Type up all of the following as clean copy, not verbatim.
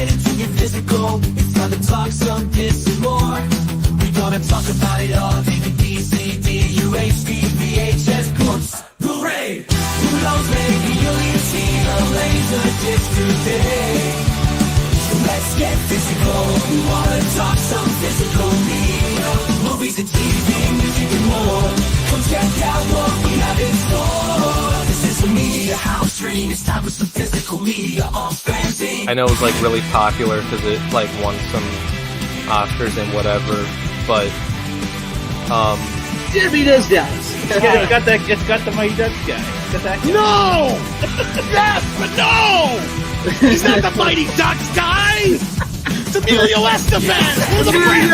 get into your physical. It's time to talk some this and more. We gonna talk about it all. DVD, CD, UHD, VHS, books, Blu-ray. Who knows, maybe you'll even see a laser disc today. So let's get physical. We wanna talk some physical media. Movies and TV, music and more. Come check out what we have in store. This is a media house dream. It's time for some physical media on FanZcene. I know it was like really popular because it like won some Oscars and whatever, but Jimmy does that. It's got that. It's got the Mighty Ducks guy. It's got that guy. No! Yes, but no! He's not the Mighty Ducks guy! It's Emilio Estevez! For the Brand!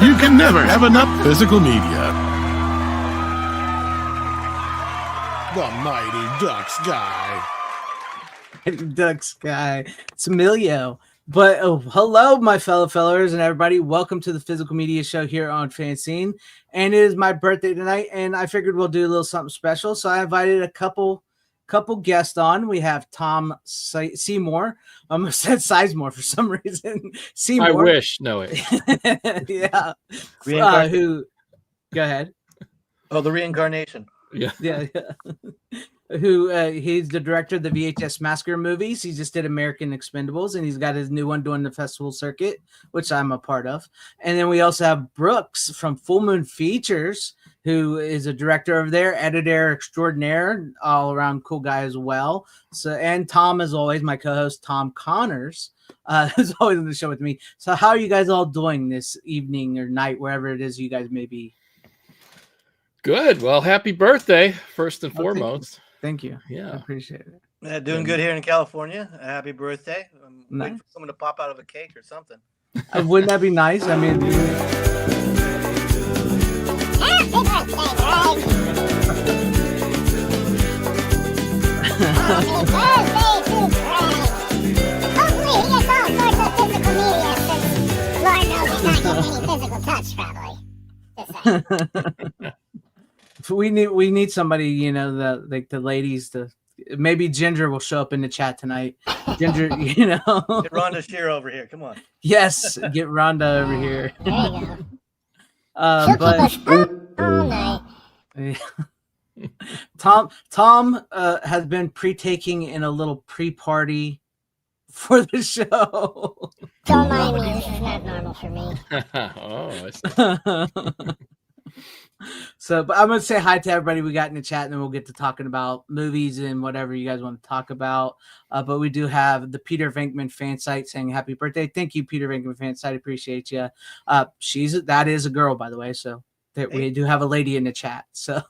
You can never have enough physical media. The Mighty Ducks guy. Ducks guy. It's Emilio. But hello, my fellow fellers and everybody. Welcome to the Physical Media Show here on FanZcene. And it is my birthday tonight, and I figured we'll do a little something special. So I invited a couple guests on. We have Tom Seymour. I almost said Sizemore for some reason. Seymour. I wish. No way. Yeah. Who? Go ahead. Oh, the reincarnation. Yeah. Yeah. Who he's the director of the VHS Massacre movies. He just did American Expendables, and he's got his new one doing the festival circuit, which I'm a part of. And then we also have Brooks from Full Moon Features, who is a director over there, editor extraordinaire, all around cool guy as well. So, and Tom, as always, my co-host Tom Connors, is always on the show with me. So, how are you guys all doing this evening or night, wherever it is you guys may be? Good. Well, happy birthday, first and foremost. Thank you. Yeah. I appreciate it. Doing good here in California. Happy birthday. I'm Nice. waiting for someone to pop out of a cake or something. Wouldn't that be nice? I mean, we need somebody, you know, the ladies to maybe Ginger will show up in the chat tonight. Ginger, you know, Get Rhonda Shear over here. Come on. yes, get Rhonda over here. There you go. But She'll keep us up all night. Tom has been pre-taking in a little pre-party for the show. Don't mind me. This is not normal for me. Oh, I see. So, but I'm going to say hi to everybody we got in the chat, and then we'll get to talking about movies and whatever you guys want to talk about. But we do have the Peter Venkman fan site saying happy birthday. Thank you, Peter Venkman fan site. Appreciate you. That is a girl, by the way. So we do have a lady in the chat. So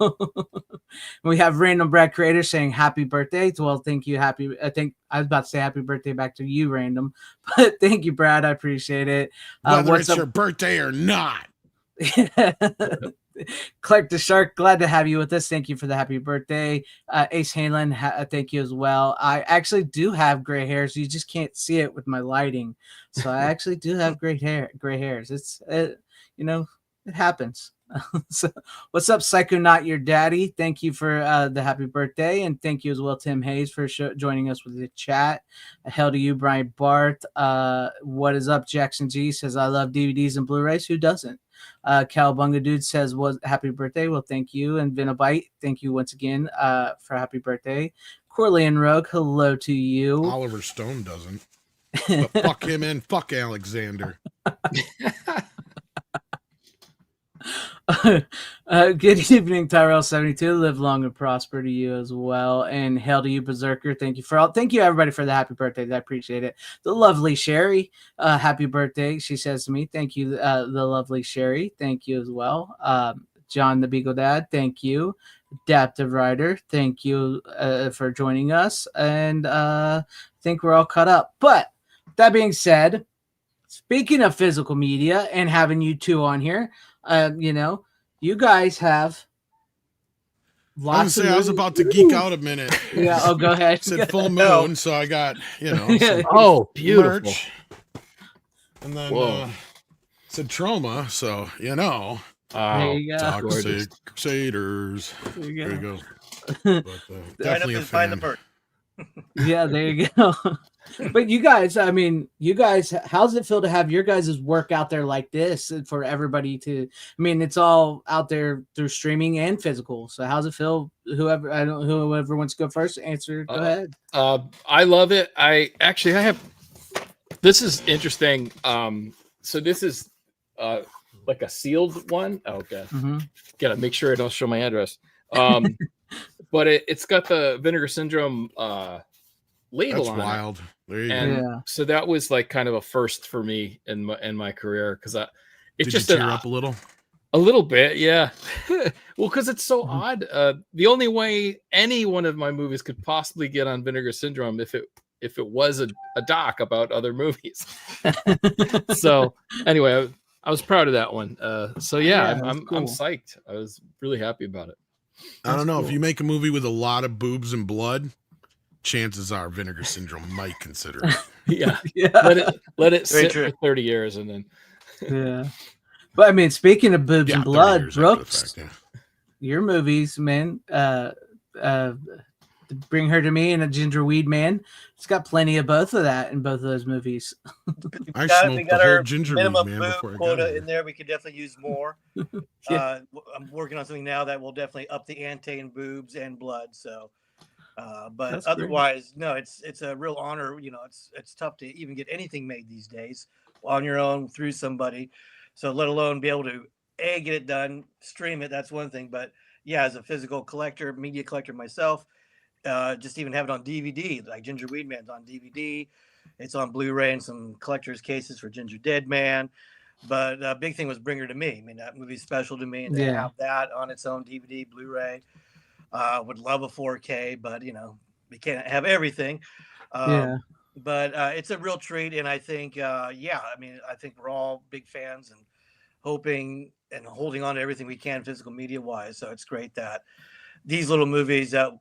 we have Random Brad Creator saying happy birthday. Well, thank you. I was about to say happy birthday back to you, Random. But thank you, Brad. I appreciate it. Whether it's your birthday or not. Clark the Shark, glad to have you with us. Thank you for the happy birthday. Ace Hanlon, thank you as well. I actually do have gray hairs. You just can't see it with my lighting. So I actually do have gray hairs. It's you know, it happens. So what's up, Psychonaut, your daddy? Thank you for the happy birthday, and thank you as well, Tim Hayes, for joining us with the chat. Hell to you, Brian Bart. What is up, Jackson G says I love DVDs and Blu-rays. Who doesn't? Cowabunga Dude says, "Was happy birthday." Well, thank you. And Vinabite, thank you once again for happy birthday. Corleone Rogue, hello to you. Oliver Stone doesn't. But fuck him and fuck Alexander. Good evening, Tyrell72. Live long and prosper to you as well. And hail to you, Berserker. Thank you everybody for the happy birthdays. I appreciate it. The lovely Sherry, happy birthday. She says to me, thank you, the lovely Sherry. Thank you as well. John the Beagle Dad, thank you. Adaptive Rider, thank you for joining us. And I think we're all caught up. But that being said, speaking of physical media and having you two on here, you know, you guys have lots of. I was about to geek out a minute. Yeah. Oh, go ahead. Said full moon, so I got some Oh, beautiful. merch. And then said trauma, so There you go. Toxic Crusaders. There you There you go. go. But Sign definitely up a and find the fan. merch. Yeah, there you go. But you guys, I mean, how's it feel to have your guys' work out there like this for everybody to? I mean, it's all out there through streaming and physical. So how's it feel? Whoever wants to go first, answer. Go ahead. I love it. I have. This is interesting. So this is like a sealed one. Oh, okay. Gotta make sure I don't show my address. But it's got the Vinegar Syndrome label That's on wild. There you it. go. And so that was like kind of a first for me in my career because it's Did just you tear up a little? A little bit, yeah. Well, because it's so odd. The only way any one of my movies could possibly get on Vinegar Syndrome if it was a doc about other movies. So anyway, I was proud of that one. So yeah, I'm psyched. I was really happy about it. I don't know. If you make a movie with a lot of boobs and blood, chances are Vinegar Syndrome might consider it. Yeah. Let it sit for 30 years and then. Yeah. But I mean, speaking of boobs and blood, Brooks, your movies, man, Bring Her to Me and A Ginger Weed Man. It's got plenty of both of that in both of those movies. We got our minimum boob quota in there. We could definitely use more. I'm working on something now that will definitely up the ante in boobs and blood. So, but That's otherwise, no, it's a real honor. You know, it's tough to even get anything made these days on your own through somebody. So let alone be able to get it done, stream it. That's one thing. But yeah, as a physical collector, media collector myself, just even have it on DVD, like Ginger Weed Man's on DVD. It's on Blu-ray and some collector's cases for Ginger Dead Man. But the big thing was Bring Her to Me. I mean, that movie's special to me, and to have that on its own DVD, Blu-ray. Would love a 4K, but you know, we can't have everything. But it's a real treat, and I think, I mean, I think we're all big fans and hoping and holding on to everything we can physical media wise. So it's great that these little movies that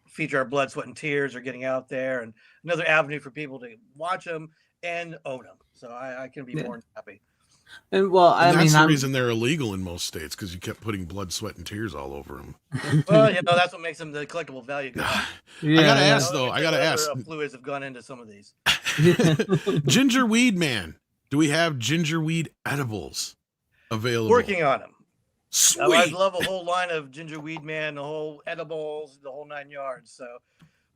feature our blood, sweat, and tears are getting out there, and another avenue for people to watch them and own them. So I can be more than happy. And that's the reason they're illegal in most states, because you kept putting blood, sweat, and tears all over them. Well, you know, that's what makes them the collectible value. I gotta ask though. I gotta ask. Fluids have gone into some of these. Ginger Weed Man. Do we have ginger weed edibles available? Working on them. Sweet. I'd love a whole line of Ginger Weed Man, the whole edibles, the whole 9 yards. So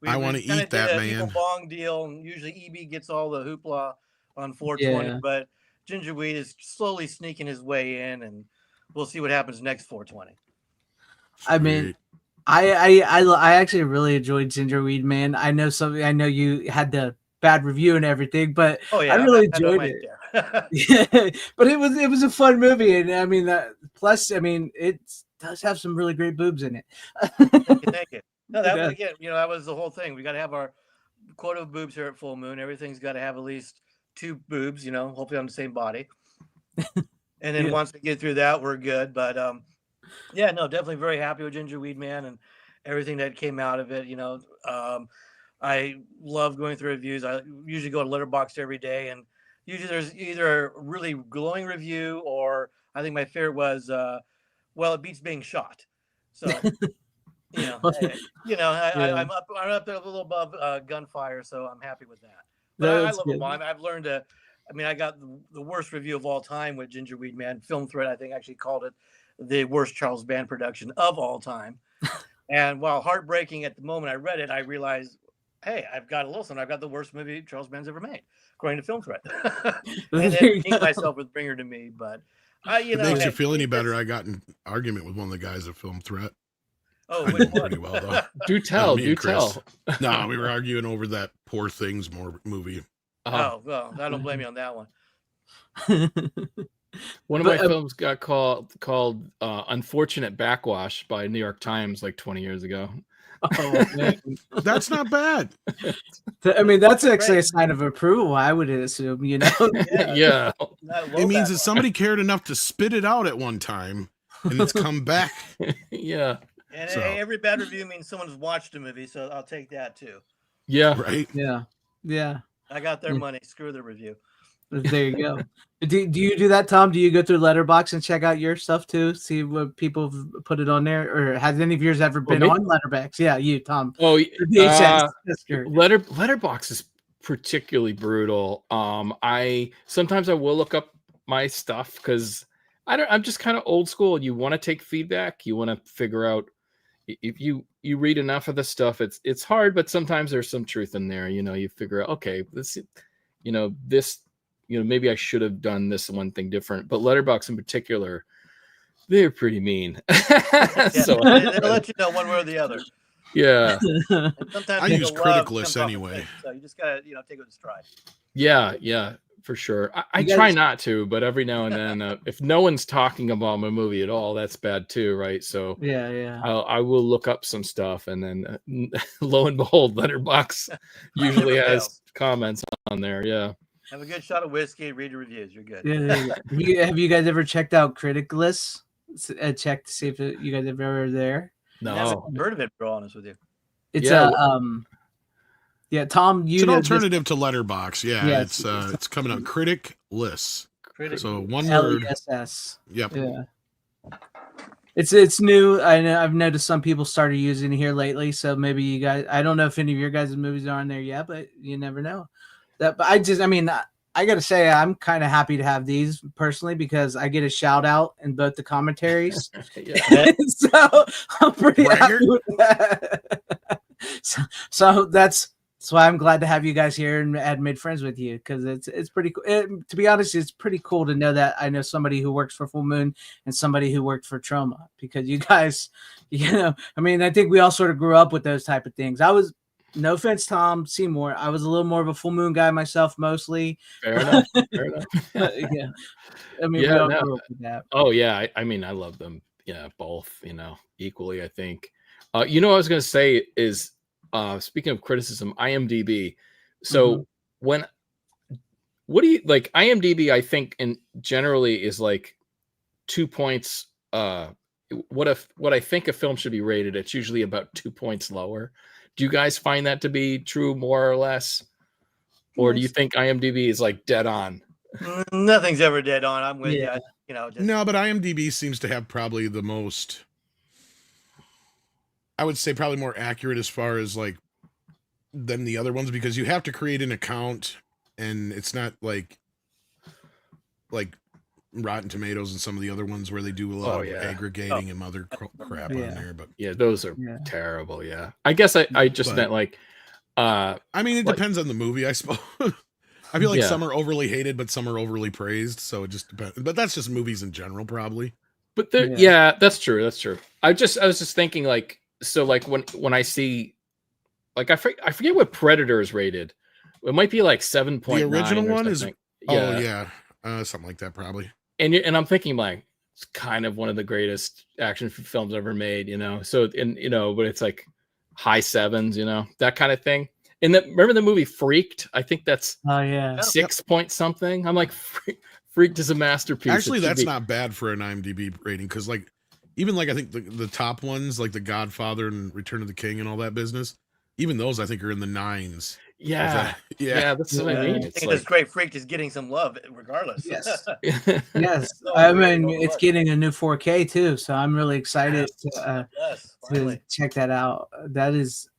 I want to eat that, man. Bong deal, and usually EB gets all the hoopla on 420, but Ginger Weed is slowly sneaking his way in, and we'll see what happens next 420. I mean, I actually really enjoyed Ginger Weed Man. I know you had the bad review and everything, but I really enjoyed it. Yeah, but it was a fun movie, and I mean plus I mean it does have some really great boobs in it. Thank you. No, that was, again, you know, that was the whole thing. We got to have our quota of boobs here at Full Moon. Everything's got to have at least 2 boobs, you know, hopefully on the same body. And then once we get through that, we're good. But definitely very happy with Ginger Weed Man and everything that came out of it. You know, I love going through reviews. I usually go to Letterboxd every day, and usually there's either a really glowing review, or I think my favorite was, well, it beats being shot. So, I'm up there a little above gunfire, so I'm happy with that. But I love them all. I've learned to. I mean, I got the worst review of all time with Ginger Weed Man. Film Threat, I think, actually called it the worst Charles Band production of all time. And while heartbreaking at the moment I read it, I realized, hey, I've got a little something. I've got the worst movie Charles Band's ever made, according to Film Threat. And then beat myself with Bring Her to Me. But it makes you feel any better. I got in an argument with one of the guys at Film Threat. Oh, I did pretty well though. Do tell. No, we were arguing over that Poor Things movie. Oh, well, I don't blame you on that one. One of my films got called Unfortunate Backwash by New York Times like 20 years ago. Oh, man. That's not bad. I mean, that's actually a sign of approval, I would assume, you know? Yeah. It means that somebody cared enough to spit it out at one time, and it's come back. Yeah. And every bad review means someone's watched a movie, so I'll take that too. Yeah. Right. Yeah. I got their money. Screw the review. There you go. Do you do that, Tom? Do you go through Letterboxd and check out your stuff too? See what people have put it on there, or has any of yours ever been me? on Letterboxd? Yeah, you, Tom. Oh, The VHS. Sister. Letterbox is particularly brutal. I sometimes I will look up my stuff because I'm just kind of old school. You want to take feedback. You want to figure out if you read enough of the stuff. It's hard, but sometimes there's some truth in there. You know, you figure out, okay, this, maybe I should have done this one thing different. But Letterbox in particular, they're pretty mean. Yeah, So they'll let you know one way or the other. yeah. And sometimes I use the love Criticless comes off the anyway. face, so you just gotta, take it with stride. Yeah, for sure. I You try guys- not to, but every now and then, if no one's talking about my movie at all, that's bad too, right? So Yeah. I will look up some stuff, and then lo and behold, Letterbox usually Never has fails. comments on there. Yeah. Have a good shot of whiskey, read the reviews. You're good. Yeah, there you go. Have you guys ever checked out Criticless? Check to see if you guys have ever there. Never No. heard of it, to be honest with you. It's Yeah, Tom, It's you an know this- alternative to Letterbox. Yeah, Yeah, it's coming out Criticless. Critic. So one word. LESS. Yep. Yeah. It's new. I know I've noticed some people started using it here lately. So maybe you guys, I don't know if any of your guys' movies are on there yet, but you never know. But I gotta say I'm kind of happy to have these personally because I get a shout out in both the commentaries. Yeah. So I'm pretty happy Braggart. with that. So that's why I'm glad to have you guys here and made friends with you because it's pretty cool. To be honest, it's pretty cool to know that I know somebody who works for Full Moon and somebody who worked for Troma because you guys, I think we all sort of grew up with those type of things. I was, no offense, Tom Seymour, I was a little more of a Full Moon guy myself, mostly. Fair enough. Fair enough. Yeah, we Yeah, all no. grew up with that. Oh yeah, I love them. Yeah, both. Equally. I think. I was going to say is speaking of criticism, IMDb. So what do you like? IMDb, I think, and generally is like 2 points. What I think a film should be rated, it's usually about 2 points lower. Do you guys find that to be true, more or less, or do you think IMDb is like dead on? Nothing's ever dead on. I'm with Yeah. you. Just, No, but IMDb seems to have probably the most, I would say probably more accurate as far as like than the other ones because you have to create an account and it's not like Rotten Tomatoes and some of the other ones where they do a lot of aggregating and other crap on there. But yeah, those are terrible. Yeah, I guess I just meant like. I mean, it like- depends on the movie, I suppose. I feel like Yeah. some are overly hated, but some are overly praised. So it just depends. But that's just movies in general, probably. But yeah, that's true. That's true. I was just thinking like, so like when I see, like I forget what Predator is rated. It might be like 7.9. The original one is yeah. Something like that probably. And I'm thinking like it's kind of one of the greatest action films ever made, So but it's like high sevens, that kind of thing. And remember the movie Freaked? I think that's 6 point something. I'm like, Freaked is a masterpiece. Actually, that's not bad for an IMDb rating because even I think the top ones like The Godfather and Return of the King and all that business, even those I think are in the 9s. Yeah, that's what I mean. I think this great Freak is getting some love regardless. Yes. Yes. Yes. So I great. mean, it's getting a new 4K too, so I'm really excited to finally. check that out.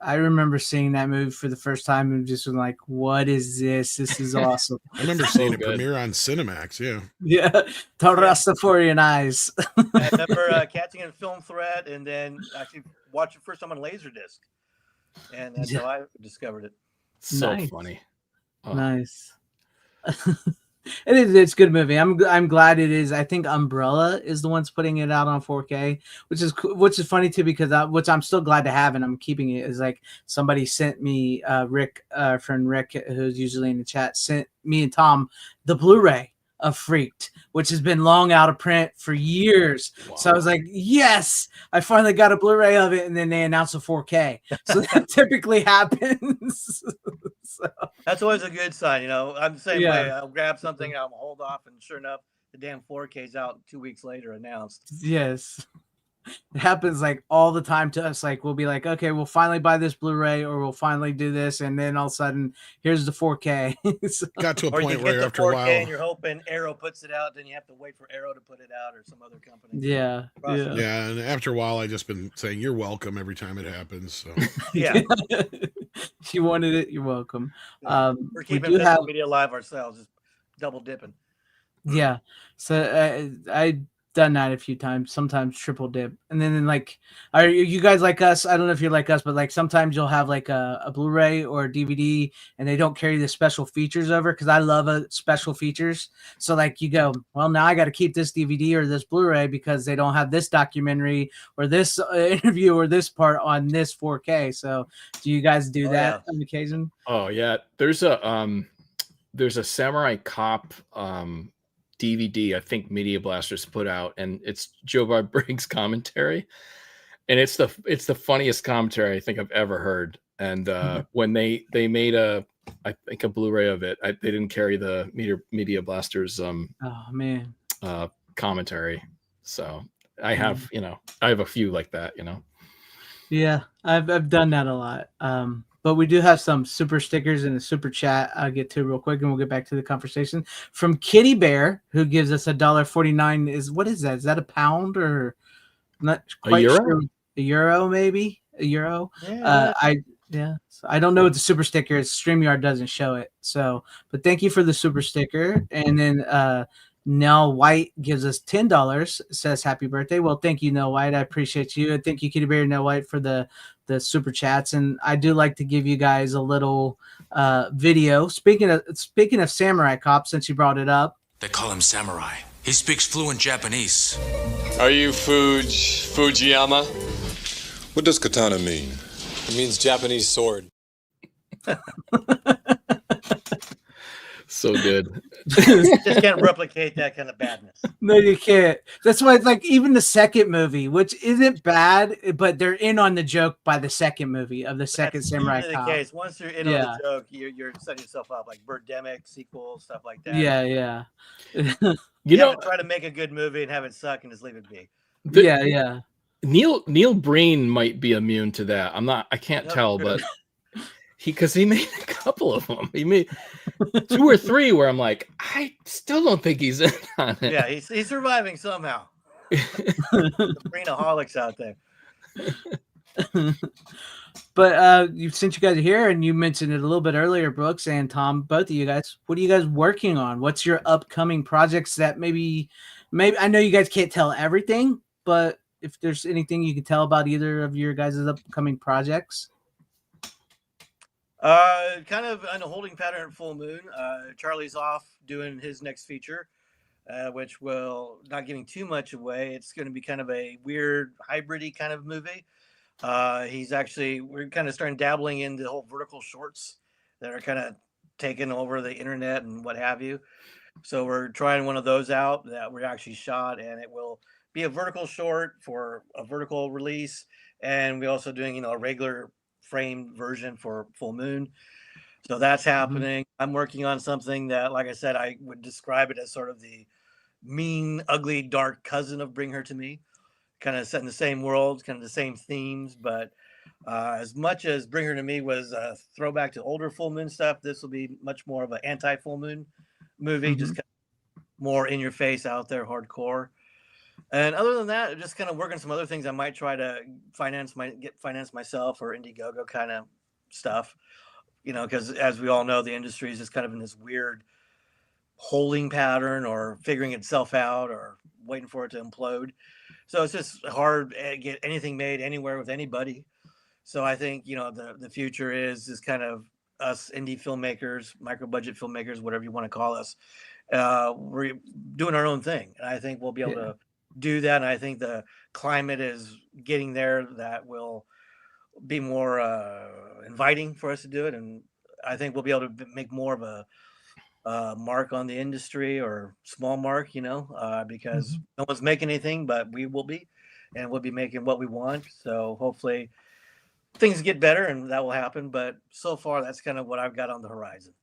I remember seeing that movie for the first time and just was like, what is this? This is awesome. I remember seeing it premiere on Cinemax. Yeah. Yeah. The Rastafarian eyes. I remember catching it in Film Thread and then actually watching it first time on Laserdisc. And that's how I discovered it. So Nice. funny. Nice. It's a good movie. I'm glad it is. I think Umbrella is the ones putting it out on 4K, which is funny too because which I'm still glad to have and I'm keeping it. Is like somebody sent me friend Rick, who's usually in the chat, sent me and Tom the Blu-ray of Freaked, which has been long out of print for years. Wow. So I was like, yes, I finally got a Blu-ray of it, and then they announced a 4K. So that typically happens. So, That's always a good sign, I'm the same Yeah. way. I'll grab something, I'll hold off, and sure enough, the damn 4K's out 2 weeks later announced. yes. It happens like all the time to us. Like we'll be like, okay, we'll finally buy this Blu-ray, or we'll finally do this, and then all of a sudden, here's the 4K. So, Got to a Or you point get where the after a 4K while, and you're hoping Arrow puts it out, then you have to wait for Arrow to put it out or some other company. yeah, Process. yeah. yeah, and after a while, I just been saying you're welcome every time it happens. So Yeah. You wanted it, you're welcome. We're We keeping do physical have, media alive ourselves, just double dipping. yeah. So I done that a few times, sometimes triple dip. And then like, are you guys like us? I don't know if you're like us, but like sometimes you'll have like a Blu-ray or a DVD and they don't carry the special features over, because I love special features. So like you go, well, now I got to keep this DVD or this Blu-ray because they don't have this documentary or this interview or this part on this 4K. So do you guys do that on occasion? Oh yeah, there's a Samurai Cop DVD I think Media Blasters put out, and it's Joe Bob Briggs commentary, and it's the funniest commentary I think I've ever heard. And when they made I think a Blu-ray of it, they didn't carry the Media Blasters Oh man, commentary, so I have I have a few like that. yeah, I've done that a lot. But we do have some super stickers in the super chat I'll get to real quick, and we'll get back to the conversation. From Kitty Bear, who gives us $1.49. What is that? Is that a pound or not quite euro? sure? A euro, maybe? A euro? Yeah. So I don't know what the super sticker is. StreamYard doesn't show it. So, but thank you for the super sticker. And then Nell White gives us $10, says happy birthday. Well, thank you, Nell White. I appreciate you. And thank you, Kitty Bear and Nell White, for the super chats. And I do like to give you guys a little video. Speaking of Samurai Cop, since you brought it up. They call him Samurai. He speaks fluent Japanese. Are you Fujiyama? What does katana mean? It means Japanese sword. So good. Just can't replicate that kind of badness. No, you can't. That's why it's like even the second movie, which isn't bad, but they're in on the joke by the second movie of the second That's Samurai usually Cop. the case. Once you're in on the joke, you're setting yourself up, like Birdemic sequel, stuff like that. Yeah. You have to try to make a good movie and have it suck and just leave it be. Yeah. Neil Breen might be immune to that. I can't tell, but because he made a couple of them. He made 2 or 3 where I'm like, I still don't think he's in on it. Yeah, he's surviving somehow. The Breenaholics out there. But since you guys are here, and you mentioned it a little bit earlier, Brooks and Tom, both of you guys, what are you guys working on? What's your upcoming projects that maybe I know you guys can't tell everything, but if there's anything you can tell about either of your guys' upcoming projects? Kind of on a holding pattern at Full Moon. Charlie's off doing his next feature, which will, not giving too much away, it's going to be kind of a weird hybrid-y kind of movie. We're kind of starting dabbling in the whole vertical shorts that are kind of taking over the internet and what have you. So we're trying one of those out that we actually shot, and it will be a vertical short for a vertical release. And we're also doing, a regular framed version for Full Moon. So that's happening. I'm working on something that, like I said, I would describe it as sort of the mean, ugly, dark cousin of Bring Her to Me, kind of set in the same world, kind of the same themes. But as much as Bring Her to Me was a throwback to older Full Moon stuff, this will be much more of an anti-Full Moon movie, just kind of more in your face, out there, hardcore. And other than that, just kind of working some other things. I might try to finance myself, or Indiegogo kind of stuff, because as we all know, the industry is just kind of in this weird holding pattern, or figuring itself out, or waiting for it to implode. So it's just hard to get anything made anywhere with anybody. So I think, the future is just kind of us indie filmmakers, micro budget filmmakers, whatever you want to call us. We're doing our own thing. And I think we'll be able to do that. And I think the climate is getting there that will be more inviting for us to do it. And I think we'll be able to make more of a mark on the industry, or small mark, because no one's making anything, but we will be, and we'll be making what we want. So hopefully things get better, and that will happen. But so far, that's kind of what I've got on the horizon.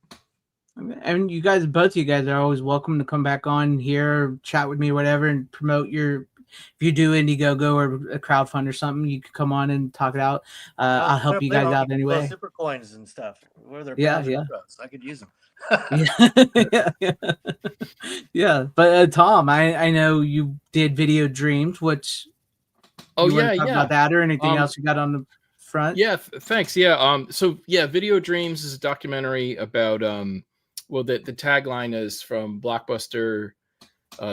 And both of you guys are always welcome to come back on here, chat with me, whatever, and promote your if you do Indiegogo or a crowdfund or something, you could come on and talk it out. I'll help you guys out anyway. Super coins and stuff. Where they're Yeah, pounds or yeah. euros. I could use them. Yeah. Yeah. But Tom, I know you did Video Dreams, which Oh you want yeah, to talk yeah. about that or anything else you got on the front? Yeah, thanks. Yeah. So yeah, Video Dreams is a documentary about well, the tagline is from blockbuster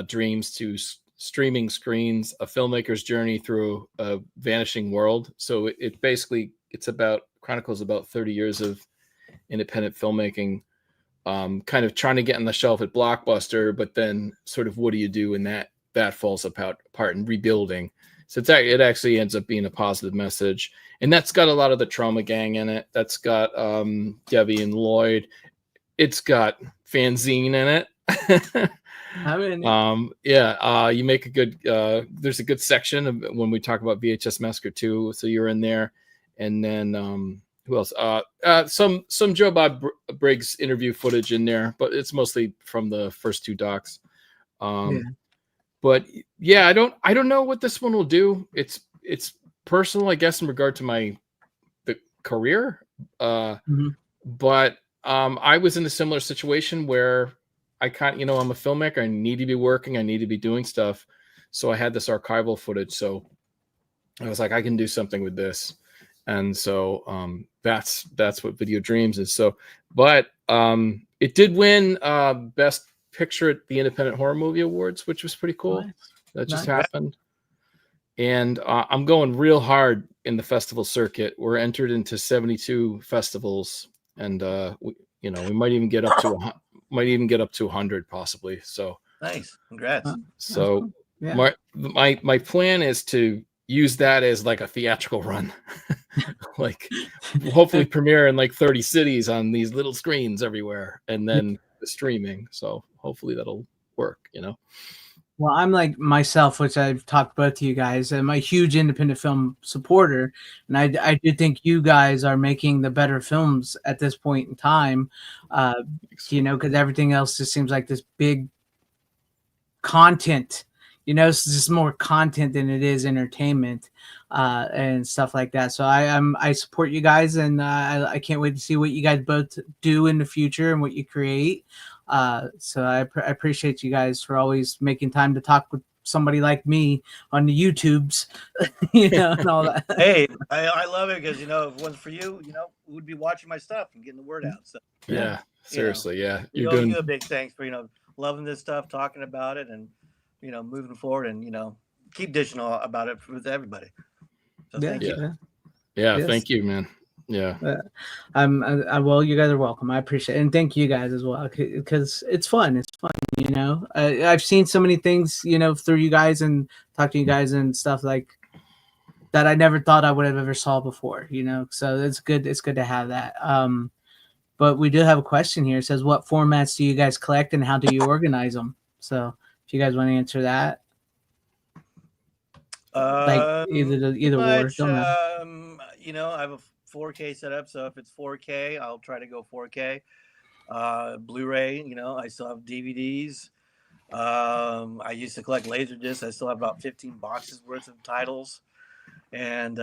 dreams to streaming screens, a filmmaker's journey through a vanishing world. So it basically chronicles about 30 years of independent filmmaking, kind of trying to get on the shelf at Blockbuster, but then sort of what do you do when that falls apart and rebuilding. So it actually ends up being a positive message, and that's got a lot of the Trauma Gang in it. That's got Debbie and Lloyd. It's got FanZcene in it. I mean, you make a good. There's a good section when we talk about VHS Massacre 2, so you're in there, and then who else? Some Joe Bob Briggs interview footage in there, but it's mostly from the first two docs. But yeah, I don't know what this one will do. It's personal, I guess, in regard to the career. But I was in a similar situation where I can't, I'm a filmmaker. I need to be working. I need to be doing stuff. So I had this archival footage. So I was like, I can do something with this. And so that's what Video Dreams is. So, but it did win Best Picture at the Independent Horror Movie Awards, which was pretty cool. Nice. That just happened. And I'm going real hard in the festival circuit. We're entered into 72 festivals, and we might even get up to 100 possibly. So nice, congrats. So my plan is to use that as like a theatrical run, like hopefully premiere in like 30 cities on these little screens everywhere, and then the streaming. So hopefully that'll work. Well, I'm like myself, which I've talked both to you guys. I'm a huge independent film supporter, and I do think you guys are making the better films at this point in time. Because everything else just seems like this big content. It's just more content than it is entertainment and stuff like that. So I support you guys, and I can't wait to see what you guys both do in the future and what you create. So I appreciate you guys for always making time to talk with somebody like me on the YouTubes, and all that. Hey, I love it because if it wasn't for you, we'd be watching my stuff and getting the word out. So yeah, seriously, you're doing you a big thanks for loving this stuff, talking about it, and moving forward, and keep dishing about it with everybody. So thank you. Yeah, yes. Thank you, man. Yeah. Well, you guys are welcome. I appreciate it. And thank you guys as well, because it's fun. It's fun, I've seen so many things, through you guys and talk to you guys and stuff like that I never thought I would have ever saw before, so it's good. It's good to have that. But we do have a question here. It says, what formats do you guys collect and how do you organize them? So if you guys want to answer that. Like either much, or. I have a 4K setup, so if it's 4K, I'll try to go 4K. Blu-ray, I still have DVDs. I used to collect laser discs. I still have about 15 boxes worth of titles, and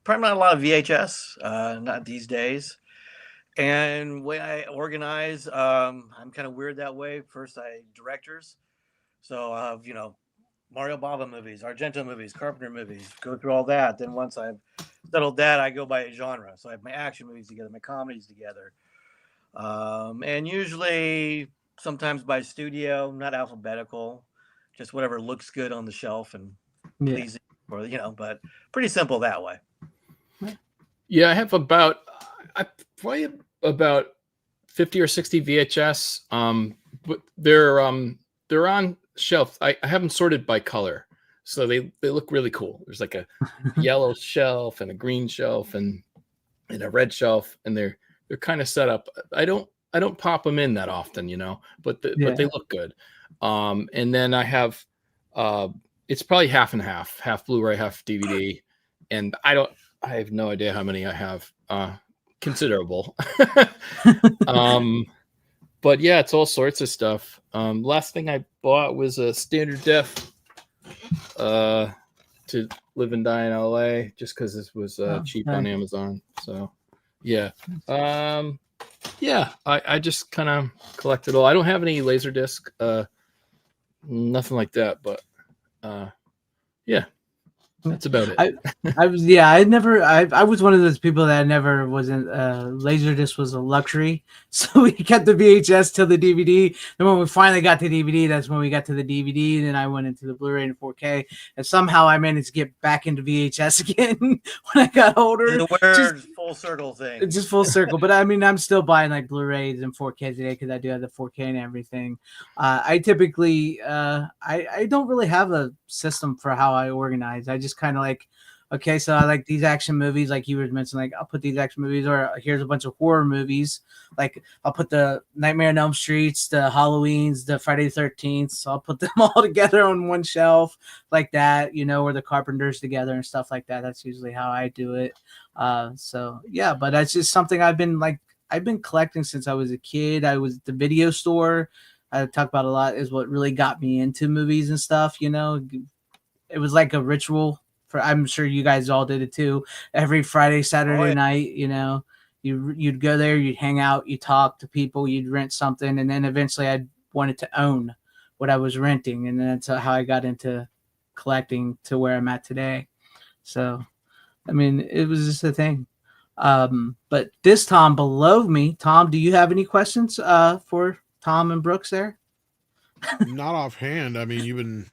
probably not a lot of VHS, not these days. And when I organize, I'm kind of weird that way. First, directors, so I have Mario Bava movies, Argento movies, Carpenter movies, go through all that. Then once I've settled that, I go by genre. So I have my action movies together, my comedies together. And usually sometimes by studio, not alphabetical, just whatever looks good on the shelf and pleasing, or but pretty simple that way. Yeah, I have probably about 50 or 60 VHS. But they're on shelf. I have them sorted by color, so they look really cool. There's like a yellow shelf and a green shelf and a red shelf, and they're kind of set up. I don't pop them in that often, but they look good. And then I have it's probably half and half Blu-ray, half DVD, and I have no idea how many I have. Considerable. But yeah, it's all sorts of stuff. Last thing I bought was a standard def to live and die in LA just because this was cheap on nice. Amazon. So yeah. I just kind of collected all. I don't have any Laserdisc, nothing like that, but yeah, that's about it. I was I was one of those people that never wasn't Laserdisc was a luxury, so we kept the VHS till the DVD. And when we finally got to DVD, that's when we got to the DVD. Then I went into the Blu-ray and 4K, and somehow I managed to get back into VHS again when I got older. The weird full circle thing. It's just full circle, but I mean, I'm still buying like Blu-rays and 4K today because I do have the 4K and everything. I typically, I don't really have a system for how I organize. I just kind of like, okay, so I like these action movies, like you were mentioning, like I'll put these action movies, or here's a bunch of horror movies. Like I'll put the Nightmare on Elm Streets, the Halloweens, the Friday the 13th. So I'll put them all together on one shelf like that, or the Carpenters together and stuff like that. That's usually how I do it. So yeah, but that's just something I've been collecting since I was a kid. I was at the video store. I talk about a lot is what really got me into movies and stuff. It was like a ritual. I'm sure you guys all did it too. Every Friday, Saturday night, you'd go there, you'd hang out, you talk to people, you'd rent something, and then eventually I wanted to own what I was renting, and that's how I got into collecting to where I'm at today. So, I mean, it was just a thing. But this Tom below me, Tom, do you have any questions for Tom and Brooks there? Not offhand. I mean, you've been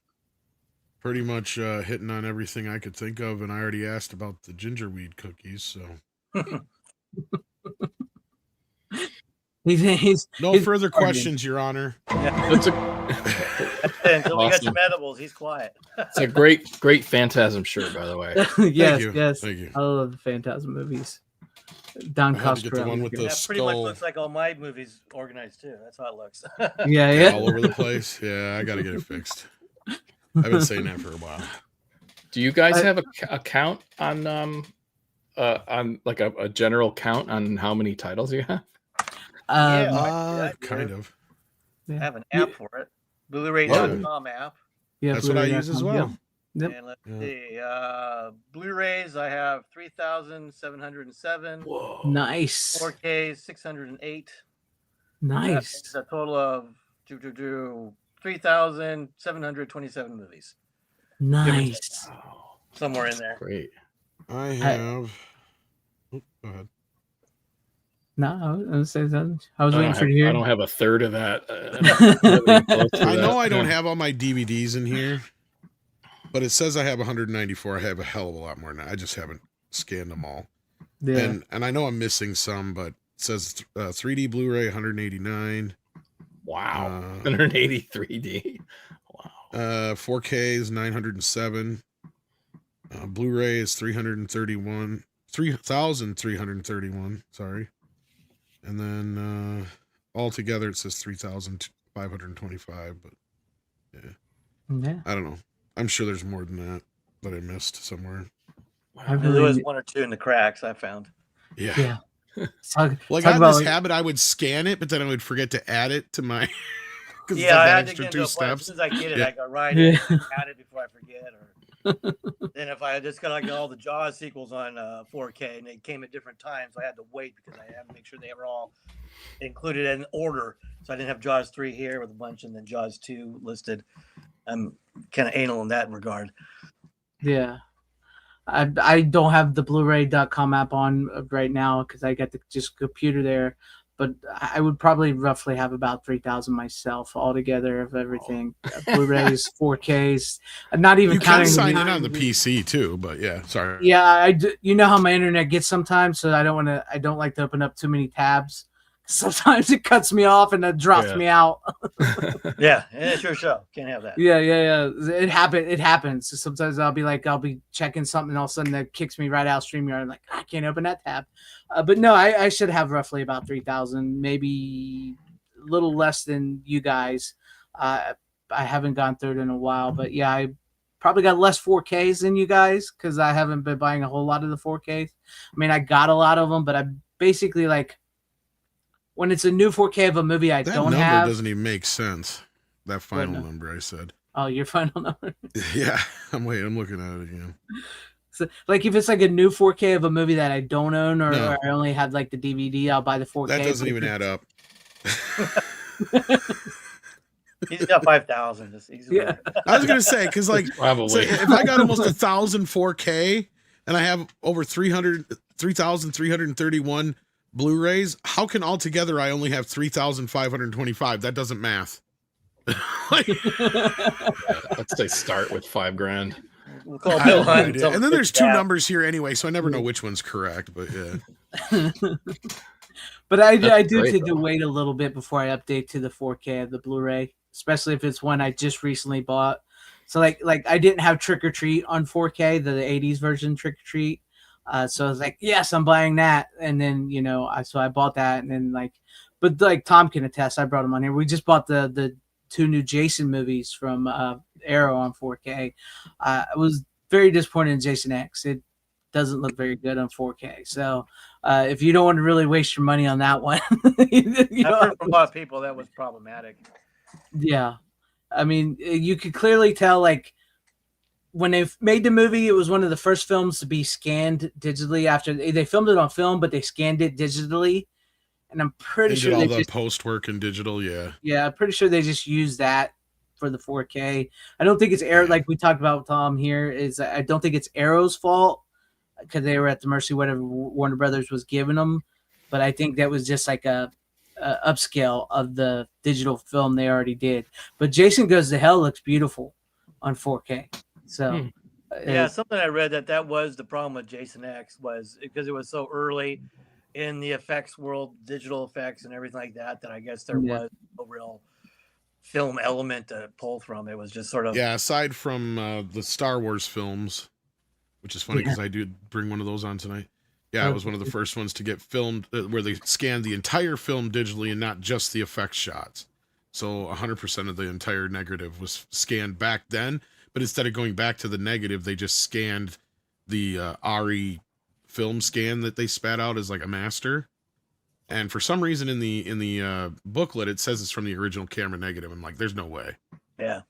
pretty much hitting on everything I could think of, and I already asked about the gingerweed cookies, so he's no further questions, Your Honor. Yeah. Until we got some edibles, he's quiet. It's a great Phantasm shirt, by the way. yes. Thank you. I love the Phantasm movies. Don Get the one with the pretty much skull. looks like all my movies organized too. That's how it looks. Yeah. All over the place. Yeah, I got to get it fixed. I've been saying that for a while. Do you guys have a count on like a general count on how many titles you have? Kind of. I have an app for it. Blu-ray.com app. Yeah, that's what I use as well. Yep. And let's see. Blu-rays, I have 3,707. Whoa. Nice. 4K, 608. Nice. That's a total of 3,727 movies. Nice. Somewhere in there. Great. I have. Go ahead. No, I was waiting for you to hear. I don't have a third of that. I know I don't have all my DVDs in here, but it says I have 194. I have a hell of a lot more now. I just haven't scanned them all. Yeah. And I know I'm missing some, but it says 3D Blu-ray 189. Wow. 180 3D. Wow. 4K is 907. Blu-ray is 3,331. Sorry. And then altogether it says 3,525. But yeah, I don't know. I'm sure there's more than that I missed somewhere. There was one or two in the cracks I found. Yeah. I had this habit. I would scan it, but then I would forget to add it to my. Yeah, I had to get into a point. As soon as I get it, I go right in and add it before I forget. Or then if I just got like all the Jaws sequels on 4K and they came at different times, I had to wait because I had to make sure they were all included in order. So I didn't have Jaws 3 here with a bunch and then Jaws 2 listed. I'm kind of anal in that regard. Yeah. I don't have the Blu-ray.com app on right now because I got the just computer there. But I would probably roughly have about 3,000 myself altogether of everything. Blu-rays, 4Ks, not even counting. You can sign in on the PC too, but yeah, sorry. Yeah, you know how my internet gets sometimes, so I don't like to open up too many tabs. Sometimes it cuts me off and it drops me out. Yeah, it's your show. Can't have that. Yeah. It happens. So sometimes I'll be checking something and all of a sudden that kicks me right out of StreamYard. I'm like, I can't open that tab. But no, I should have roughly about 3,000, maybe a little less than you guys. I haven't gone through it in a while, but yeah, I probably got less 4Ks than you guys because I haven't been buying a whole lot of the 4Ks. I mean, I got a lot of them, but I basically like, when it's a new 4K of a movie I don't have. That number doesn't even make sense. That final number I said. Oh, your final number. Yeah, I'm looking at it again. So, like if it's like a new 4K of a movie that I don't own or, No. or I only have like the DVD, I'll buy the 4K. That doesn't but even if add up. He's got 5,000. Yeah. I was gonna say because like Probably. say, if I got almost 1,000 4K and I have over 3,331 Blu-rays, how can altogether I only have 3,525? That doesn't math. Like, Let's say start with $5,000. We'll call I Bill have no Hunt. idea. And then there's two numbers here anyway, so I never know which one's correct. But yeah, But I do great, tend to though. wait a little bit before I update to the 4K of the Blu-ray, especially if it's one I just recently bought. So like I didn't have Trick or Treat on 4K, the 80s version Trick or Treat. So I was like, yes, I'm buying that. And then, so I bought that. And then but like Tom can attest, I brought him on here. We just bought the two new Jason movies from Arrow on 4K. I was very disappointed in Jason X. It doesn't look very good on 4K. So if you don't want to really waste your money on that one, I've heard from a lot of people that was problematic. Yeah. I mean, you could clearly tell, like, when they made the movie, it was one of the first films to be scanned digitally after they filmed it on film, but they scanned it digitally. And I'm pretty they sure did all they the just, post work in digital. Yeah, I'm pretty sure they just used that for the 4K. I don't think it's Arrow, like we talked about with Tom here, I don't think it's Arrow's fault because they were at the mercy of whatever Warner Brothers was giving them. But I think that was just like a upscale of the digital film they already did. But Jason Goes to Hell looks beautiful on 4K. So yeah, something I read that was the problem with Jason X was because it was so early in the effects world, digital effects and everything like that, that I guess there was no real film element to pull from. It was just sort of aside from the Star Wars films, which is funny because I did bring one of those on tonight. Yeah, it was one of the first ones to get filmed where they scanned the entire film digitally and not just the effects shots. So 100% of the entire negative was scanned back then, but instead of going back to the negative, they just scanned the RE film scan that they spat out as like a master. And for some reason in the booklet, it says it's from the original camera negative. I'm like, there's no way. Yeah.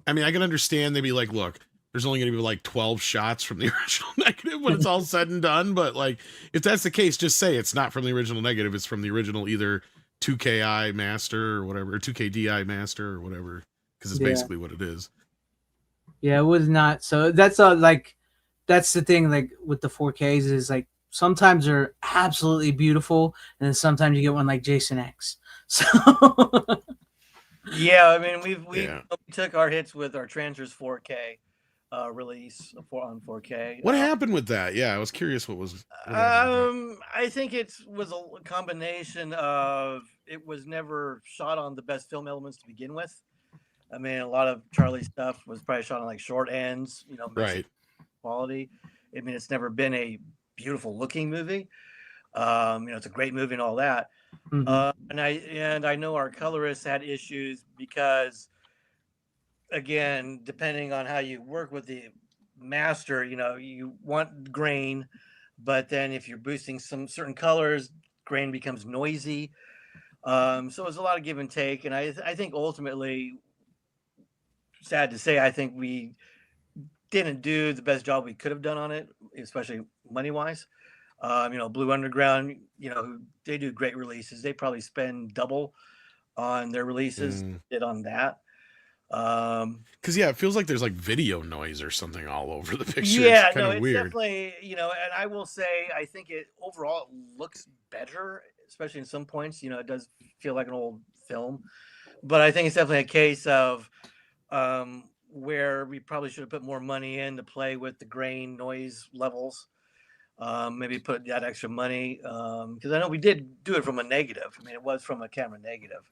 I mean, I can understand they'd be like, look, there's only going to be like 12 shots from the original negative when it's all said and done. But like, if that's the case, just say it's not from the original negative. It's from the original either 2KI master or whatever, or 2KDI master or whatever, because it's basically what it is. Yeah, it was not. So that's that's the thing. Like with the 4Ks is like sometimes they're absolutely beautiful, and then sometimes you get one like Jason X. So yeah, I mean we took our hits with our Transfers 4K release on 4K. What happened with that? Yeah, I was curious what I think it was a combination of it was never shot on the best film elements to begin with. I mean, a lot of Charlie's stuff was probably shot on like short ends, right? Quality. I mean, it's never been a beautiful looking movie. It's a great movie and all that. And I know our colorists had issues because, again, depending on how you work with the master, you want grain, but then if you're boosting some certain colors, grain becomes noisy. So it's a lot of give and take. And I think ultimately, sad to say, I think we didn't do the best job we could have done on it, especially money wise. Blue Underground, they do great releases. They probably spend double on their releases did on that. Because it feels like there's like video noise or something all over the picture. Yeah, it's kind of weird. Definitely, and I will say, I think it overall looks better, especially in some points. It does feel like an old film, but I think it's definitely a case of where we probably should have put more money in to play with the grain noise levels. Maybe put that extra money because I know we did do it from a negative. I mean, it was from a camera negative.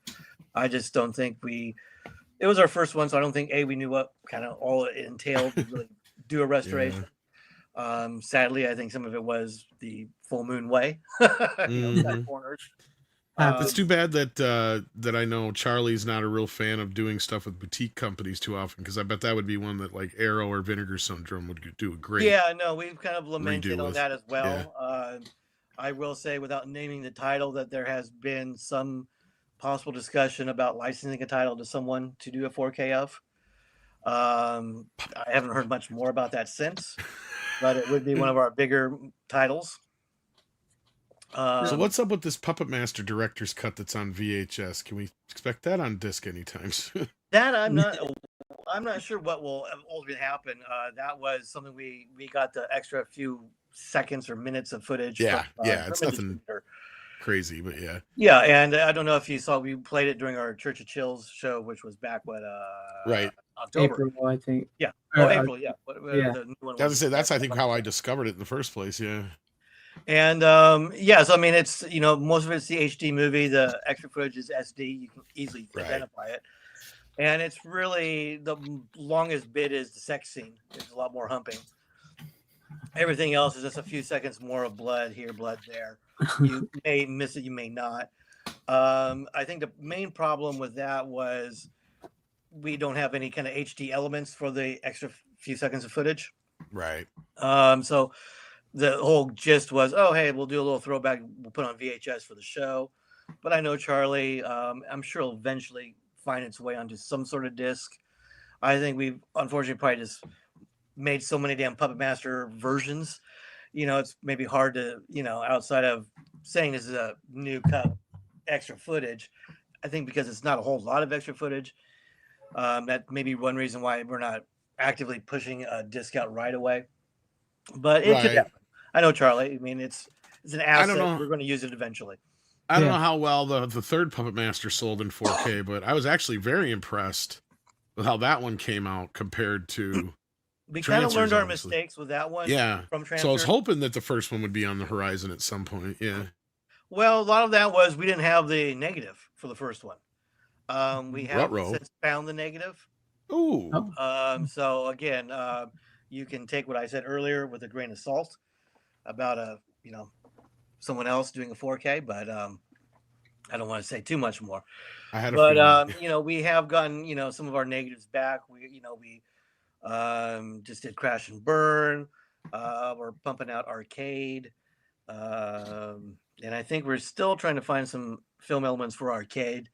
I just don't think it was our first one, so I don't think we knew what kind of all it entailed to really do a restoration. Sadly, I think some of it was the full moon way, corners. It's too bad that I know Charlie's not a real fan of doing stuff with boutique companies too often, because I bet that would be one that like Arrow or Vinegar Syndrome would do a great. Yeah, no, we've kind of lamented on that as well. Yeah. I will say, without naming the title, that there has been some possible discussion about licensing a title to someone to do a 4K of. I haven't heard much more about that since, but it would be one of our bigger titles. So what's up with this Puppet Master director's cut that's on VHS? Can we expect that on disc anytime soon? That I'm not sure what will ultimately happen. That was something we got the extra few seconds or minutes of footage. Yeah, from, it's from a nothing distributor. crazy, but yeah. Yeah, and I don't know if you saw, we played it during our Church of Chills show, which was back Right. October. April, I think. Yeah. Or, April. Yeah. yeah. The new one As I was say, that's I think how I discovered it in the first place. Yeah. And yeah, so I mean, it's, you know, most of it's the HD movie. The extra footage is SD. You can easily identify it. And it's really, the longest bit is the sex scene. There's a lot more humping. Everything else is just a few seconds more of blood here, blood there. You may miss it, you may not. I think the main problem with that was we don't have any kind of HD elements for the extra few seconds of footage. Right. So the whole gist was, oh, hey, we'll do a little throwback. We'll put on VHS for the show. But I know Charlie, I'm sure it'll eventually find its way onto some sort of disc. I think we've unfortunately probably just made so many damn Puppet Master versions. You know, it's maybe hard to, you know, outside of saying this is a new cut extra footage, I think because it's not a whole lot of extra footage, that may be one reason why we're not actively pushing a disc out right away. But it could happen. I know, Charlie. I mean, it's an asset. We're going to use it eventually. I don't know how well the third Puppet Master sold in 4K, but I was actually very impressed with how that one came out compared to. We kind of learned our mistakes with that one. Yeah. From Transfer. So I was hoping that the first one would be on the horizon at some point. Yeah. Well, a lot of that was we didn't have the negative for the first one. We have since found the negative. Ooh. So again, you can take what I said earlier with a grain of salt about someone else doing a 4K, but I don't want to say too much more. I had a feeling. We have gotten some of our negatives back. We just did Crash and Burn. We're pumping out Arcade, and I think we're still trying to find some film elements for Arcade,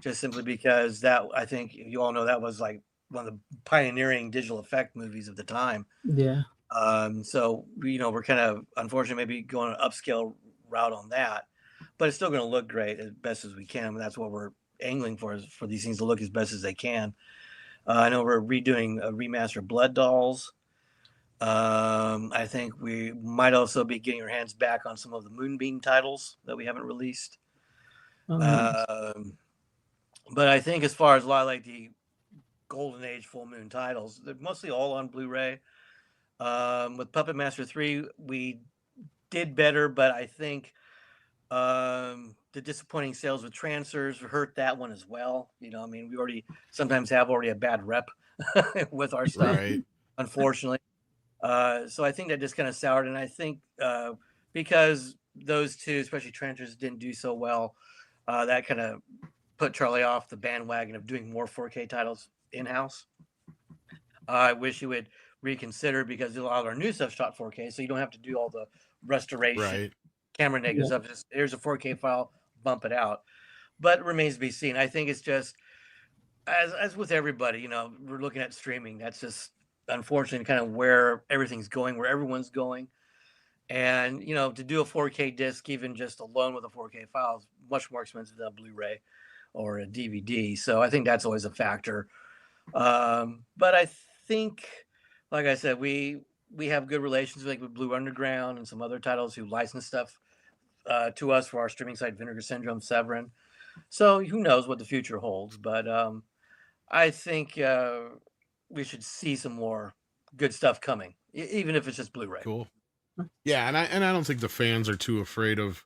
just simply because that, I think you all know, that was like one of the pioneering digital effect movies of the time. Yeah. So we're kind of unfortunately maybe going an upscale route on that, but it's still going to look great as best as we can. And that's what we're angling for, is for these things to look as best as they can. I know we're redoing a remaster of Blood Dolls. I think we might also be getting our hands back on some of the Moonbeam titles that we haven't released. Oh, nice. But I think as far as a lot of like the Golden Age Full Moon titles, they're mostly all on Blu-ray. With Puppet Master 3, we did better, but I think the disappointing sales with transfers hurt that one as well. I mean, we already sometimes have a bad rep with our stuff, unfortunately. So I think that just kind of soured, and I think because those two, especially transfers, didn't do so well, that kind of put Charlie off the bandwagon of doing more 4K titles in-house. I wish he would reconsider, because a lot of our new stuff shot 4K, so you don't have to do all the restoration, camera negative stuff. Just here's a 4K file, bump it out. But it remains to be seen. I think it's just as with everybody, we're looking at streaming. That's just unfortunately kind of where everything's going, where everyone's going. And to do a 4K disc, even just alone with a 4K file, is much more expensive than a Blu-ray or a DVD. So I think that's always a factor. But I think, like I said, we have good relations with Blue Underground and some other titles who license stuff to us for our streaming site, Vinegar Syndrome, Severin. So who knows what the future holds? But I think we should see some more good stuff coming, even if it's just Blu-ray. Cool. Yeah, and I don't think the fans are too afraid of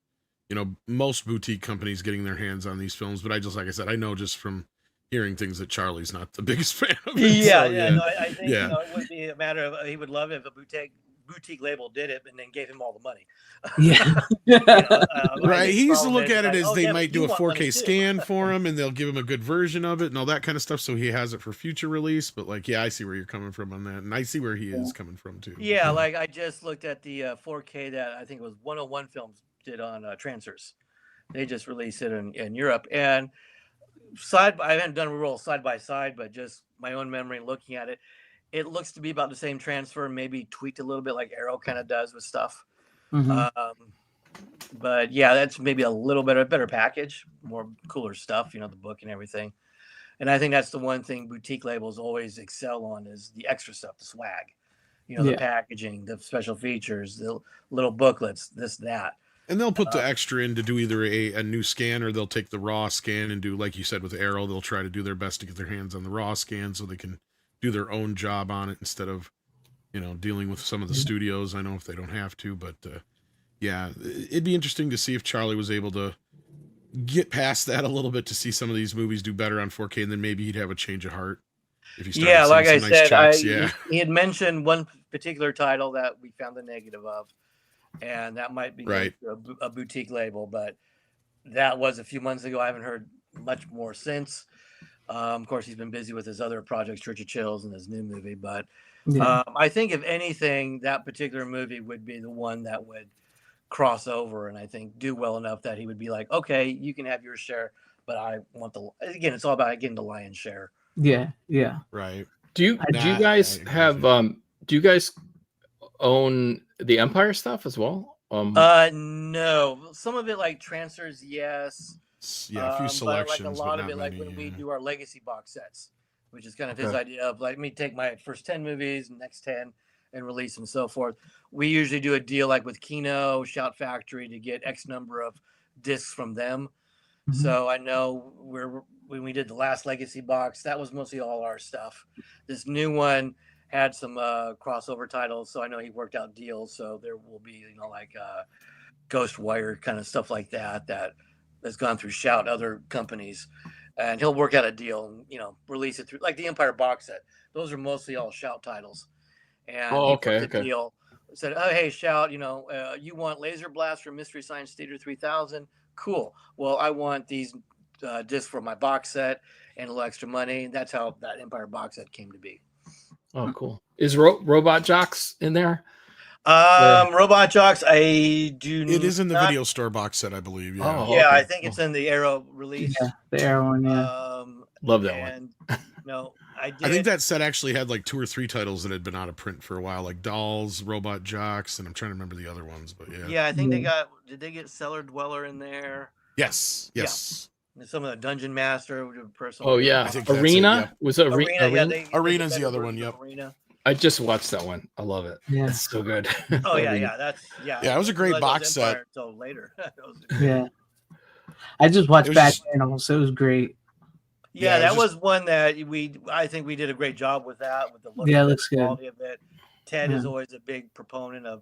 most boutique companies getting their hands on these films. But like I said, I know just from hearing things that Charlie's not the biggest fan of it. I think it would be a matter of, he would love it if a boutique label did it and then gave him all the money. Right. He used to look at it as they might do a 4K scan for him, and they'll give him a good version of it and all that kind of stuff, so he has it for future release. But I see where you're coming from on that, and I see where he is coming from too. Yeah, like I just looked at the 4K that I think it was 101 Films did on Transfers. They just released it in Europe, and I haven't done a roll side by side, but just my own memory looking at it, it looks to be about the same transfer, maybe tweaked a little bit like Arrow kind of does with stuff. Mhm. But yeah, that's maybe a little bit a better package, more cooler stuff, the book and everything. And I think that's the one thing boutique labels always excel on is the extra stuff, the swag, the Yeah. packaging, the special features, the little booklets, this, that. And they'll put the extra in to do either a new scan, or they'll take the raw scan and do, like you said with Arrow, they'll try to do their best to get their hands on the raw scan so they can do their own job on it instead of, dealing with some of the studios. I know if they don't have to, but yeah, it'd be interesting to see if Charlie was able to get past that a little bit to see some of these movies do better on 4K, and then maybe he'd have a change of heart if he started seeing like I some nice said, checks. Yeah. he had mentioned one particular title that we found the negative of, and that might be Right. a boutique label, but that was a few months ago. I haven't heard much more since. Of course, he's been busy with his other projects, Church of Chills and his new movie, but Yeah. I think if anything, that particular movie would be the one that would cross over and I think do well enough that he would be like, okay, you can have your share, but I want again, it's all about getting the lion's share. Yeah. Yeah. Right. Do you guys have do you guys own the Empire stuff as well? No, some of it like transfers, yes. Yeah, a few selections, but like a lot of not it, like many, when we yeah. do our legacy box sets, which is kind of his Okay. idea of like me take my first 10 movies, next 10, and release and so forth. We usually do a deal like with Kino, Shout Factory to get X number of discs from them. Mhm. So I know when we did the last legacy box, that was mostly all our stuff. This new one had some crossover titles, so I know he worked out deals. So there will be, like Ghostwire kind of stuff like that has gone through Shout, other companies, and he'll work out a deal and release it through like the Empire box set. Those are mostly all Shout titles, and he okay, put the deal. Said, oh hey Shout, you want Laser Blast from Mystery Science Theater 3000? Cool. Well, I want these discs for my box set and a little extra money. That's how that Empire box set came to be. Oh, cool. Is Robot Jocks in there? Robot Jocks, I do. It is in the not- video store box set, I believe. Yeah. Oh, Yeah, okay. I think it's in the Arrow release. Yeah. The Arrow one. Yeah. Love that one. And no, I did. I think that set actually had like 2 or 3 titles that had been out of print for a while, like Dolls, Robot Jocks, and I'm trying to remember the other ones, but yeah. Yeah, I think did they get Cellar Dweller in there? Yes. Yes. And some of the Dungeon Master, personal. Oh yeah, I think that's it, Arena yeah. was it Arena. Arena? Yeah, they Arena's did the a other better one, version of yep. Arena. I just watched that one. I love it. Yeah. It's so good. Oh yeah, Arena. yeah. It was a great Legends box set. Empire until later. Yeah. I just watched It was Bad just- Channel, so it was great. Yeah, Yeah, that it's was one that I think we did a great job with that, with the look Yeah, it of it, looks the good. quality of it. Ted is Yeah. always a big proponent of,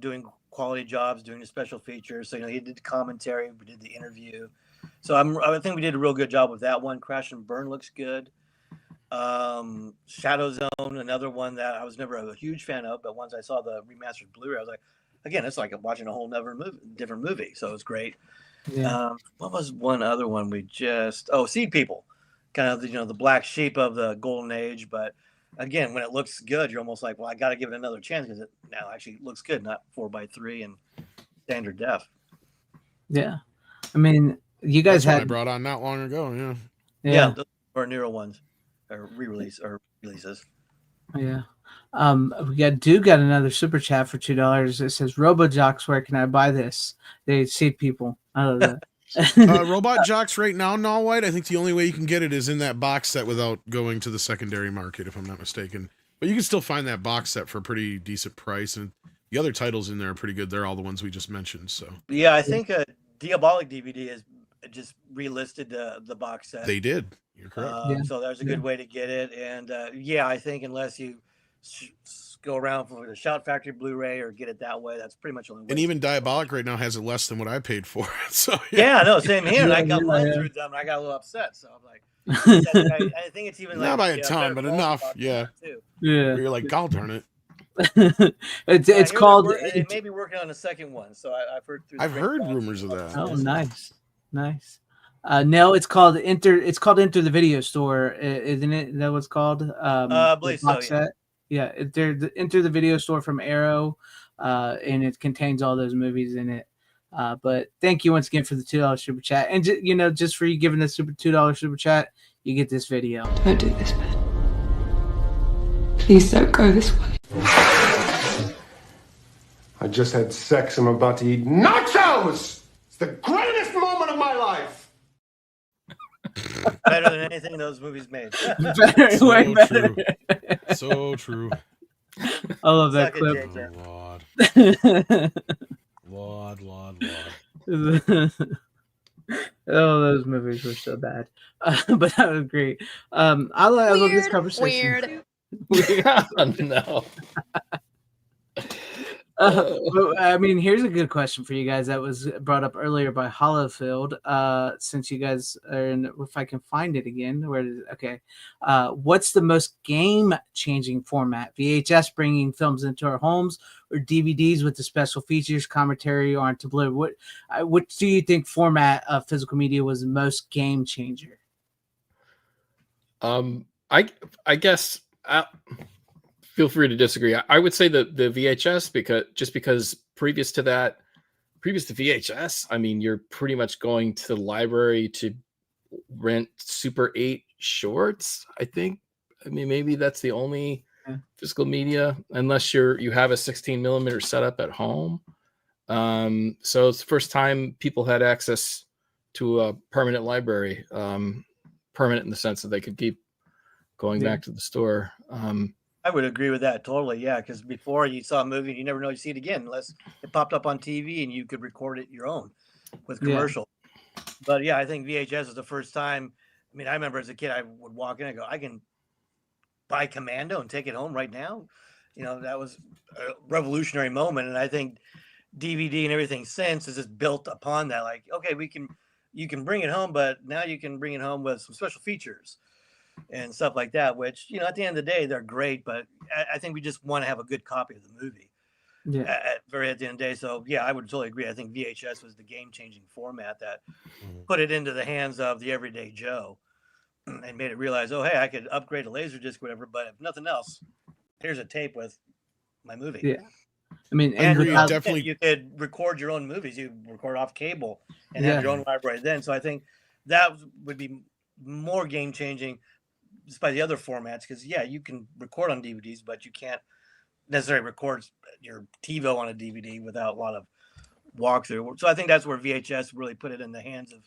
doing quality jobs, doing the special features. So, he did the commentary, we did the interview. So I think we did a real good job with that one. Crash and Burn looks good. Shadow Zone, another one that I was never a huge fan of, but once I saw the remastered Blu-ray, I was like, again, it's like watching a whole different movie. So it's great. Yeah. What was one other one we just? Oh, Seed People, kind of the black sheep of the golden age. But again, when it looks good, you're almost like, well, I got to give it another chance because it now actually looks good, not 4:3 and standard def. Yeah. I mean, you guys That's one I had brought on not long ago. Yeah. yeah. those are newer ones, or releases. Yeah. We got another super chat for $2. It says, RoboJocks, where can I buy this? They see people. I love that. Robot Jocks right now, Null White, I think the only way you can get it is in that box set without going to the secondary market, if I'm not mistaken. But you can still find that box set for a pretty decent price, and the other titles in there are pretty good. They're all the ones we just mentioned. So Yeah, I think Diabolic DVD has just relisted the box set. they did. You're correct. Yeah. So there's a good way to get it. And I think unless you go around for the Shout Factory Blu-ray or get it that way, that's pretty much the only way. And even Diabolic right now has it less than what I paid for it. So Yeah, no, same here. And I got mine Yeah. through them, and I got a little upset. So I'm like, I think it's even Not like by a ton, better but quality enough. box Yeah. set, too. Yeah. You're like, God darn it. It's called. They may be working on a second one, so I've heard. I've heard rumors of that. Oh, nice. No, it's called Enter. It's called Enter the Video Store, isn't it? Is that what's called? I believe the so, box yeah. set? Yeah, Enter the Video Store from Arrow, and it contains all those movies in it. But thank you once again for the $2 super chat, and just for you giving the $2 super chat, you get this video. Don't do this, Ben. Please don't go this way. I just had sex. I'm about to eat nachos. It's the greatest moment of my life. Better than anything those movies made. Better, So way better. true. So true. I love that Suck clip. it, JJ. Lord. Oh, those movies were so bad, but that was great. I love this conversation. No. But, I mean, here's a good question for you guys that was brought up earlier by Hollowfield. Since you guys are in, if I can find it again, where is it? Okay. What's the most game-changing format? VHS bringing films into our homes, or DVDs with the special features, commentary, or onto Blu? What do you think format of physical media was the most game changer? I guess. Feel free to disagree. I would say the VHS, because previous to VHS, I mean, you're pretty much going to the library to rent Super 8 shorts. I think. I mean, maybe that's the only physical media, unless you have a 16mm setup at home. So it's the first time people had access to a permanent library, permanent in the sense that they could keep going back to the store. I would agree with that totally. Yeah, because before you saw a movie and you never know you see it again unless it popped up on TV and you could record it your own with commercial. But yeah, I think VHS is the first time. I mean, I remember as a kid, I would walk in and go, I can buy Commando and take it home right now. That was a revolutionary moment. And I think DVD and everything since is just built upon that. Like, okay, you can bring it home, but now you can bring it home with some special features and stuff like that, which, at the end of the day, they're great, but I think we just want to have a good copy of the movie at the end of the day. So yeah, I would totally agree. I think VHS was the game-changing format that put it into the hands of the everyday Joe and made it realize, oh, hey, I could upgrade a Laserdisc, whatever, but if nothing else, here's a tape with my movie. Yeah. I mean, and definitely you could record your own movies. You record off cable and have your own library then. So I think that would be more game-changing despite the other formats, because you can record on DVDs, but you can't necessarily record your TiVo on a DVD without a lot of walkthrough. So I think that's where VHS really put it in the hands of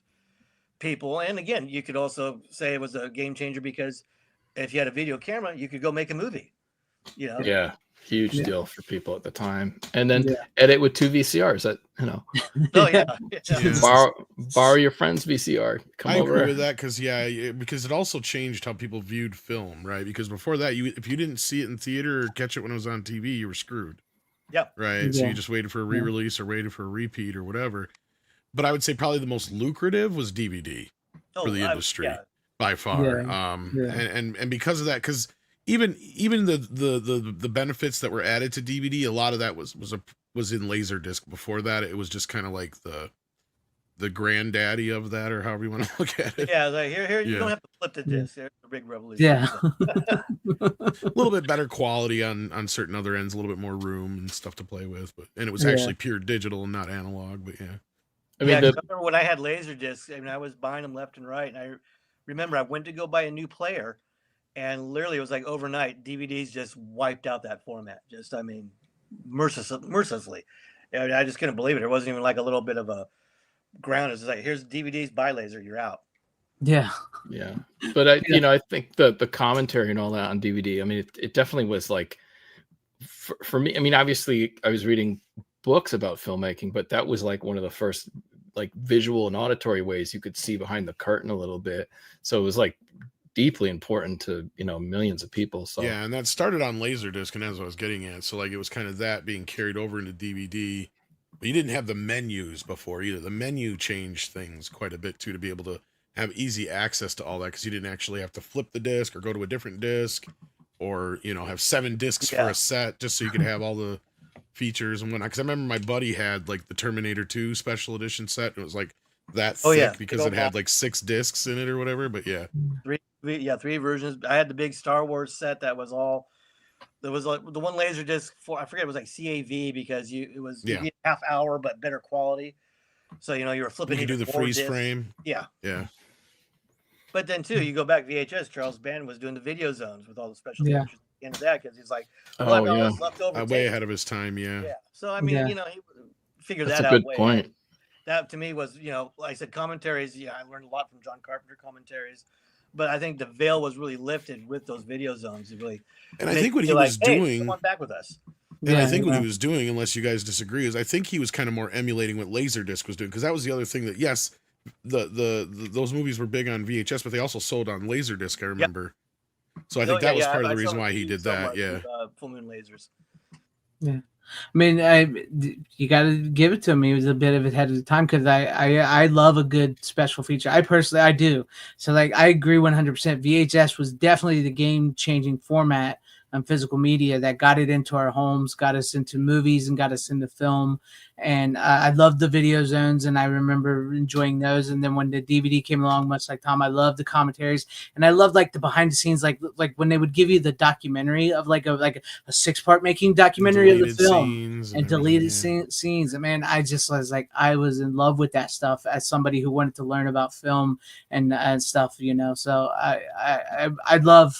people. And again, you could also say it was a game changer because if you had a video camera, you could go make a movie. Yeah, huge deal for people at the time. And then edit with 2 VCRs. That Oh yeah. Borrow your friend's VCR. I agree with that because it also changed how people viewed film, right? Because before that, if you didn't see it in theater or catch it when it was on TV, you were screwed. Yeah. Right. So you just waited for a re-release or waited for a repeat or whatever. But I would say probably the most lucrative was DVD for the industry by far. And because of that, because even the benefits that were added to DVD, a lot of that was in Laserdisc. Before that, it was just kind of like the granddaddy of that, or however you want to look at it. Yeah, like here you don't have to flip the disc. There's a big revolution. Yeah. A little bit better quality on certain other ends, a little bit more room and stuff to play with, and it was actually pure digital and not analog. But I remember when I had Laserdiscs. I mean, I was buying them left and right, and I remember I went to go buy a new player, and literally it was like overnight, DVDs just wiped out that format. Just, I mean, mercilessly. I just couldn't believe it. It wasn't even like a little bit of a ground. It's like, here's DVDs, buy laser, you're out. Yeah. But I think the commentary and all that on DVD, I mean, it definitely was like, for me, I mean, obviously I was reading books about filmmaking, but that was like one of the first like visual and auditory ways you could see behind the curtain a little bit. So it was like deeply important to millions of people. So and that started on Laserdisc, and that's what I was getting at. So like it was kind of that being carried over into DVD. But you didn't have the menus before either. The menu changed things quite a bit too, to be able to have easy access to all that, because you didn't actually have to flip the disc or go to a different disc, or have 7 discs for a set just so you could have all the features and whatnot. Because I remember my buddy had like the Terminator 2 special edition set. It was like that thick because it had like 6 discs in it or whatever. But three versions. I had the big Star Wars set that was all. There was like the one laser disc for, I forget, it was like CAV, because you get half hour but better quality. So you know you were flipping. You can do even the more freeze discs. frame. Yeah. Yeah. But then too, you go back VHS. Charles Band was doing the video zones with all the special Yeah. features at the end of that because he's like, well, I've got all this leftover Way tape. ahead of his time. Yeah. Yeah. So I mean, Yeah. you know, he figured That's that a out good way point. ahead. That to me was, you know, like I said, commentaries. Yeah, I learned a lot from John Carpenter commentaries, but I think the veil was really lifted with those video zones. It really, And I made think what you he feel was like, hey, doing, come on back with us. and I think what he was doing, unless you guys disagree, is I think he was kind of more emulating what Laserdisc was doing, because that was the other thing that, yes, those movies were big on VHS, but they also sold on Laserdisc. I remember. So I think that was part of the reason why he did that. Yeah. Full Moon Lasers. Yeah. I mean, you got to give it to him. He was a bit of ahead of the time because I love a good special feature. I do. So like I agree 100%. VHS was definitely the game changing format on physical media that got it into our homes, got us into movies, and got us into film. And I loved the video zones, and I remember enjoying those. And then when the DVD came along, much like Tom, I loved the commentaries, and I loved like the behind the scenes, like when they would give you the documentary of like a 6-part making documentary of the film and deleted scenes. And man, I just was like, I was in love with that stuff as somebody who wanted to learn about film and stuff, you know. So I love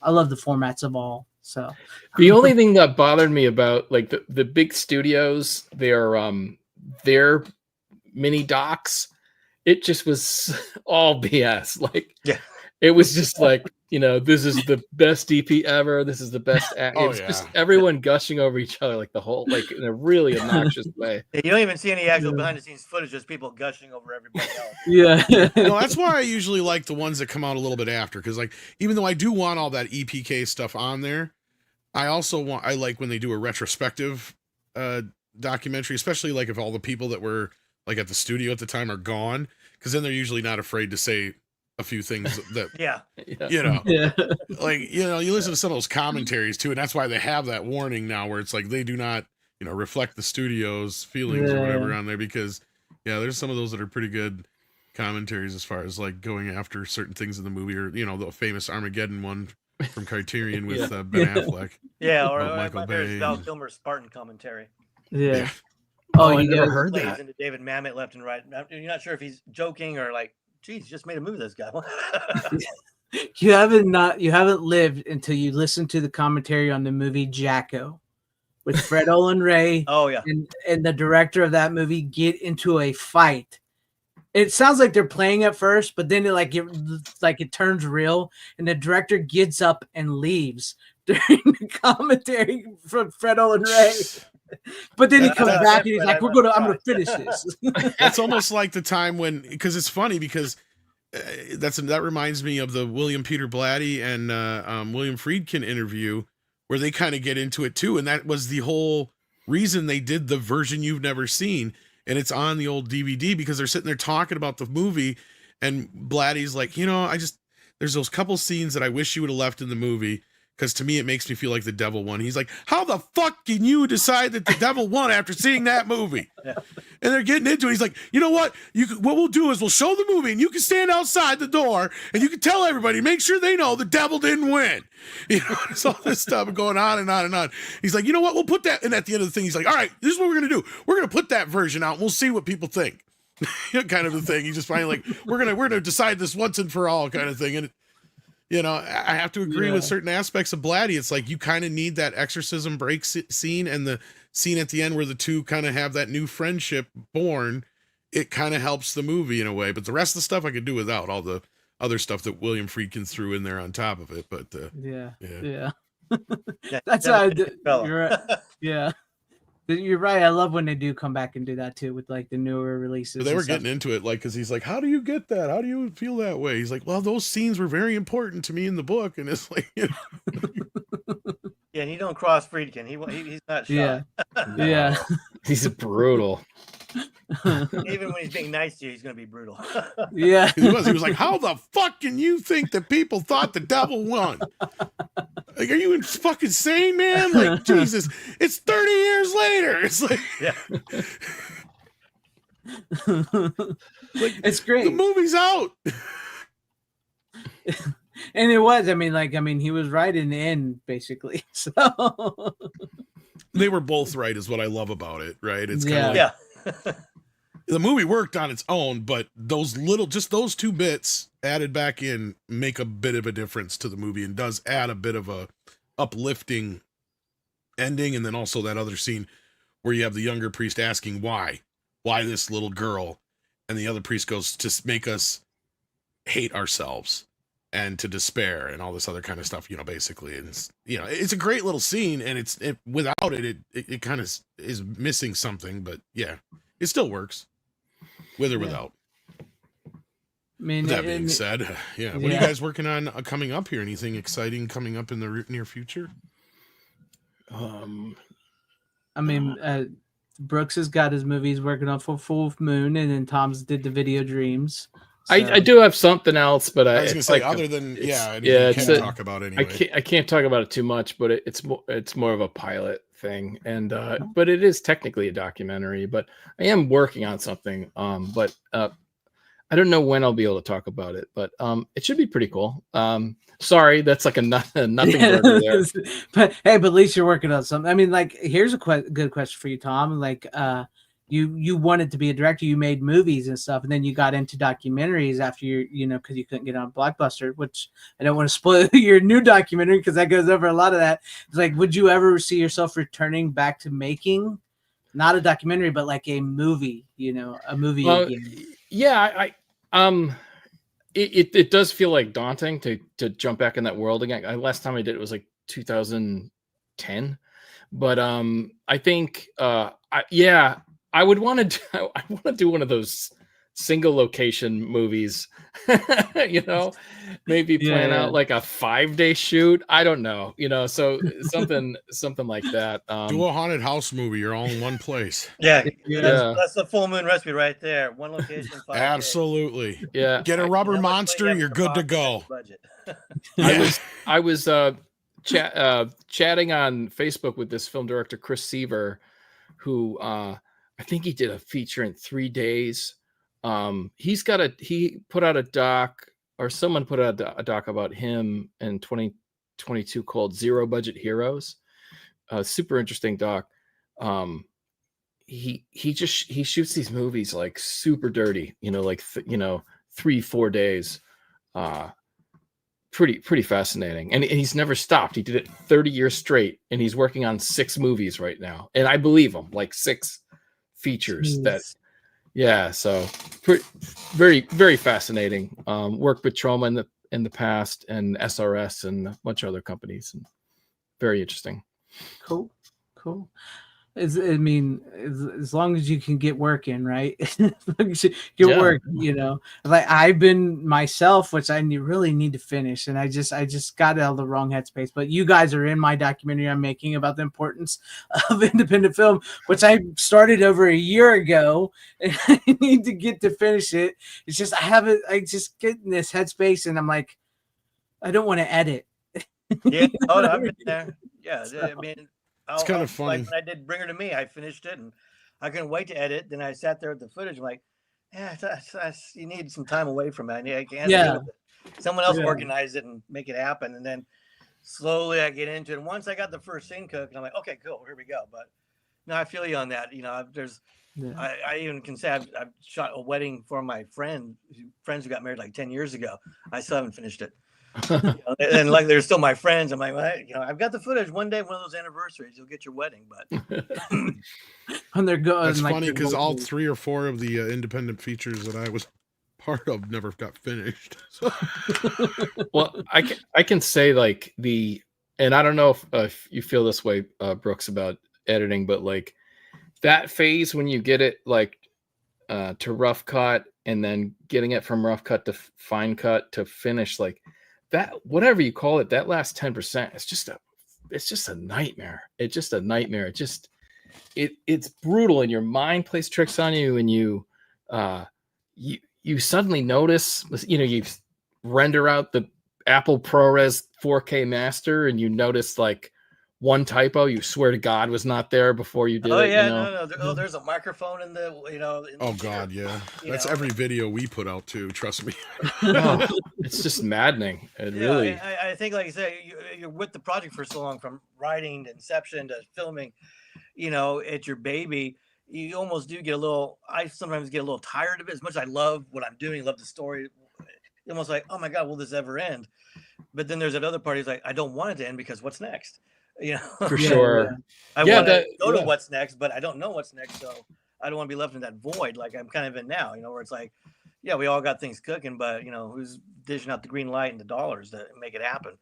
the formats of all. So the only thing that bothered me about like the big studios, their mini docs, it just was all BS. Like, it was just like, you know, this is the best DP ever. This is the best. It was just everyone gushing over each other, like the whole, like in a really obnoxious way. Yeah, you don't even see any actual behind the scenes footage, just people gushing over everybody else. Yeah. Well, that's why I usually like the ones that come out a little bit after, because like even though I do want all that EPK stuff on there, I like when they do a retrospective documentary, especially like if all the people that were like at the studio at the time are gone, because then they're usually not afraid to say a few things that you know, like, you know, you listen to some of those commentaries too, and that's why they have that warning now where it's like they do not, you know, reflect the studio's feelings or whatever on there, because there's some of those that are pretty good commentaries as far as like going after certain things in the movie, or you know, the famous Armageddon one from Criterion with Ben Affleck. Yeah, or Michael Bay. Val Kilmer's Spartan commentary. Yeah. Oh, I you never heard that. Into David Mamet left and right. You're not sure if he's joking or like, geez, just made a movie, this guy. You haven't lived until you listen to the commentary on the movie Jacko with Fred Olin Ray. Oh yeah. And the director of that movie get into a fight. It sounds like they're playing at first, but then it turns real, and the director gets up and leaves during the commentary from Fred Olin Ray. But then he comes back and he's like, I'm gonna finish this. That's almost like the time when, because it's funny because that reminds me of the William Peter Blatty and William Friedkin interview where they kind of get into it too, and that was the whole reason they did the version you've never seen. And it's on the old DVD because they're sitting there talking about the movie, and Blatty's like, you know, there's those couple scenes that I wish you would have left in the movie, because to me it makes me feel like the devil won. He's like, how the fuck can you decide that the devil won after seeing that movie? And they're getting into it. He's like, you know what? What we'll do is we'll show the movie, and you can stand outside the door, and you can tell everybody, make sure they know the devil didn't win. You know, it's all this stuff going on and on and on. He's like, you know what? We'll put that. And at the end of the thing, he's like, all right, this is what we're gonna do. We're gonna put that version out, and we'll see what people think. Kind of a thing. He's just finally like, we're gonna decide this once and for all, kind of thing. And you know, I have to agree with certain aspects of Blatty. It's like you kind of need that exorcism break scene and the scene at the end where the two kind of have that new friendship born. It kind of helps the movie in a way, but the rest of the stuff I could do without, all the other stuff that William Friedkin threw in there on top of it. But That's how I do. You're right. Yeah. You're right. I love when they do come back and do that too with like the newer releases. But they were getting into it, like, because he's like, "How do you get that? How do you feel that way?" He's like, "Well, those scenes were very important to me in the book," and it's like, you know. Yeah, and you don't cross Friedkin. He's not shy. Yeah. He's brutal. Even when he's being nice to you, he's going to be brutal. Yeah. He was like, how the fuck can you think that people thought the devil won? Like, are you fucking insane, man? Like, Jesus, it's 30 years later. It's like, like, it's great. The movie's out. And it was, I mean, he was right in the end, basically. So they were both right, is what I love about it, right? It's kind of the movie worked on its own, but those two bits added back in make a bit of a difference to the movie and does add a bit of a uplifting ending. And then also that other scene where you have the younger priest asking why this little girl, and the other priest goes, to make us hate ourselves and to despair and all this other kind of stuff, basically. And it's a great little scene, and without it kind of is missing something, but yeah, it still works with or without. I mean, that being said, what are you guys working on coming up here? Anything exciting coming up in the near future? I mean, Brooks has got his movies working on for Full Moon, and then Tom's did the Video Dreams. So. I do have something else, but I was going to say, other than you can't talk about it anyway. I can't talk about it too much, but it's more of a pilot thing, and but it is technically a documentary. But I am working on something, but I don't know when I'll be able to talk about it, but it should be pretty cool. Sorry, that's like a nothing burger there. But at least you're working on something. I mean, like, here's a good question for you, Tom. Like, you wanted to be a director, you made movies and stuff, and then you got into documentaries after because you couldn't get on Blockbuster, which I don't want to spoil your new documentary because that goes over a lot of that. It's like, would you ever see yourself returning back to making not a documentary, but like a movie, a movie again? Yeah, it does feel like daunting to jump back in that world again. Last time I did it was like 2010, but I think I would want to do one of those single location movies, maybe plan out like a 5-day shoot. I don't know, so something like that. Do a haunted house movie. You're all in one place. Yeah. That's the Full Moon recipe right there. One location, 5 days. Absolutely. Yeah. Get a rubber monster. You're good to go. I was chatting on Facebook with this film director, Chris Seaver, who I think he did a feature in 3 days. He put out a doc, or someone put out a doc about him in 2022 called Zero Budget Heroes. Super interesting doc. He shoots these movies like super dirty, like 3-4 days. Pretty fascinating. And he's never stopped. He did it 30 years straight, and he's working on 6 movies right now. And I believe him, like 6 features. Jeez. So very, very fascinating. Worked with Troma in the past, and SRS and a bunch of other companies, and very interesting. Cool. As long as you can get work in, right? Get work, Like, I've been myself, which I really need to finish, and I just got out of the wrong headspace. But you guys are in my documentary I'm making about the importance of independent film, which I started over a year ago, and I need to get to finish it. It's just I just get in this headspace, and I'm like, I don't want to edit. Yeah, I've been there. Yeah, I mean. It's kind of funny. Like when I did Bring Her to Me, I finished it, and I couldn't wait to edit. Then I sat there with the footage. I'm like, you need some time away from it. I can't someone else organize it and make it happen. And then slowly I get into it. And once I got the first scene cooked, I'm like, okay, cool, here we go. But no, I feel you on that. I even can say I've shot a wedding for my friends who got married like 10 years ago. I still haven't finished it. And like, they're still my friends. I'm like, I've got the footage. One day, one of those anniversaries, you'll get your wedding. But when they're going, it's funny because all 3 or 4 of the independent features that I was part of never got finished. Well, I can say like and I don't know if you feel this way, Brooks, about editing, but like that phase when you get it like to rough cut, and then getting it from rough cut to fine cut to finish, like that, whatever you call it, that last 10%, it's just a nightmare. It's just a nightmare. It's brutal, and your mind plays tricks on you, and you suddenly notice, you render out the Apple ProRes 4K master, and you notice like one typo you swear to God was not there before you did it. No. There's a microphone in the, God, yeah. That's every video we put out too. Trust me. It's just maddening. Really. I think, like you say, you're with the project for so long, from writing to inception to filming. It's your baby. you almost do get a little. I sometimes get a little tired of it. As much as I love what I'm doing, love the story. Almost like, oh my God, will this ever end? But then there's that other part. He's like, I don't want it to end because what's next? You know, For Yeah, sure. I Yeah, want to that go to yeah. what's next, but I don't know what's next. So I don't want to be left in that void like I'm kind of in now. You know, where it's like, yeah, we all got things cooking, but you know, who's dishing out the green light and the dollars to make it happen?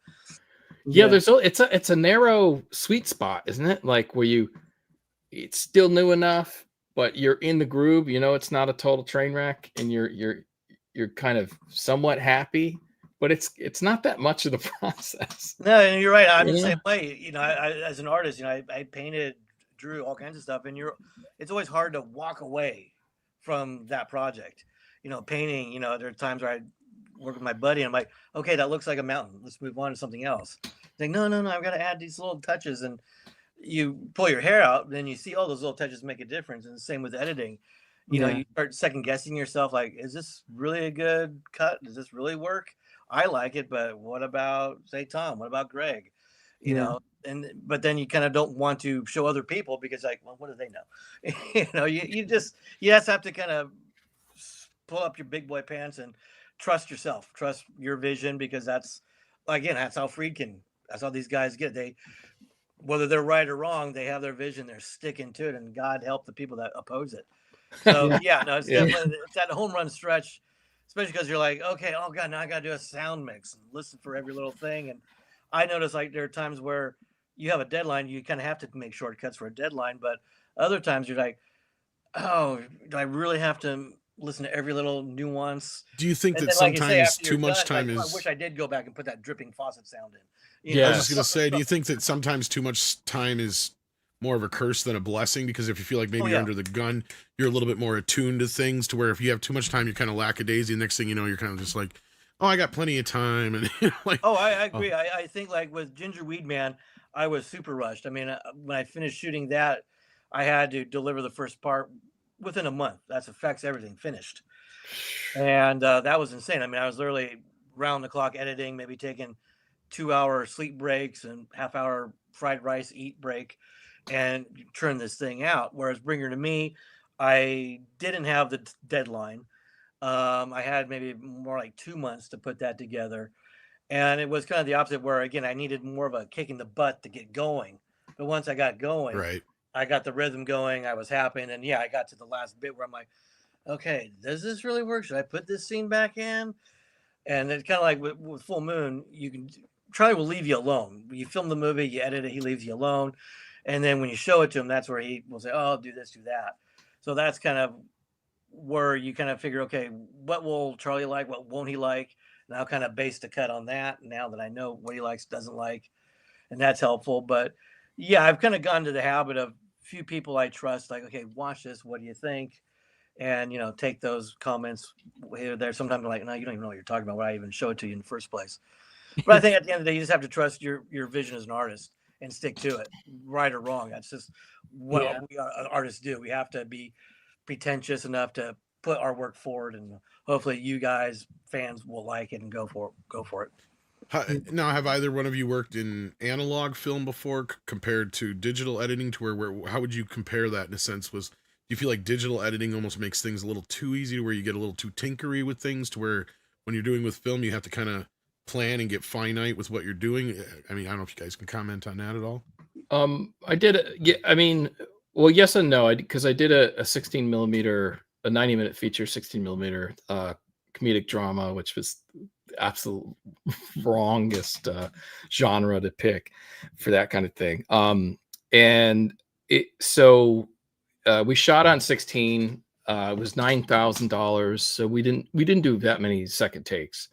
Yeah, it's a narrow sweet spot, isn't it? Like where it's still new enough, but you're in the groove. You know, it's not a total train wreck, and you're kind of somewhat happy, but it's not that much of the process. No, and you're right. I'm the Yeah. same way. You know, I as an artist, you know, I painted, drew all kinds of stuff, and it's always hard to walk away from that project. You know, painting. You know, there are times where I work with my buddy, and I'm like, okay, that looks like a mountain. Let's move on to something else. Like, no, I've got to add these little touches, and you pull your hair out, then you see all those little touches make a difference. And the same with editing. You know, Yeah. you start second guessing yourself. Like, is this really a good cut? Does this really work? I like it, but what about say Tom? What about Greg? You Yeah. know, but then you kind of don't want to show other people because like, well, what do they know? You know, you just have to kind of pull up your big boy pants and trust yourself, trust your vision, because that's how Friedkin, that's how these guys get. They, whether they're right or wrong, they have their vision, they're sticking to it, and God help the people that oppose it. So yeah, no, it's definitely it's that home run stretch, especially because you're like, okay, oh God, now I gotta do a sound mix and listen for every little thing. And I notice like there are times where you have a deadline, you kind of have to make shortcuts for a deadline, but other times you're like, oh, do I really have to listen to every little nuance? Do you think And that then, like you say, sometimes after you're too much done, time like, is? I wish I did go back and put that dripping faucet sound in. I was just gonna say, do you think that sometimes too much time is more of a curse than a blessing? Because if you feel like maybe you're under the gun, you're a little bit more attuned to things. To where if you have too much time, you're kind of lackadaisy. Next thing you know, you're kind of just like, oh, I got plenty of time, and like. Oh, I agree. I think like with Ginger Weed Man, I was super rushed. I mean, when I finished shooting that, I had to deliver the first part within a month. That's effects, everything finished, and that was insane. I mean, I was literally round the clock editing, maybe taking 2-hour sleep breaks and half-hour fried rice eat break, and turn this thing out. Whereas Bring Her to Me, I didn't have the deadline. I had maybe more like 2 months to put that together. And it was kind of the opposite, where again, I needed more of a kick in the butt to get going. But once I got going, Right. I got the rhythm going. I was happy. And yeah, I got to the last bit where I'm like, okay, does this really work? Should I put this scene back in? And it's kind of like with Full Moon, you can Charlie will leave you alone. You film the movie, you edit it, he leaves you alone. And then when you show it to him, that's where he will say, oh, do this, do that. So that's kind of where you kind of figure, okay, what will Charlie like? What won't he like? And I'll kind of base the cut on that now that I know what he likes, doesn't like. And that's helpful. But yeah, I've kind of gone to the habit of few people I trust, like, okay, watch this. What do you think? And, you know, take those comments here or there. Sometimes I'm like, no, you don't even know what you're talking about. Why I even show it to you in the first place? But I think at the end of the day, you just have to trust your vision as an artist and stick to it, right or wrong. That's just what we artists do. We have to be pretentious enough to put our work forward, and hopefully you guys, fans, will like it and go for it. Now, have either one of you worked in analog film before compared to digital editing? To where how would you compare that in a sense? Do you feel like digital editing almost makes things a little too easy, to where you get a little too tinkery with things, to where when you're doing with film, you have to kind of plan and get finite with what you're doing? I mean, I don't know if you guys can comment on that at all. I did. Yeah, I mean, well, yes and no. Because I did a 16 millimeter, a 90-minute feature, 16 millimeter comedic drama, which was the absolute wrongest genre to pick for that kind of thing. And we shot on 16. It was $9,000, so we didn't do that many second takes.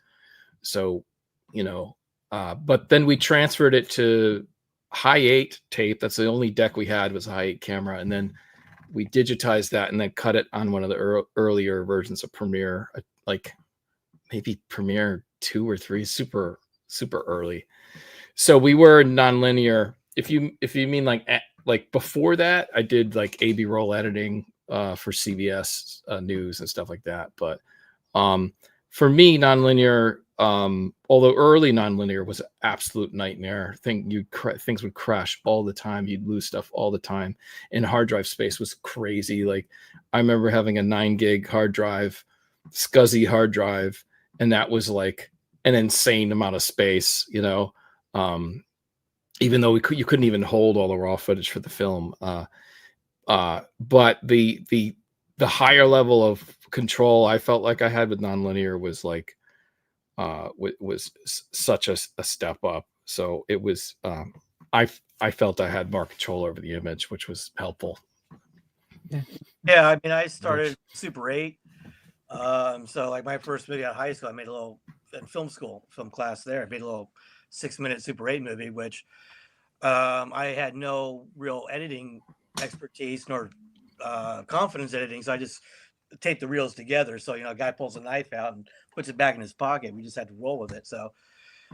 So, you know, but then we transferred it to high 8 tape. That's the only deck we had, was a high 8 camera, and then we digitized that and then cut it on one of the earlier versions of Premiere, like maybe Premiere 2 or 3, super early. So we were nonlinear. If you mean like before that, I did like A/B roll editing for CBS News and stuff like that. But for me, nonlinear although early nonlinear was an absolute nightmare. Things would crash all the time. You'd lose stuff all the time, and hard drive space was crazy. Like I remember having a 9 gig hard drive, SCSI hard drive, and that was like an insane amount of space, you know. Even though you couldn't even hold all the raw footage for the film. But the higher level of control I felt like I had with nonlinear was like was such a step up. So it was I felt I had more control over the image, which was helpful. Yeah, I mean, I started Super 8. So like my first movie out of high school, I made a little in film class there. I made a little 6-minute Super 8 movie, which I had no real editing expertise nor confidence editing, so I just taped the reels together. So, you know, a guy pulls a knife out and puts it back in his pocket. We just had to roll with it. So,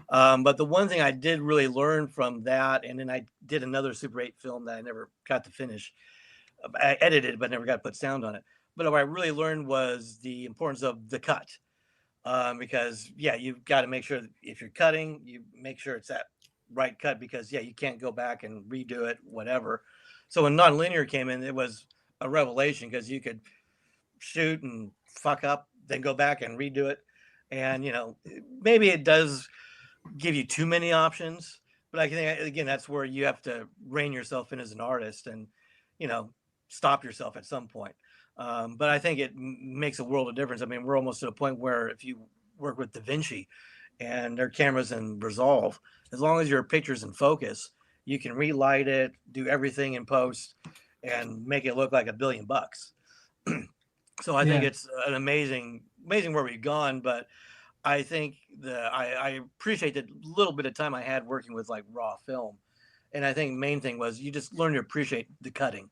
but the one thing I did really learn from that, and then I did another Super 8 film that I never got to finish. I edited, but never got to put sound on it. But what I really learned was the importance of the cut. Because yeah, you've got to make sure that if you're cutting, you make sure it's that right cut, because yeah, you can't go back and redo it, whatever. So when nonlinear came in, it was a revelation, because you could shoot and fuck up, then go back and redo it. And, you know, maybe it does give you too many options, but I think, again, that's where you have to rein yourself in as an artist and, you know, stop yourself at some point. But I think it makes a world of difference. I mean, we're almost to a point where if you work with Da Vinci and their cameras in Resolve, as long as your picture's in focus, you can relight it, do everything in post, and make it look like $1 billion. So I think it's an amazing where we've gone. But I think I appreciate the little bit of time I had working with like raw film, and I think the main thing was you just learn to appreciate the cutting,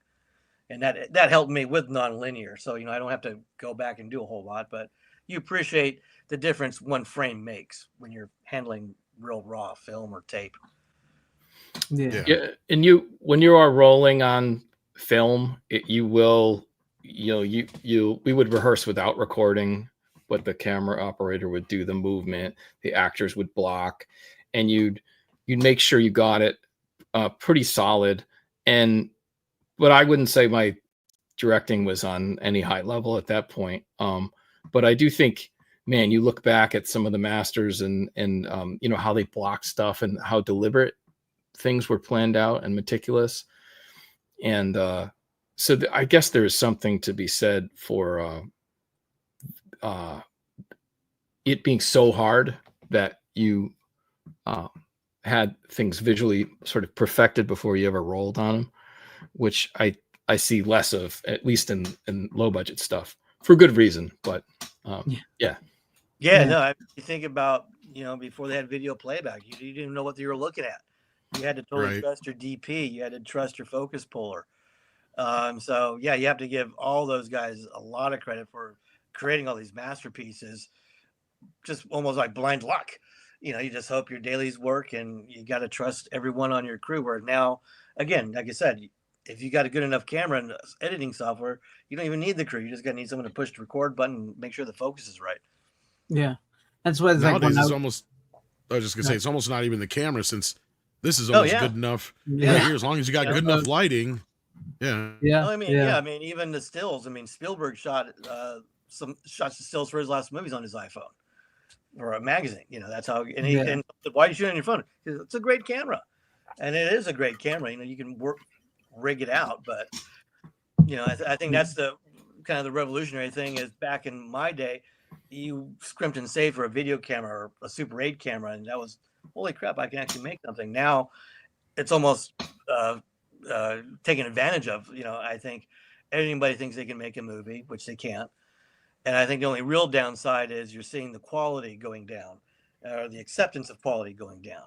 and that helped me with nonlinear. So, you know, I don't have to go back and do a whole lot, but you appreciate the difference one frame makes when you're handling real raw film or tape. Yeah. And when you are rolling on film, we would rehearse without recording what the camera operator would do, the movement, the actors would block, and you'd make sure you got it pretty solid. But I wouldn't say my directing was on any high level at that point. But I do think, man, you look back at some of the masters and you know, how they block stuff and how deliberate things were planned out and meticulous. And so I guess there is something to be said for it being so hard that you had things visually sort of perfected before you ever rolled on them, which I see less of, at least in low budget stuff, for good reason. But yeah. No, you think about, you know, before they had video playback, you didn't even know what you were looking at. You had to totally trust your DP. You had to trust your focus puller. So yeah, you have to give all those guys a lot of credit for creating all these masterpieces, just almost like blind luck. You know, you just hope your dailies work, and you got to trust everyone on your crew. Where now, again, like I said, if you got a good enough camera and editing software, you don't even need the crew. You just got to need someone to push the record button and make sure the focus is right. Yeah, that's what it's nowadays like. It's almost. I was just gonna say it's almost not even the camera, since this is almost good enough. Yeah, as long as you got good enough lighting. Yeah. Yeah. I mean, even the stills. I mean, Spielberg shot some shots of stills for his last movies on his iPhone or a magazine. You know, that's how. And why are you shooting on your phone? It's a great camera, and it is a great camera. You know, you can rig it out, but you know, I think that's the kind of the revolutionary thing. Is back in my day, you scrimped and saved for a video camera or a Super 8 camera, and that was, holy crap, I can actually make something. Now it's almost taken advantage of. You know, I think anybody thinks they can make a movie, which they can't. And I think the only real downside is you're seeing the quality going down, or the acceptance of quality going down.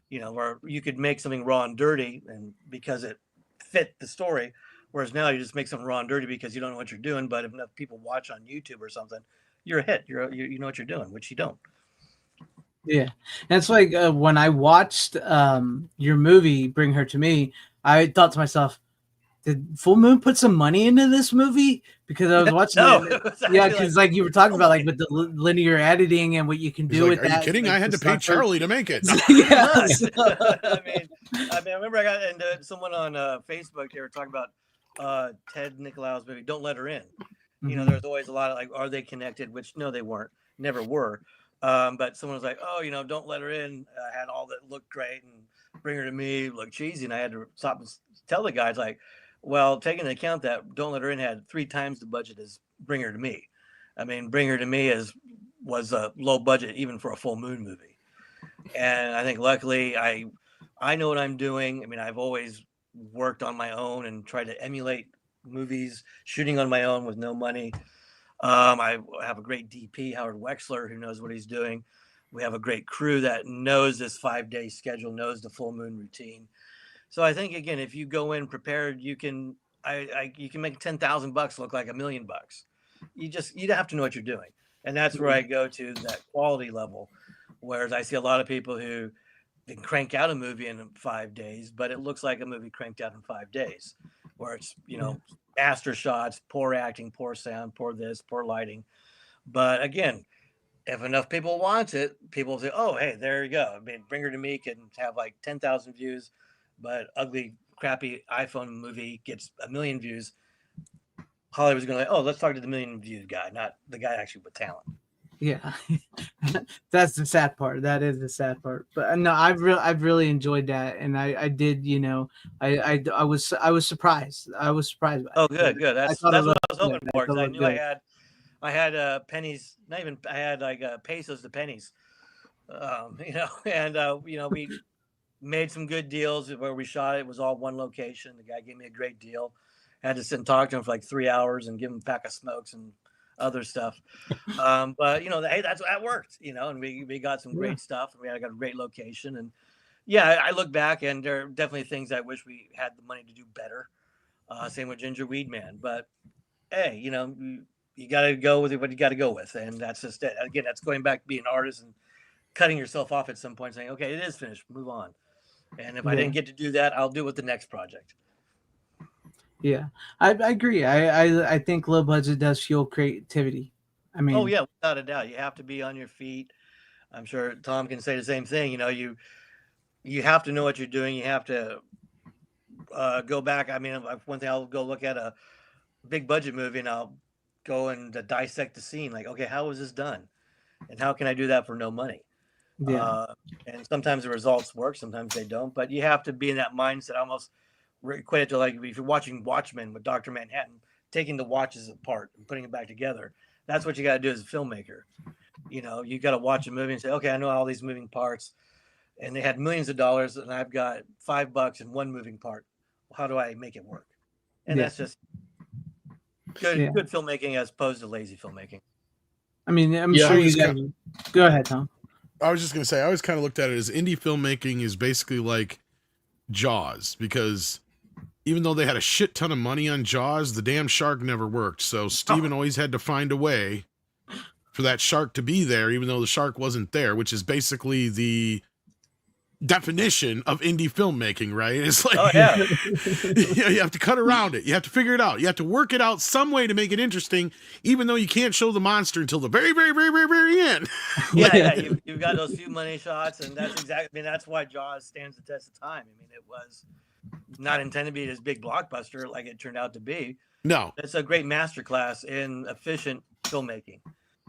You know, where you could make something raw and dirty, and because it fit the story, whereas now you just make something raw and dirty because you don't know what you're doing. But if enough people watch on YouTube or something, you're a hit. You know what you're doing, which you don't. Yeah, that's like when I watched your movie Bring Her to Me, I thought to myself, did Full Moon put some money into this movie? Because I was watching No, it. it was Yeah, actually because like you were talking oh about like my- with the linear editing and what you can He's do like, with are that. you kidding? like, I had the to pay stunt work. Charlie to make it. pretty Yeah. much. I remember I got into someone on Facebook. They were talking about Ted Nicolau's movie "Don't Let Her In." You know, Mhm. there's always a lot of like, are they connected? Which no, they weren't, never were. But someone was like, oh, you know, "Don't Let Her In" had all that looked great, and "Bring Her to Me" looked cheesy, and I had to stop and tell the guys like, well, taking into account that "Don't Let Her In" had 3 times the budget as "Bring Her to Me." I mean, "Bring Her to Me" was a low budget even for a Full Moon movie. And I think luckily I know what I'm doing. I mean, I've always worked on my own and tried to emulate movies, shooting on my own with no money. I have a great DP, Howard Wexler, who knows what he's doing. We have a great crew that knows this 5-day schedule, knows the Full Moon routine. So I think again, if you go in prepared, you can you can make $10,000 look like $1 million. You have to know what you're doing, and that's where I go to that quality level. Whereas I see a lot of people who can crank out a movie in 5 days, but it looks like a movie cranked out in 5 days, where it's master shots, poor acting, poor sound, poor this, poor lighting. But again, if enough people want it, people say, "Oh, hey, there you go." I mean, "Bring Her to Me" can have like 10,000 views, but ugly, crappy iPhone movie gets 1 million views. Hollywood's going to like, "Oh, let's talk to the 1 million views guy, not the guy actually with talent." Yeah, that's the sad part. That is the sad part. But no, I've really enjoyed that, and I did, I was surprised. I was surprised by Oh, it. good. I That's thought it what looked I was good. hoping for, thought because it I looked knew good. I had pennies. Not even I had like pesos to pennies. And we made some good deals where we shot it. It was all one location. The guy gave me a great deal. Had to sit and talk to him for like 3 hours and give him a pack of smokes and other stuff. But hey, that worked. And we got some great stuff, and we got a great location. And yeah, I look back, and there are definitely things I wish we had the money to do better. Same with Ginger Weed Man. But hey, you got to go with what you got to go with, and that's just it. Again, that's going back to being an artist and cutting yourself off at some point, saying, "Okay, it is finished. Move on." And if I didn't get to do that, I'll do it with the next project. Yeah, I agree. I think low budget does fuel creativity. I mean, Oh yeah, without a doubt, you have to be on your feet. I'm sure Tom can say the same thing. You have to know what you're doing. You have to go back. I mean, one thing, I'll go look at a big budget movie and I'll go and dissect the scene. Like, okay, how was this done, and how can I do that for no money? yeah, And sometimes the results work, sometimes they don't. But you have to be in that mindset. Almost equate it to like if you're watching Watchmen with Dr. Manhattan, taking the watches apart and putting it back together. That's what you got to do as a filmmaker. You got to watch a movie and say, okay, I know all these moving parts, and they had millions of dollars, and I've got $5 in one moving part. How do I make it work? And that's just good filmmaking as opposed to lazy filmmaking. I mean, I'm sure you got. Go ahead, Tom. I was just going to say, I always kind of looked at it as indie filmmaking is basically like Jaws, because even though they had a shit ton of money on Jaws, the damn shark never worked. So Steven always had to find a way for that shark to be there, even though the shark wasn't there, which is basically the definition of indie filmmaking, right? It's like, you have to cut around it. You have to figure it out. You have to work it out some way to make it interesting, even though you can't show the monster until the very, very, very, very, very end. You've got those few money shots, and that's exactly. I mean, that's why Jaws stands the test of time. I mean, it was not intended to be this big blockbuster like it turned out to be. No, it's a great masterclass in efficient filmmaking.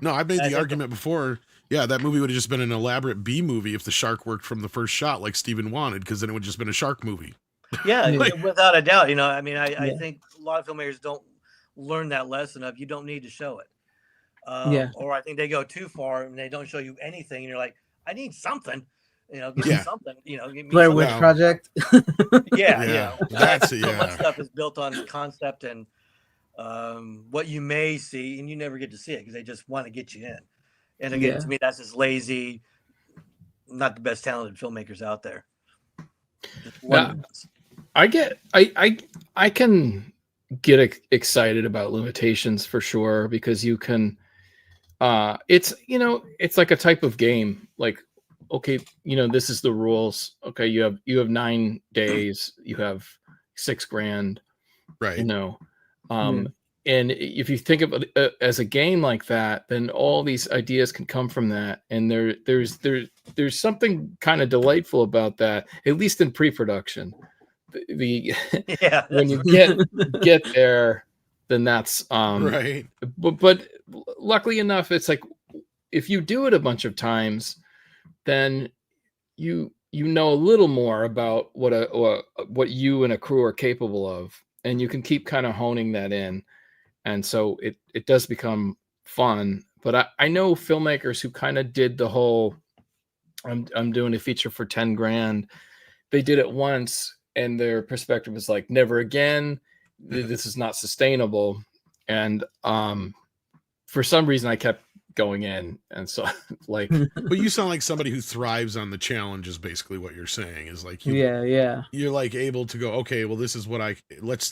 No, I've made the argument before. Yeah, that movie would have just been an elaborate B movie if the shark worked from the first shot like Steven wanted, because then it would just been a shark movie. Yeah, without a doubt. I mean, I think a lot of filmmakers don't learn that lesson of you don't need to show it. Or I think they go too far and they don't show you anything, and you're like, I need something. Give me something. Give me Blair Witch Project. That's it. So much stuff is built on concept and what you may see, and you never get to see it because they just want to get you in. And again, to me, that's just lazy, not the best talented filmmakers out there. I can get excited about limitations for sure, because you can it's like a type of game. Like, okay, this is the rules. Okay, you have 9 days, you have $6,000. Right. You know, and if you think of it as a game like that, then all these ideas can come from that. And there's something kind of delightful about that, at least in pre-production. The Yeah, when that's you get there, then that's Right. But luckily enough, it's like if you do it a bunch of times, then you know a little more about what you and a crew are capable of, and you can keep kind of honing that in, and so it does become fun. But I know filmmakers who kind of did the whole I'm doing a feature for 10 grand. They did it once and their perspective was like, never again. This is not sustainable. And for some reason I kept going in, and so like But you sound like somebody who thrives on the challenge is basically what you're saying, is like you're like able to go, okay, well, this is what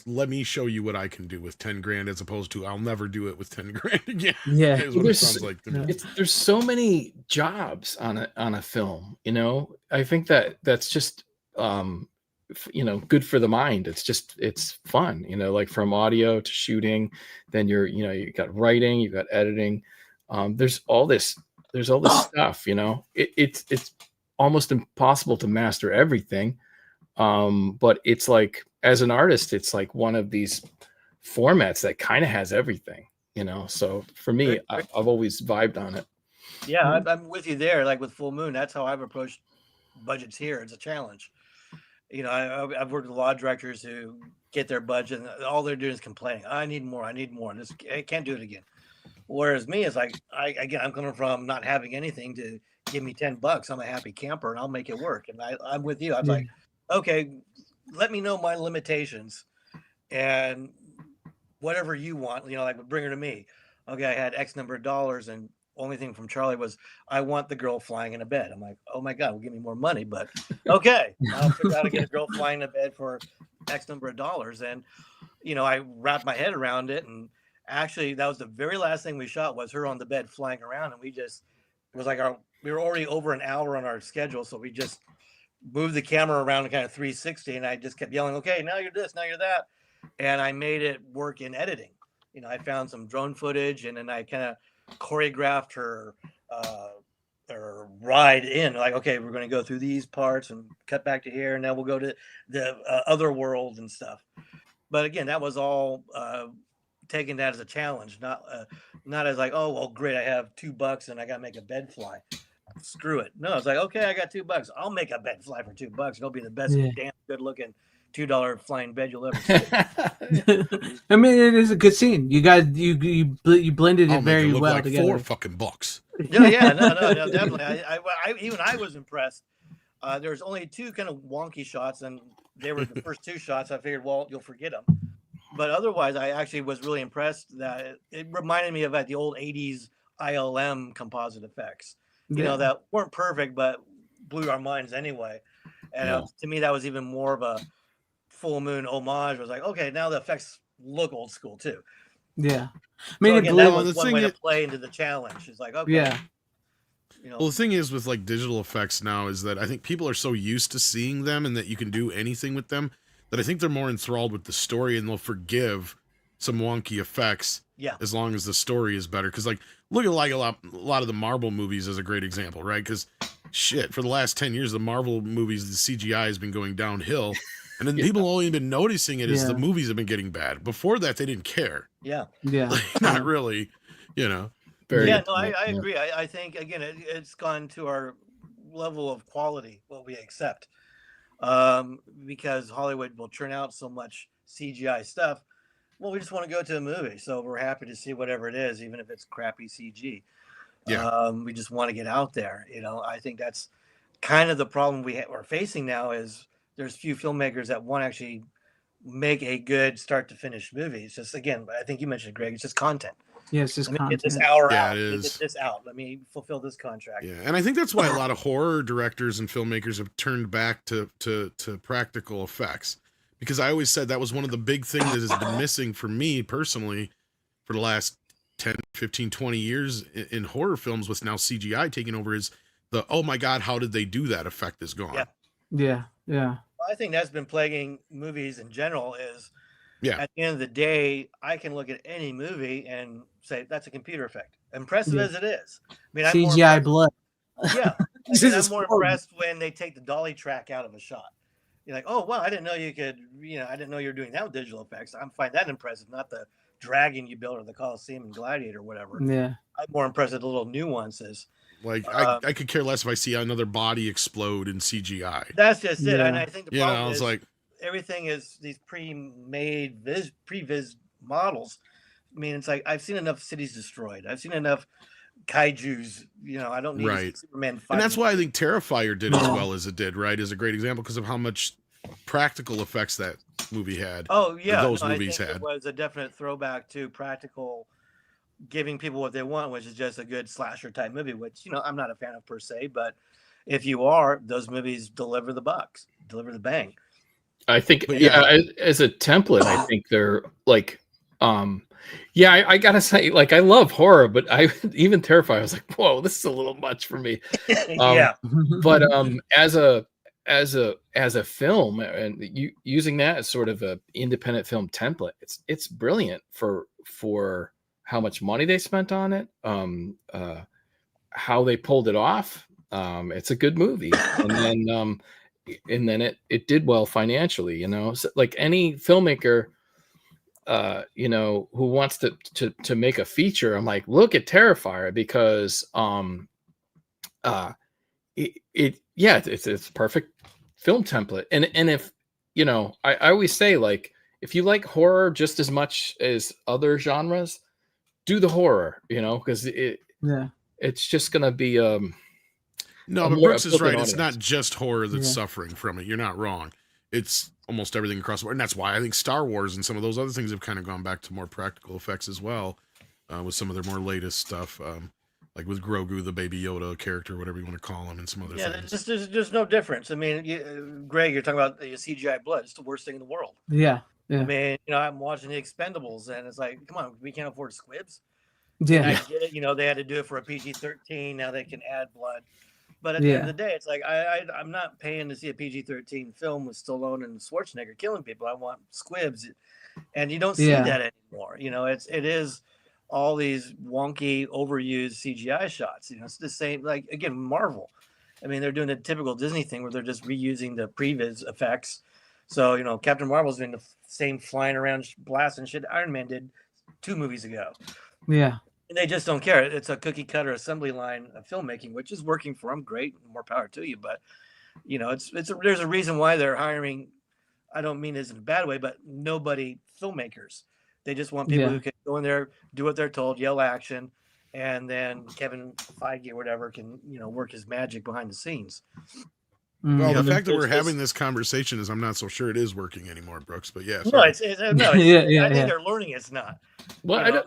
let me show you what I can do with 10 grand, as opposed to I'll never do it with 10 grand again. Is what it sounds like to me. There's so many jobs on a film, you know. I think that's just you know, good for the mind. It's fun, you know, like from audio to shooting, then you got writing, you've got editing. There's all this stuff, you know. It's almost impossible to master everything. But it's like, as an artist, it's like one of these formats that kind of has everything, you know. So for me, I've always vibed on it. Yeah, I'm with you there. Like with Full Moon, that's how I've approached budgets here. It's a challenge. You know, I've worked with a lot of directors who get their budget and all they're doing is complaining. I need more. I can't do it again. Whereas me, it's like, I'm coming from not having anything to give me $10. I'm a happy camper and I'll make it work. And I'm with you. I was like, okay, let me know my limitations and whatever you want, you know, like bring her to me. Okay, I had X number of dollars, and only thing from Charlie was, I want the girl flying in a bed. I'm like, oh my God, well, give me more money, but okay, I'll figure out how to get a girl flying in a bed for X number of dollars. And, you know, I wrapped my head around it, and actually that was the very last thing we shot, was her on the bed flying around. And it was like we were already over an hour on our schedule. So we just moved the camera around to kind of 360, and I just kept yelling, okay, now you're this, now you're that. And I made it work in editing. You know, I found some drone footage, and then I kind of choreographed her ride in, like, okay, we're going to go through these parts and cut back to here, and then we'll go to the other world and stuff. But again, that was all taking that as a challenge, not as like, oh well, great, I have $2 and I got to make a bed fly. Screw it. No, it's like, okay, I got $2. I'll make a bed fly for $2. It'll be the best damn good looking $2 flying bed you'll ever see. I mean, it is a good scene. You guys, you blended it very well like together. $4 Yeah, no, definitely. I was impressed. There was only two kind of wonky shots, and they were the first two shots. I figured, well, you'll forget them. But otherwise, I actually was really impressed that it reminded me of like the old 80s ILM composite effects. You know, that weren't perfect, but blew our minds anyway. And to me, that was even more of a Full Moon homage. I was like, okay, now the effects look old school too. Yeah, I mean, so again, that was one way to play into the challenge. It's like, okay, you know. Well, the thing is with like digital effects now is that I think people are so used to seeing them and that you can do anything with them that I think they're more enthralled with the story, and they'll forgive some wonky effects as long as the story is better. Because like, look at like a lot of the Marvel movies as a great example, right? Because shit, for the last 10 years, the Marvel movies, the CGI has been going downhill. And then people have only been noticing it as the movies have been getting bad. Before that, they didn't care. Yeah. Like, not really, you know. I agree. I think, again, it's gone to our level of quality, what we accept. Because Hollywood will churn out so much CGI stuff. Well, we just want to go to a movie. So we're happy to see whatever it is, even if it's crappy CG. We just want to get out there. You know, I think that's kind of the problem we're facing now, is there's few filmmakers that want to actually make a good start to finish movie. It's just, again, I think you mentioned, Greg, it's just content. Yeah, it's just content. Get this hour out. It is. Get this out. Let me fulfill this contract. Yeah, and I think that's why a lot of horror directors and filmmakers have turned back to practical effects. Because I always said that was one of the big things that has been missing for me personally for the last 10, 15, 20 years in horror films, with now CGI taking over, is the, oh my God, how did they do that effect is gone. Yeah. I think that's been plaguing movies in general, is Yeah. At the end of the day, I can look at any movie and say that's a computer effect. Impressive Yeah. as it is. I mean, I'm more CGI impressed. blood. Yeah, I This mean, is I'm more horrible. impressed when they take the dolly track out of a shot. You're like, oh wow, I didn't know you could. I didn't know you were doing that with digital effects. I find that impressive, not the dragon you built or the Coliseum and Gladiator or whatever. Yeah. I'm more impressed with the little nuances. Like I could care less if I see another body explode in CGI. That's just it. And Yeah. I think the You problem know, it's is like, everything is these pre-made previs models. I mean, it's like I've seen enough cities destroyed. I've seen enough kaiju's. I don't need right. Superman. And that's why I think Terrifier did as well as it did, right? Is a great example because of how much practical effects that movie had. Oh yeah, those no, movies I think had. It was a definite throwback to practical, giving people what they want, which is just a good slasher type movie. Which I'm not a fan of per se, but if you are, those movies deliver the bang. I think, But as a template, I think they're like, yeah, I gotta say, like, I love horror, but I even Terrifier, I was like, whoa, this is a little much for me. Yeah. But as a film, and using that as sort of a independent film template, it's brilliant for how much money they spent on it, how they pulled it off. It's a good movie, and then it did well financially. So, like any filmmaker, who wants to make a feature, I'm like, look at Terrifier, because it's a perfect film template. And if I always say, like, if you like horror just as much as other genres, do the horror, because it's just gonna be no, but Brooks is right. Audience. It's not just horror that's suffering from it. You're not wrong. It's almost everything across the board. And that's why I think Star Wars and some of those other things have kind of gone back to more practical effects as well, with some of their more latest stuff, like with Grogu, the Baby Yoda character, whatever you want to call him, and some other things. There's no difference. I mean, Greg, you're talking about the CGI blood. It's the worst thing in the world. Yeah. Yeah. I mean, I'm watching the Expendables, and it's like, come on, we can't afford squibs. Yeah. And I get it. They had to do it for a PG-13. Now they can add blood. But at the end of the day, it's like I'm not paying to see a PG-13 film with Stallone and Schwarzenegger killing people. I want squibs, and you don't see that anymore. It is all these wonky, overused CGI shots. It's the same. Like, again, Marvel. I mean, they're doing the typical Disney thing where they're just reusing the previs effects. So Captain Marvel's doing the same flying around blasting shit Iron Man did 2 movies ago. Yeah. And they just don't care. It's a cookie cutter assembly line of filmmaking, which is working for them. Great, more power to you. But there's a reason why they're hiring. I don't mean this in a bad way, but nobody filmmakers. They just want people who can go in there, do what they're told, yell action, and then Kevin Feige or whatever can work his magic behind the scenes. Well, the fact that we're having this conversation is I'm not so sure it is working anymore, Brooks. But yeah, no, I think they're learning it's not. Well,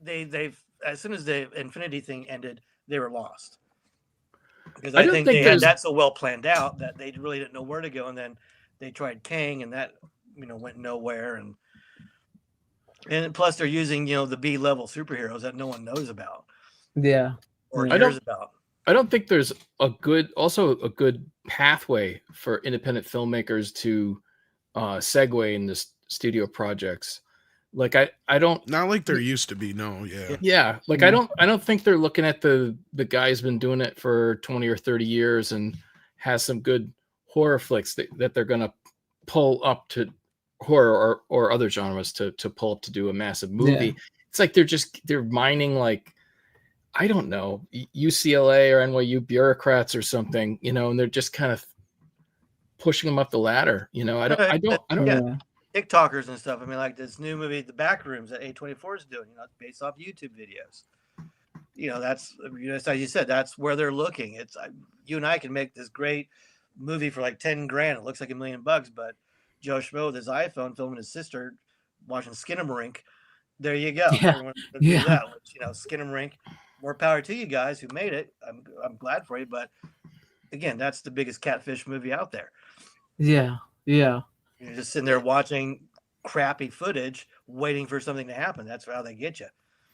They've as soon as the Infinity thing ended, they were lost, because I think they had that so well planned out that they really didn't know where to go, and then they tried Kang, and that went nowhere, and plus they're using the B-level superheroes that no one knows about. Yeah, or hears about. I don't think there's a good pathway for independent filmmakers to segue into studio projects. Like I don't, not like there used to be. No, like I don't think they're looking at the guy who's been doing it for 20 or 30 years and has some good horror flicks that they're gonna pull up to horror or other genres to pull up to do a massive movie. Yeah. It's like they're mining, like, I don't know, UCLA or NYU bureaucrats or something, and they're just kind of pushing them up the ladder. I don't know. TikTokers and stuff. I mean, like this new movie, The Backrooms, that A24 is doing, it's based off YouTube videos. That's, as you said, that's where they're looking. It's you and I can make this great movie for like $10,000. It looks like $1 million, but Joe Schmo with his iPhone filming his sister watching Skinamarink. There you go. Everyone do that. Which, Skinamarink. More power to you guys who made it. I'm glad for you, but again, that's the biggest catfish movie out there. Yeah. You're just sitting there watching crappy footage, waiting for something to happen. That's how they get you.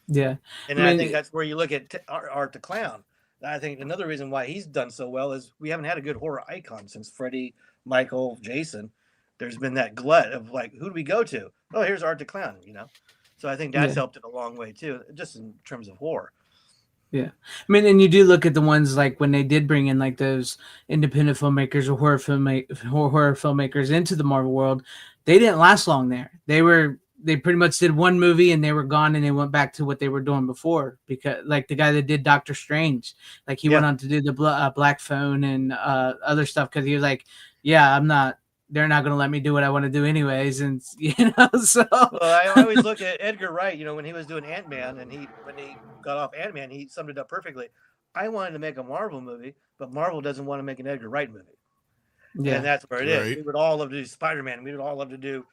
Yeah. And I think that's where you look at Art the Clown. I think another reason why he's done so well is we haven't had a good horror icon since Freddy, Michael, Jason. there's been that glut of like, who do we go to? Oh, here's Art the Clown, you know. So I think that's helped it a long way too, just in terms of horror. Yeah, I mean, and you do look at the ones like when they did bring in like those independent filmmakers or horror filmmakers into the Marvel world, they didn't last long there. They pretty much did one movie and they were gone, and they went back to what they were doing before. Because like the guy that did Doctor Strange, like he went on to do the Black Phone and other stuff, because he was like, yeah, they're not going to let me do what I want to do anyways. And, you know, so. Well, I always look at Edgar Wright, you know, when he was doing Ant-Man, and when he got off Ant-Man, he summed it up perfectly. I wanted to make a Marvel movie, but Marvel doesn't want to make an Edgar Wright movie. Yeah. And that's where it is. We would all love to do Spider-Man. We would all love to do,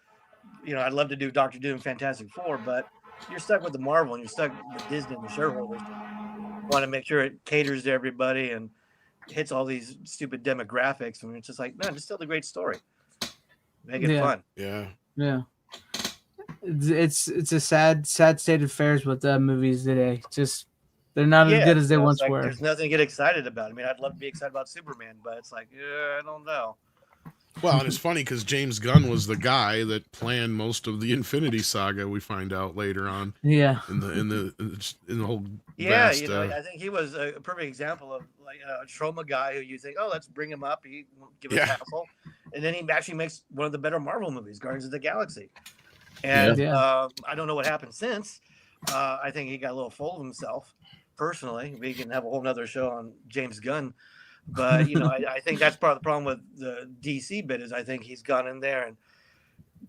you know, I'd love to do Doctor Doom, Fantastic Four, but you're stuck with the Marvel, and you're stuck with Disney and the shareholders. You want to make sure it caters to everybody and hits all these stupid demographics. And it's just like, man, just tell the great story. Make it fun. Yeah. It's a sad state of affairs with movies today. Just they're not as good as they once were. There's nothing to get excited about. I mean, I'd love to be excited about Superman, but it's like, I don't know. Well, and it's funny because James Gunn was the guy that planned most of the Infinity Saga. We find out later on. Yeah. In the whole. Yeah, vast, you know, I think he was a perfect example of like a trauma guy who you think, oh, let's bring him up. He won't give us hassle, and then he actually makes one of the better Marvel movies, Guardians of the Galaxy. And I don't know what happened since. I think he got a little full of himself. Personally, we can have a whole nother show on James Gunn. But, you know, I think that's part of the problem with the DC bit is I think he's gone in there and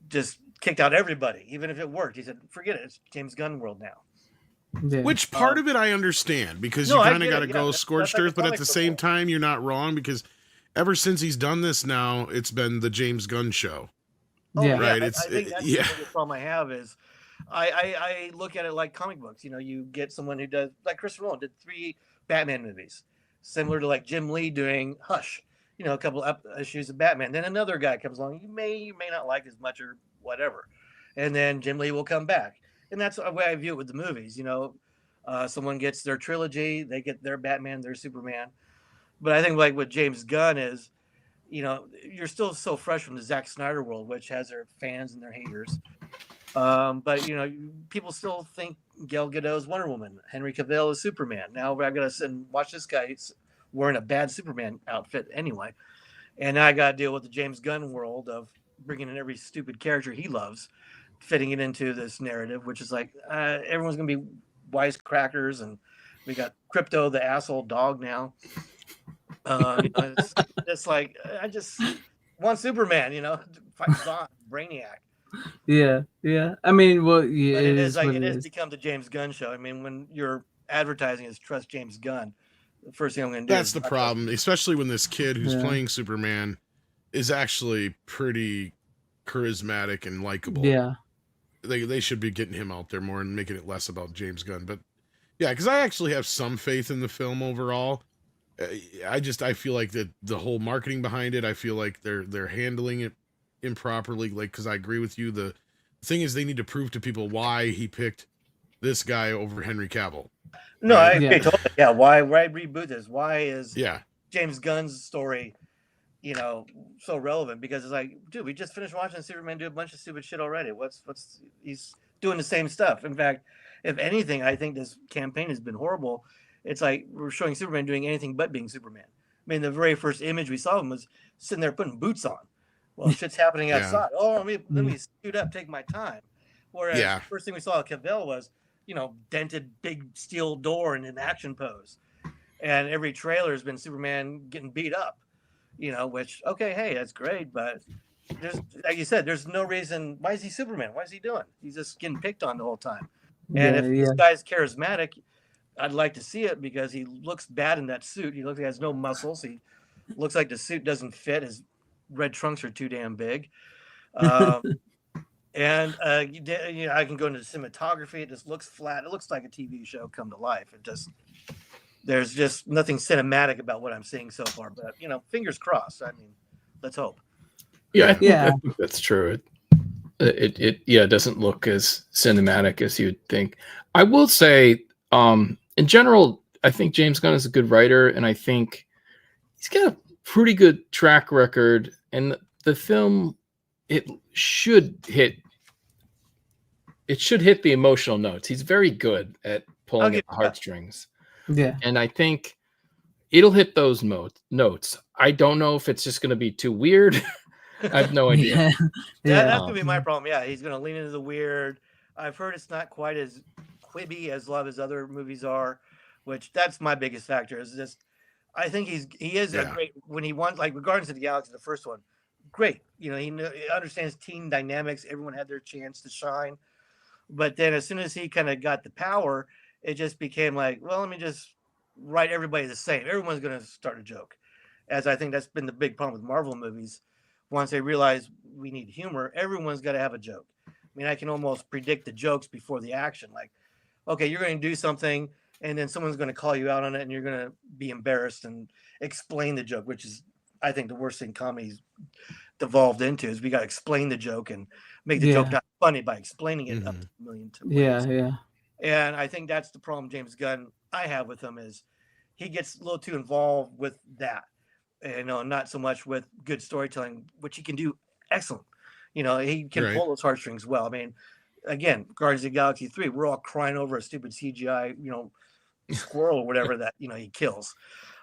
just kicked out everybody, even if it worked. He said, forget it. It's James Gunn world now. Yeah. Which part of it I understand, because you kind of got to go scorched earth, but at the same time, you're not wrong, because ever since he's done this now, it's been the James Gunn show. Right. I think that's the biggest problem I have is I look at it like comic books. You know, you get someone who does, like Christopher Nolan did 3 Batman movies, similar to like Jim Lee doing Hush, you know, a couple of issues of Batman. Then another guy comes along, you may not like as much or whatever. And then Jim Lee will come back. And that's the way I view it with the movies. You know, someone gets their trilogy, they get their Batman, their Superman. But I think like with James Gunn is, you know, you're still so fresh from the Zack Snyder world, which has their fans and their haters. But, you know, people still think Gal Gadot's Wonder Woman, Henry Cavill is Superman. Now I've got to sit and watch this guy wearing a bad Superman outfit anyway. And now I got to deal with the James Gunn world of bringing in every stupid character he loves, fitting it into this narrative, which is like everyone's going to be wisecrackers, and we got Crypto, the asshole dog now. You know, it's like I just want Superman, you know, fight Zod, Brainiac. Yeah. I mean, well, yeah, but it is like it has become the James Gunn show. I mean, when your advertising is trust James Gunn, the first thing I'm going to do. That's the problem, especially when this kid who's playing Superman is actually pretty charismatic and likable. Yeah. They should be getting him out there more and making it less about James Gunn. But yeah, because I actually have some faith in the film overall. I feel like that the whole marketing behind it, I feel like they're handling it improperly. Like, because I agree with you. The thing is, they need to prove to people why he picked this guy over Henry Cavill. No, I agree totally. Yeah, why reboot this? Why is James Gunn's story, you know, so relevant? Because it's like, dude, we just finished watching Superman do a bunch of stupid shit already. He's doing the same stuff. In fact, if anything, I think this campaign has been horrible. It's like we're showing Superman doing anything but being Superman. I mean, the very first image we saw him was sitting there putting boots on. Well, shit's happening outside. Oh, let me scoot up, take my time. Whereas the first thing we saw of Cavill was, you know, dented big steel door in an action pose. And every trailer has been Superman getting beat up, you know, which, okay, hey, that's great. But there's, like you said, there's no reason. Why is he Superman? Why is he doing? He's just getting picked on the whole time. And if this guy's charismatic, I'd like to see it because he looks bad in that suit. He looks like he has no muscles. He looks like the suit doesn't fit. His red trunks are too damn big. And you know, I can go into cinematography. It just looks flat. It looks like a TV show come to life. There's just nothing cinematic about what I'm seeing so far. But you know, fingers crossed. I mean, let's hope. Yeah, I think that's true. It doesn't look as cinematic as you'd think. I will say, in general, I think James Gunn is a good writer, and I think he's got a pretty good track record. And the film it should hit the emotional notes. He's very good at pulling at the heartstrings. Yeah. And I think it'll hit those notes. I don't know if it's just going to be too weird. I have no idea. Yeah. That's gonna be my problem. Yeah, he's gonna lean into the weird. I've heard it's not quite as quibby as a lot of his other movies are, which that's my biggest factor. Is just I think he is a great when he wants like Guardians of the Galaxy, the first one, great. You know, he understands team dynamics. Everyone had their chance to shine, but then as soon as he kind of got the power, it just became like, well, let me just write everybody the same. Everyone's gonna start a joke, as I think that's been the big problem with Marvel movies. Once they realize we need humor, everyone's got to have a joke. I mean, I can almost predict the jokes before the action. Like, okay, you're going to do something, and then someone's going to call you out on it, and you're going to be embarrassed and explain the joke, which is, I think, the worst thing comedy's devolved into is we got to explain the joke and make the joke not funny by explaining it up to a million ways. Yeah. And I think that's the problem James Gunn I have with him is he gets a little too involved with that. You know, not so much with good storytelling, which he can do excellent. You know, he can pull those heartstrings well. I mean, again, Guardians of the Galaxy 3, we're all crying over a stupid CGI, you know, squirrel or whatever that, you know, he kills.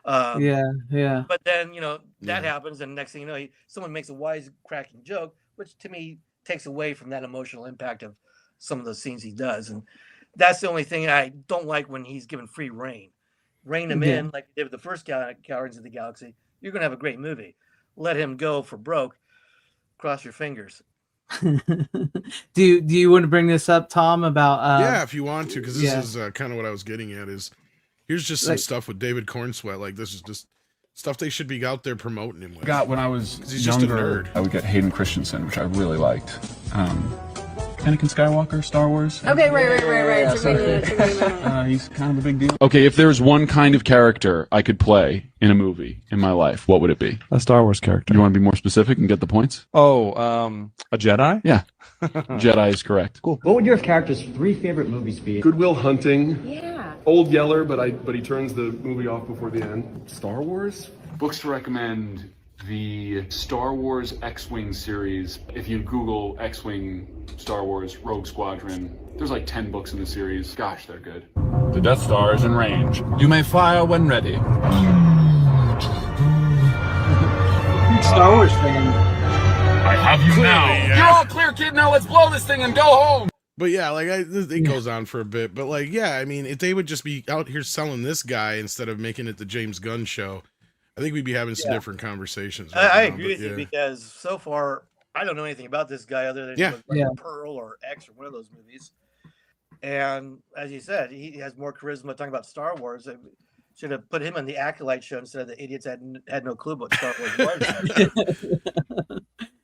Yeah. But then, you know, that happens, and next thing you know, someone makes a wise-cracking joke, which to me takes away from that emotional impact of some of the scenes he does. And that's the only thing I don't like when he's given free reign. Rein him in, like he did with the first Guardians of the Galaxy. You're going to have a great movie. Let him go for broke. Cross your fingers. Do you want to bring this up, Tom, about yeah, if you want to, because this is kind of what I was getting at is here's just some stuff with David Cornsweet. Like this is just stuff they should be out there promoting him with. When I was he's younger, just a nerd. I would get Hayden Christensen, which I really liked. Anakin Skywalker, Star Wars. Okay, right. He's kind of a big deal. Okay, if there's one kind of character I could play in a movie in my life, what would it be? A Star Wars character. You want to be more specific and get the points? Oh, a Jedi? Yeah. Jedi is correct. Cool. What would your character's 3 favorite movies be? Good Will Hunting. Yeah. Old Yeller, but he turns the movie off before the end. Star Wars? Books to recommend. The Star Wars X-Wing series. If you Google X-Wing Star Wars Rogue Squadron, there's like 10 books in the series. Gosh, they're good. The Death Star is in range. You may fire when ready. Star Wars fan. I have you now. You're all clear, kid. Now let's blow this thing and go home. But yeah, like it goes on for a bit. But like, yeah, I mean, if they would just be out here selling this guy instead of making it the James Gunn show, I think we'd be having some different conversations. I agree with you because so far I don't know anything about this guy other than he was like Pearl or X or one of those movies. And as you said, he has more charisma talking about Star Wars. They should have put him on the Acolyte show instead of the idiots that had no clue what Star Wars was.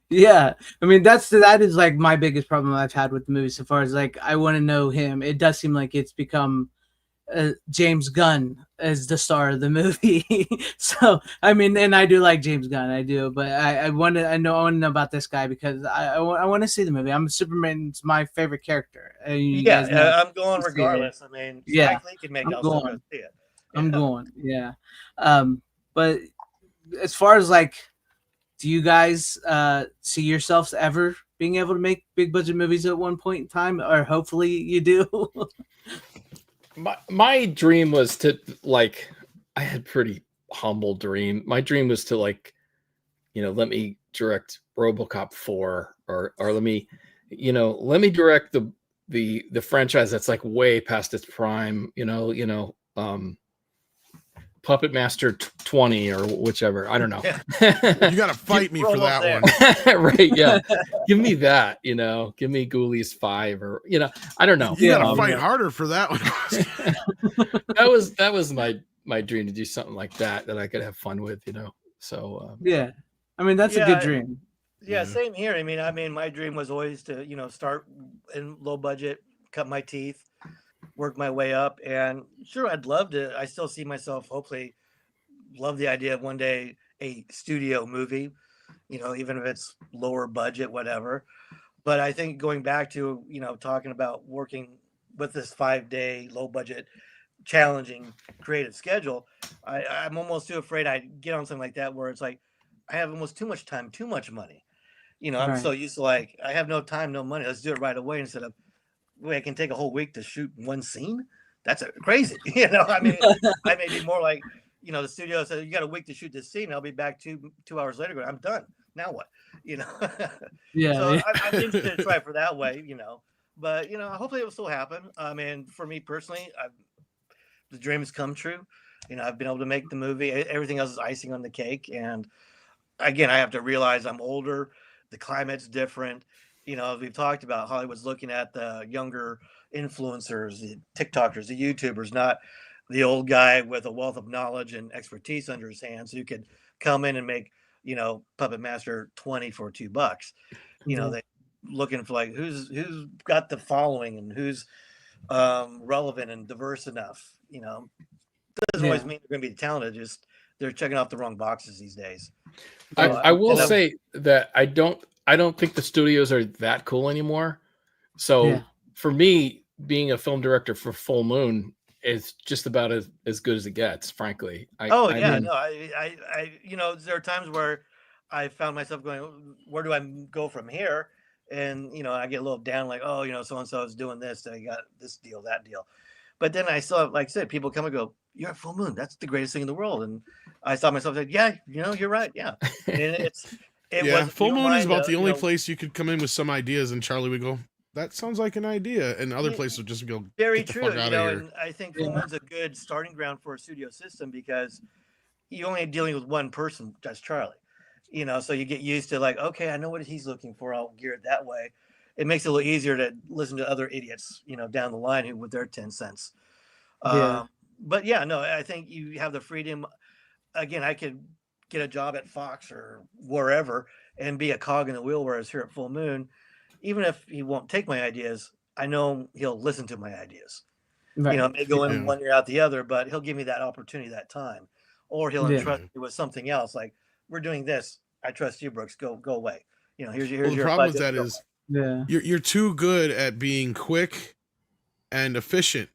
Yeah, I mean that is like my biggest problem I've had with the movie so far. Is like I want to know him. It does seem like it's become James Gunn as the star of the movie. So I mean, and I do like James Gunn, I do, but I want to know about this guy because I want to see the movie. Superman's my favorite character. I'm going regardless. I mean, yeah, can make I'm going. Go see it. I'm going. Yeah, but as far as like, do you guys see yourselves ever being able to make big budget movies at one point in time, or hopefully you do? My dream was to like, I had pretty humble dream. My dream was to like, you know, let me direct RoboCop 4 or let me direct the franchise that's like way past its prime, Puppet Master 20 or whichever. I don't know. You got to fight me for that one. Right. Yeah. Give me that, give me Ghoulies 5 or, I don't know. You got to fight harder for that one. that was my dream to do something like that I could have fun with, so. Yeah. I mean, that's a good dream. Yeah. Same here. I mean, my dream was always to, start in low budget, cut my teeth, work my way up, and sure, I'd love to. I still see myself, hopefully, love the idea of one day a studio movie, even if it's lower budget, whatever. But I think going back to, talking about working with this 5-day low budget, challenging creative schedule, I'm almost too afraid I'd get on something like that where it's like I have almost too much time, too much money. You know, I'm Right. so used to like, I have no time, no money. Let's do it right away instead of, wait, I can take a whole week to shoot one scene. That's crazy. You know, I mean, I may be more like, you know, the studio said, you got a week to shoot this scene. I'll be back 2 hours later. Going, I'm done. Now what? You know? Yeah. So Yeah. I'm interested to try for that way, you know, but, you know, hopefully it will still happen. I mean, for me personally, the dreams come true. You know, I've been able to make the movie. Everything else is icing on the cake. And again, I have to realize I'm older. The climate's different. You know, as we've talked about, Hollywood's looking at the younger influencers, the TikTokers, the YouTubers, not the old guy with a wealth of knowledge and expertise under his hands who could come in and make, you know, Puppet Master 20 for $2. You know, they looking for like who's got the following and who's relevant and diverse enough. You know, doesn't always mean they're going to be talented. Just they're checking off the wrong boxes these days. I will say that I don't think the studios are that cool anymore. So for me, being a film director for Full Moon is just about as good as it gets, frankly. I you know, there are times where I found myself going, where do I go from here? And, you know, I get a little down like, oh, you know, so-and-so is doing this. They got this deal, that deal. But then I saw, like I said, people come and go, you're at Full Moon. That's the greatest thing in the world. And I saw myself like, yeah, you know, you're right. Yeah. And Full Moon is about the only place you could come in with some ideas, and Charlie would go, that sounds like an idea. And other places would just go, very get the true. fuck You out know, of here. and I think Full Moon's a good starting ground for a studio system because you're only dealing with one person, that's Charlie. You know, so you get used to like, okay, I know what he's looking for. I'll gear it that way. It makes it a little easier to listen to other idiots, you know, down the line who with their 10 cents. But yeah, no, I think you have the freedom. Again, I could get a job at Fox or wherever and be a cog in the wheel, whereas here at Full Moon, even if he won't take my ideas, I know he'll listen to my ideas. Right. You know, it may go in one ear out the other, but he'll give me that opportunity that time. Or he'll entrust me with something else. Like, we're doing this. I trust you, Brooks. Go away. You know, here's your the problem with budget. that is you're too good at being quick and efficient.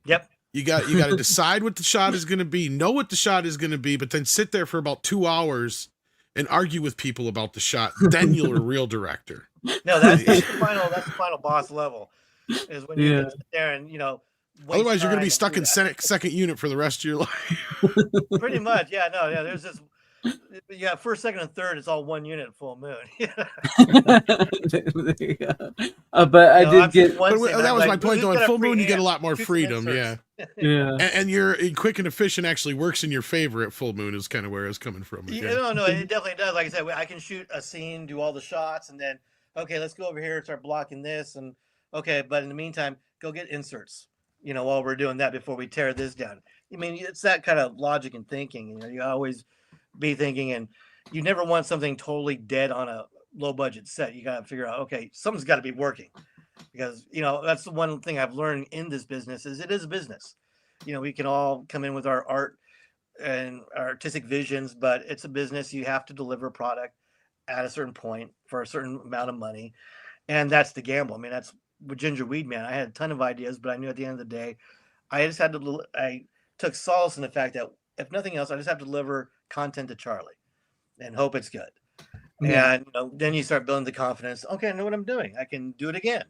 Yep. You got to decide what the shot is going to be, know what the shot is going to be, but then sit there for about 2 hours and argue with people about the shot. Then you're a real director. No, that's the final boss level. Is when you can sit there and, you know, otherwise you're going to be stuck in second unit for the rest of your life. Pretty much, yeah. No, yeah. There's this. Yeah, first, second, and third, it's all one unit at Full Moon. But I did get. That was my point, though. At Full Moon, you get a lot more freedom. Yeah. And your quick and efficient actually works in your favor at Full Moon. Is kind of where I was coming from. No, it definitely does. Like I said, I can shoot a scene, do all the shots, and then okay, let's go over here and start blocking this, and okay, but in the meantime, go get inserts. You know, while we're doing that before we tear this down. I mean, it's that kind of logic and thinking. You know, you always be thinking, and you never want something totally dead on a low budget set. You got to figure out, okay, something's got to be working, because, you know, that's the one thing I've learned in this business is it is a business. You know, we can all come in with our art and our artistic visions, but it's a business. You have to deliver a product at a certain point for a certain amount of money. And that's the gamble. I mean, that's with Ginger Weed Man. I had a ton of ideas, but I knew at the end of the day, I took solace in the fact that if nothing else, I just have to deliver content to Charlie and hope it's good. And, you know, then you start building the confidence. Okay, I know what I'm doing. I can do it again.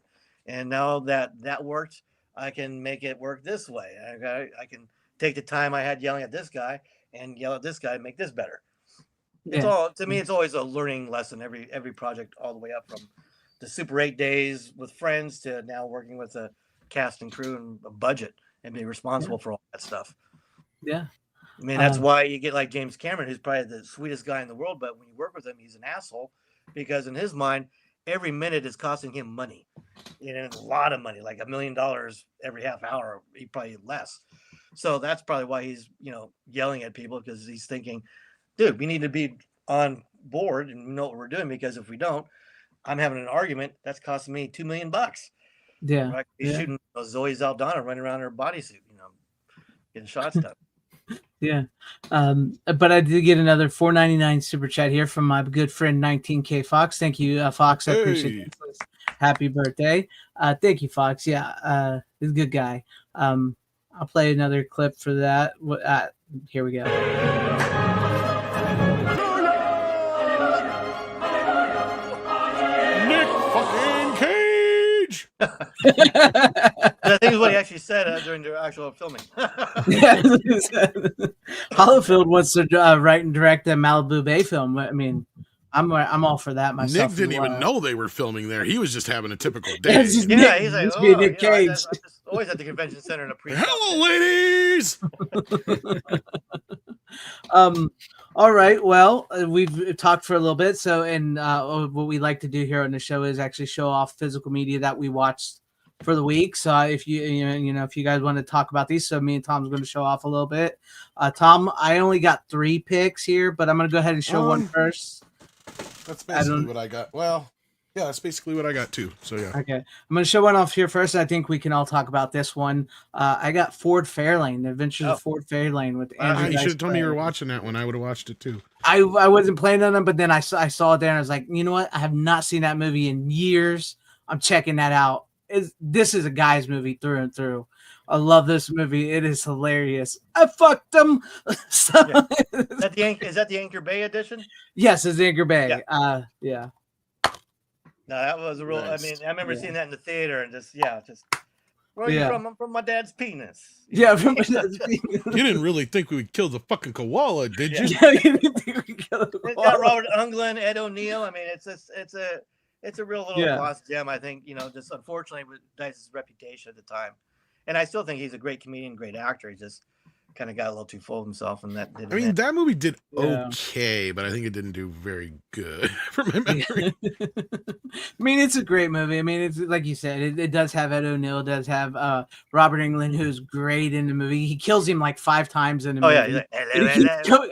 And now that worked, I can make it work this way. I can take the time I had yelling at this guy and yell at this guy and make this better. It's all, to me, it's always a learning lesson, every project, all the way up from the Super 8 days with friends to now working with a cast and crew and a budget and being responsible for all that stuff. Yeah. I mean, that's why you get like James Cameron, who's probably the sweetest guy in the world, but when you work with him, he's an asshole because in his mind, every minute is costing him money. You know, a lot of money, like $1 million every half hour, he probably less. So that's probably why he's, you know, yelling at people, because he's thinking, dude, we need to be on board and know what we're doing, because if we don't, I'm having an argument that's costing me $2 million. Yeah. Right? He's shooting Zoe Saldana running around in her bodysuit, you know, getting shots done. Yeah. But I did get another $4.99 super chat here from my good friend 19K Fox. Thank you, Fox. I appreciate it. Happy birthday. Thank you, Fox. Yeah. He's a good guy. I'll play another clip for that. Here we go. I think is what he actually said during the actual filming. Hollifield wants to write and direct a Malibu Bay film. I mean, I'm all for that myself. Nick didn't as well. even know they were filming there. He was just having a typical day. It's just Yeah, Nick, he's like, just oh, being Nick Cage. I'm just always at the convention center in a pre. Hello, ladies. All right. Well, we've talked for a little bit. So, and what we like to do here on the show is actually show off physical media that we watched for the week. So, if if you guys want to talk about these, so me and Tom's going to show off a little bit. Tom, I only got 3 picks here, but I'm going to go ahead and show one first. That's basically what I got. Well, yeah, that's basically what I got too. So yeah. Okay, I'm going to show one off here first. I think we can all talk about this one. I got Ford Fairlane, The Adventures of Ford Fairlane with Andrew. You should have told me you were watching that one. I would have watched it too. I wasn't planning on them, but then I saw it there and I was like, you know what? I have not seen that movie in years. I'm checking that out. This is a guy's movie through and through. I love this movie. It is hilarious. I fucked them. Is that the Anchor Bay edition? Yes, it's Anchor Bay. Yeah. No, that was a real. Nice. I mean, I remember seeing that in the theater and just where are you from? I'm from my dad's penis. Yeah, from my dad's penis. You didn't really think we would kill the fucking koala, did you? Yeah, you didn't think we killed the It's koala. got Robert Englund, Ed O'Neill. I mean, it's a real little lost gem. I think just unfortunately with Dice's reputation at the time, and I still think he's a great comedian, great actor. He just kind of got a little too full of himself, and that didn't. I mean, that movie did okay, but I think it didn't do very good from my memory. I mean, it's a great movie. I mean, it's like you said, it does have Ed O'Neill, does have Robert Englund, who's great in the movie. He kills him like 5 times in the movie. Oh yeah, he's like,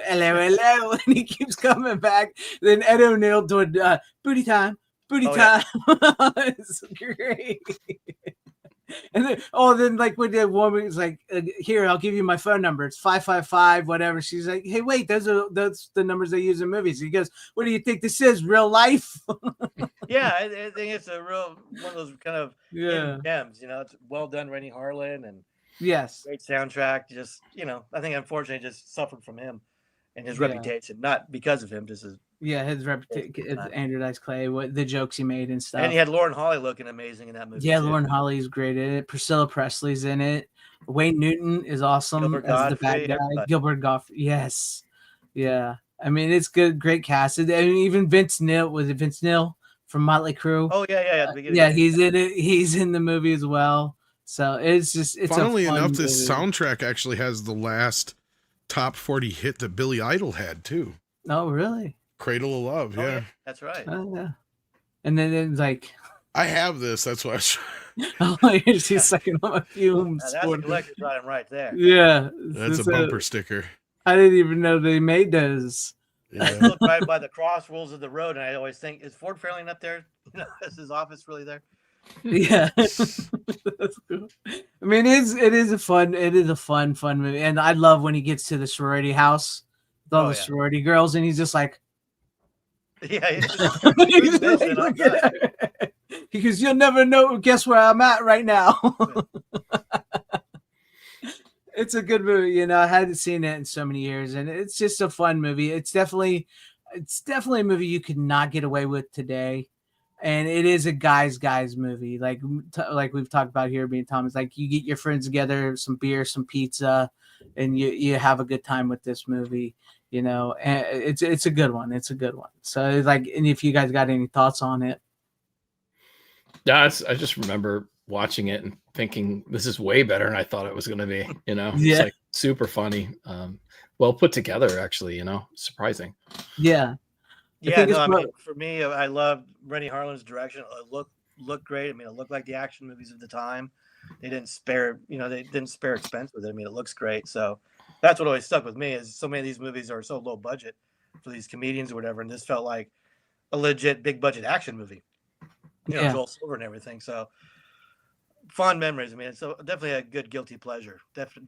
hello, and he keeps coming back. Then Ed O'Neill doing booty time. It's great. And then like when the woman's like, here, I'll give you my phone number. It's 555, whatever. She's like, hey, wait, that's the numbers they use in movies. He goes, what do you think this is? Real life? Yeah, I think it's a real one of those kind of hidden gems. It's well done, Rennie Harlan, and great soundtrack. Just I think unfortunately just suffered from him and his reputation, not because of him, just his his reputation. Andrew Dice Clay, what the jokes he made and stuff. And he had Lauren Holly looking amazing in that movie. Yeah, Lauren Holly's great in it. Priscilla Presley's in it. Wayne Newton is awesome as the bad guy. Gilbert Gottfried, yes, yeah. I mean, it's good, great cast. I mean, even Vince Neil, was it Vince Neil from Motley Crue? Oh yeah. Yeah, he's in it. He's in the movie as well. So it's Funnily a fun enough, this movie. soundtrack actually has the last top 40 hit that Billy Idol had too. Oh, really? Cradle of Love, yeah. That's right. Oh, yeah. And then it's like, I have this. That's why she's sucking on my fumes. That's a collector's item right there. Yeah, that's a bumper sticker. I didn't even know they made those. Yeah. I look right by the cross rules of the road, and I always think, is Ford Fairlane up there? Is his office really there? Yeah, that's cool. I mean, it is a fun movie, and I love when he gets to the sorority house with all the sorority girls, and he's just like, yeah, he goes, you'll never know. Guess where I'm at right now. It's a good movie, I hadn't seen it in so many years, and it's just a fun movie. It's definitely a movie you could not get away with today. And it is a guys movie, like we've talked about here, being Tom. It's like you get your friends together, some beer, some pizza, and you have a good time with this movie. And it's a good one. It's a good one. So it's like, and if you guys got any thoughts on it, I just remember watching it and thinking this is way better than I thought it was going to be. It's like super funny, well put together, actually. Surprising. Yeah. Yeah, no, I mean, for me, I loved Rennie Harlan's direction. It looked great. I mean, it looked like the action movies of the time. They didn't spare, expense with it. I mean, it looks great. So that's what always stuck with me, is so many of these movies are so low budget for these comedians or whatever, and this felt like a legit big budget action movie. Joel Silver and everything. So fond memories. I mean, it's definitely a good guilty pleasure.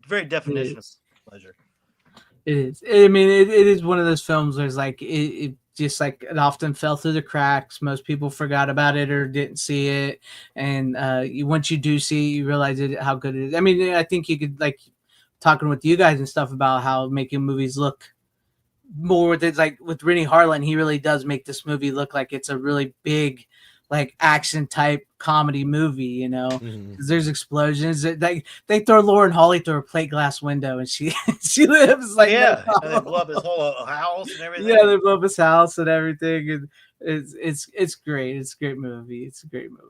Very definition of pleasure. It is. I mean, it is one of those films where it's like it just like it often fell through the cracks. Most people forgot about it or didn't see it, and once you do see it, you realize how good it is. I mean, I think you could, like, talking with you guys and stuff about how making movies look more with it, like with Rennie Harlan, he really does make this movie look like it's a really big like action type comedy movie, you know, Mhm. 'cause there's explosions. They throw Lauren Holly through a plate glass window and she she lives like no Yeah, and they problem. blow up his whole house and everything. Yeah, they blow up his house and everything, and it's great. It's a great movie. It's a great movie.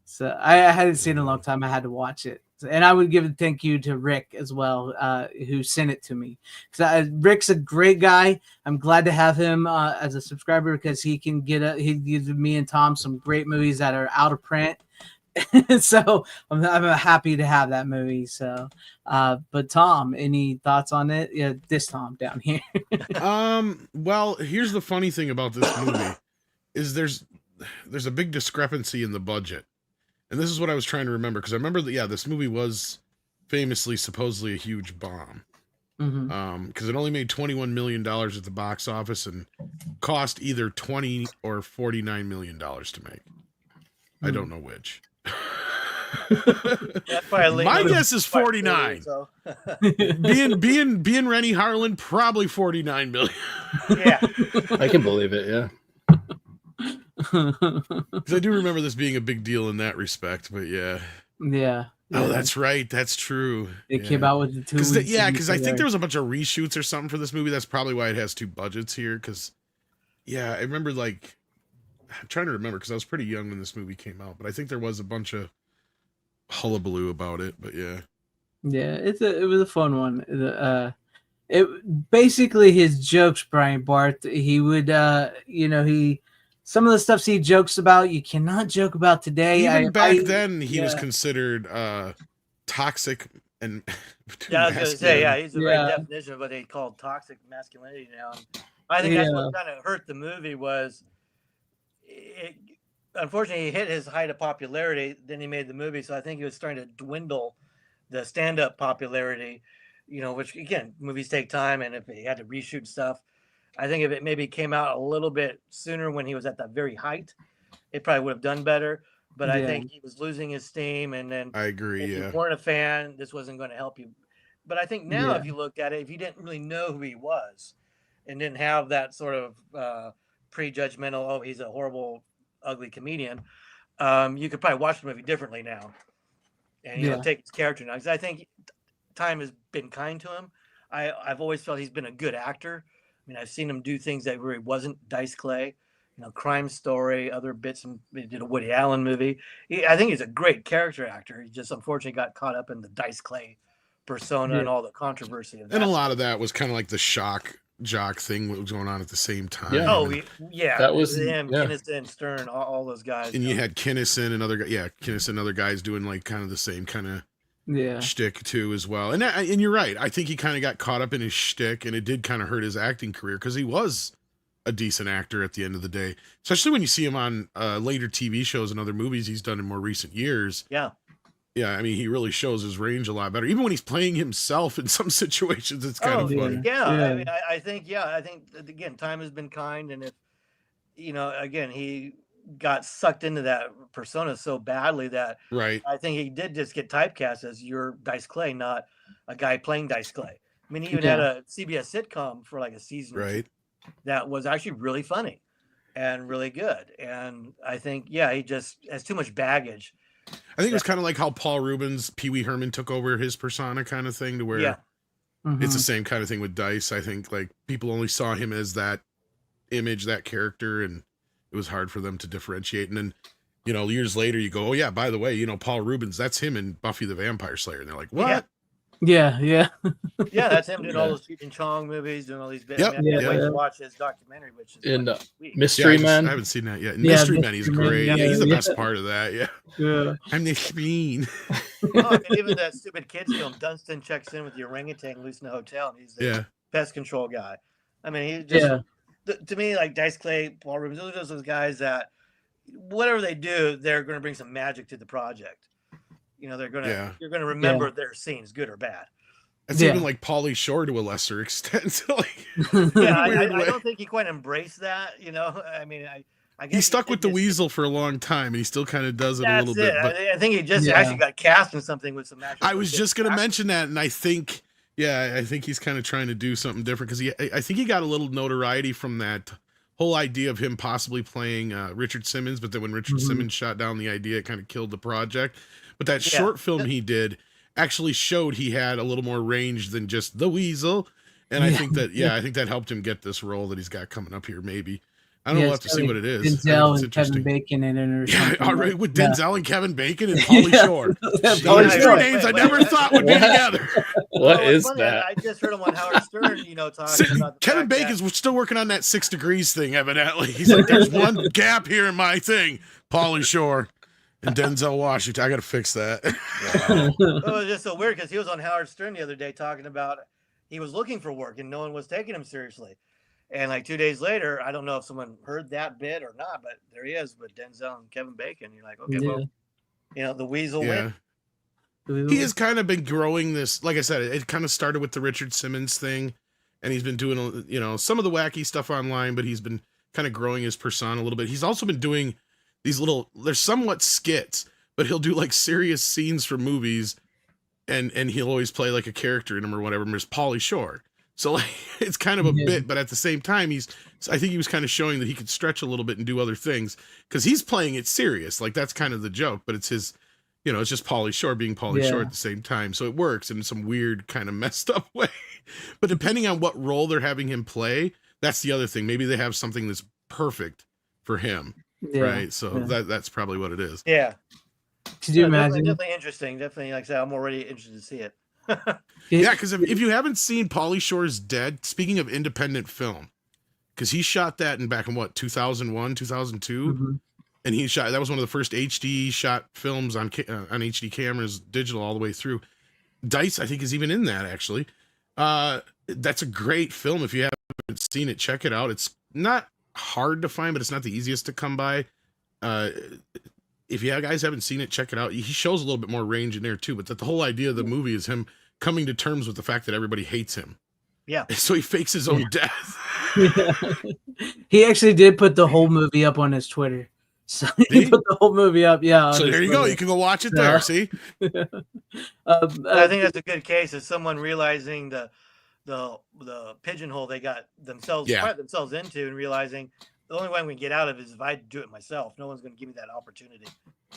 So I hadn't seen it in a long time. I had to watch it, and I would give a thank you to Rick as well, who sent it to me. Because Rick's a great guy. I'm glad to have him as a subscriber because he gives me and Tom some great movies that are out of print. So I'm happy to have that movie. So, but Tom, any thoughts on it? Yeah, this Tom down here. Well, here's the funny thing about this movie is there's a big discrepancy in the budget. And this is what I was trying to remember because I remember that this movie was famously supposedly a huge bomb. Because it only made $21 million at the box office and cost either $20 or $49 million to make. I don't know which. My guess is 49. So. being Rennie Harlan, probably 49 million. Yeah, I can believe it. Yeah. Because I do remember this being a big deal in that respect, but yeah. Oh, that's right. That's true. It came out with the two. Because I think there was a bunch of reshoots or something for this movie. That's probably why it has two budgets here. Because, I remember I'm trying to remember because I was pretty young when this movie came out, but I think there was a bunch of hullabaloo about it. But yeah, it was a fun one. It basically his jokes, Brian Barth. He would, some of the stuff he jokes about, you cannot joke about today. Even back then, he was considered toxic and. Yeah, I was going to say, he's the very definition of what they call toxic masculinity now. I think that's what kind of hurt the movie was. Unfortunately, he hit his height of popularity. Then he made the movie, so I think he was starting to dwindle the stand-up popularity. Which again, movies take time, and if he had to reshoot stuff, I think if it maybe came out a little bit sooner when he was at that very height, it probably would have done better. But I think he was losing his steam, and then I agree. If you weren't a fan, this wasn't going to help you. But I think now, if you look at it, if you didn't really know who he was, and didn't have that sort of prejudgmental, oh, he's a horrible, ugly comedian, you could probably watch the movie differently now, and take his character now. Because I think time has been kind to him. I've always felt he's been a good actor. I mean, I've seen him do things that really wasn't Dice Clay, Crime Story, other bits. He did a Woody Allen movie. I think he's a great character actor. He just unfortunately got caught up in the Dice Clay persona and all the controversy of that. And a lot of that was kind of like the shock jock thing that was going on at the same time. Yeah. Oh, that was him, Kinison, Stern, all those guys. And you had Kinison and other guys doing like kind of the same kind of shtick too as well. And you're right. I think he kind of got caught up in his shtick, and it did kind of hurt his acting career because he was a decent actor at the end of the day, especially when you see him on later TV shows and other movies he's done in more recent years. Yeah, I mean, he really shows his range a lot better. Even when he's playing himself in some situations, it's kind of funny. I mean, I think again, time has been kind, and if again, he got sucked into that persona so badly that I think he did just get typecast as your Dice Clay, not a guy playing Dice Clay. I mean, he even had a CBS sitcom for like a season, that was actually really funny and really good. And I think, he just has too much baggage. I think it was kind of like how Paul Rubens, Pee Wee Herman took over his persona kind of thing, to where it's the same kind of thing with Dice. I think like people only saw him as that image, that character, and it was hard for them to differentiate. And then, years later you go, oh yeah, by the way, Paul Rubens, that's him in Buffy the Vampire Slayer. And they're like, what? Yeah, that's him doing all those Cheech and Chong movies, doing all these bits. I can't wait to watch his documentary, which is in Mystery Men. I haven't seen that yet. Mystery Men, he's great. Yeah, he's the best part of that. Yeah. I'm the screen. And even that stupid kids film, Dunstan checks in with the orangutan loose in the hotel, and he's the pest control guy. I mean, he just to me, like Dice Clay, Paul Rubens, those are those guys that whatever they do, they're going to bring some magic to the project. They're gonna you're gonna remember their scenes, good or bad. It's even like Pauly Shore to a lesser extent. I don't think he quite embraced that. I mean, I guess he stuck with the weasel for a long time, and he still kind of does it a little bit. But I think he just actually got cast in something with some actual. I was just gonna mention that, and I think he's kind of trying to do something different because I think he got a little notoriety from that whole idea of him possibly playing Richard Simmons, but then when Richard Simmons shot down the idea, it kind of killed the project. But that short film he did actually showed he had a little more range than just the weasel. And I think that, I think that helped him get this role that he's got coming up here, maybe. I don't know. We'll have to see what it is. Denzel and Kevin Bacon in it or something. All right, with Denzel and Kevin Bacon and Pauly Shore. Those three names I never thought would be together. What is that? I just heard him on Howard Stern, talking about Kevin Bacon's still working on that 6 Degrees thing, evidently. He's like, there's one gap here in my thing. Pauly Shore and Denzel Washington. I got to fix that. It was just so weird because he was on Howard Stern the other day talking about he was looking for work and no one was taking him seriously. And like 2 days later, I don't know if someone heard that bit or not, but there he is with Denzel and Kevin Bacon. You're like, okay, well, the weasel went. He has kind of been growing this. Like I said, it kind of started with the Richard Simmons thing, and he's been doing, some of the wacky stuff online, but he's been kind of growing his persona a little bit. He's also been doing these they're somewhat skits, but he'll do like serious scenes from movies, and he'll always play like a character in them or whatever. There's Pauly Shore. So like, it's kind of a bit, but at the same time, I think he was kind of showing that he could stretch a little bit and do other things because he's playing it serious. Like that's kind of the joke, but it's his, it's just Pauly Shore being Pauly Shore at the same time. So it works in some weird kind of messed up way, but depending on what role they're having him play, that's the other thing. Maybe they have something that's perfect for him. Right. So that's probably what it is. Yeah. Could you imagine? Definitely interesting. Definitely, like I said, I'm already interested to see it. Yeah, because if you haven't seen Pauly Shore's Dead, speaking of independent film, because he shot that back in 2001, 2002, and that was one of the first HD shot films on HD cameras, digital all the way through. Dice, I think, is even in that actually. That's a great film. If you haven't seen it, check it out. It's not hard to find, but it's not the easiest to come by. If you guys haven't seen it, check it out. He shows a little bit more range in there too, but the whole idea of the movie is him coming to terms with the fact that everybody hates him. Yeah. So he fakes his own death. He actually did put the whole movie up on his Twitter. So he put the whole movie up. Yeah. So there you go. You can go watch it there. See? I think that's a good case of someone realizing the pigeonhole they got themselves into and realizing the only way we can get out of it is if I do it myself. No one's going to give me that opportunity.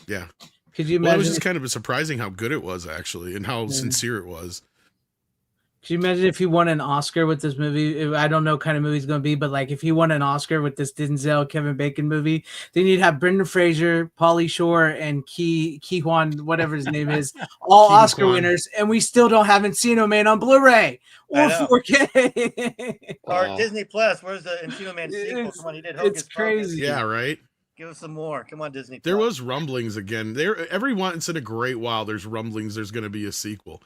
Yeah. Could you imagine? It was just kind of surprising how good it was, actually, and how sincere it was. Could you imagine if he won an Oscar with this movie? I don't know what kind of movie it's going to be, but like if he won an Oscar with this Denzel Kevin Bacon movie, then you'd have Brendan Fraser, Pauly Shore, and Ki Hwan, whatever his name is, all Oscar winners, and we still don't have Encino Man on Blu-ray or 4K. Or Disney Plus. Where's the Encino Man sequel? Come on, he did Hocus It's crazy. Yeah, right? Give us some more. Come on, Disney Plus. There was rumblings again. Every once in a great while, there's rumblings there's going to be a sequel.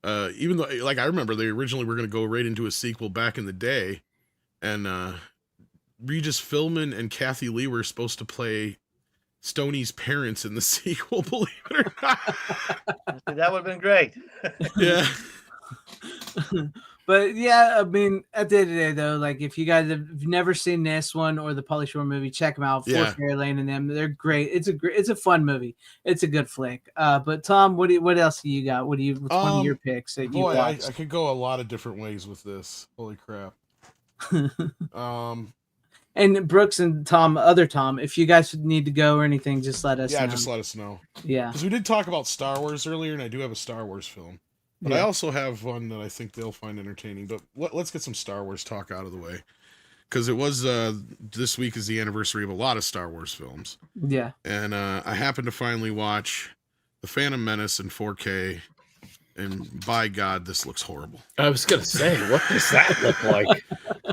Even though, like, I remember they originally were going to go right into a sequel back in the day, and Regis Philbin and Kathy Lee were supposed to play Stoney's parents in the sequel, believe it or not. That would have been great. Yeah. But yeah, I mean, at the end of the day, though, like if you guys have never seen this one or the Pauly Shore movie, check them out. Yeah. Fairy Lane and them, they're great. It's a fun movie. It's a good flick. But Tom, what else do you got? What's one of your picks that you watched? I could go a lot of different ways with this. Holy crap. And Brooks and Tom, other Tom, if you guys need to go or anything, just let us know. Yeah, just let us know. Yeah. Because we did talk about Star Wars earlier, and I do have a Star Wars film. But I also have one that I think they'll find entertaining. But let's get some Star Wars talk out of the way. Because it was, this week is the anniversary of a lot of Star Wars films. Yeah. And I happened to finally watch The Phantom Menace in 4K. And by God, this looks horrible. I was going to say, what does that look like?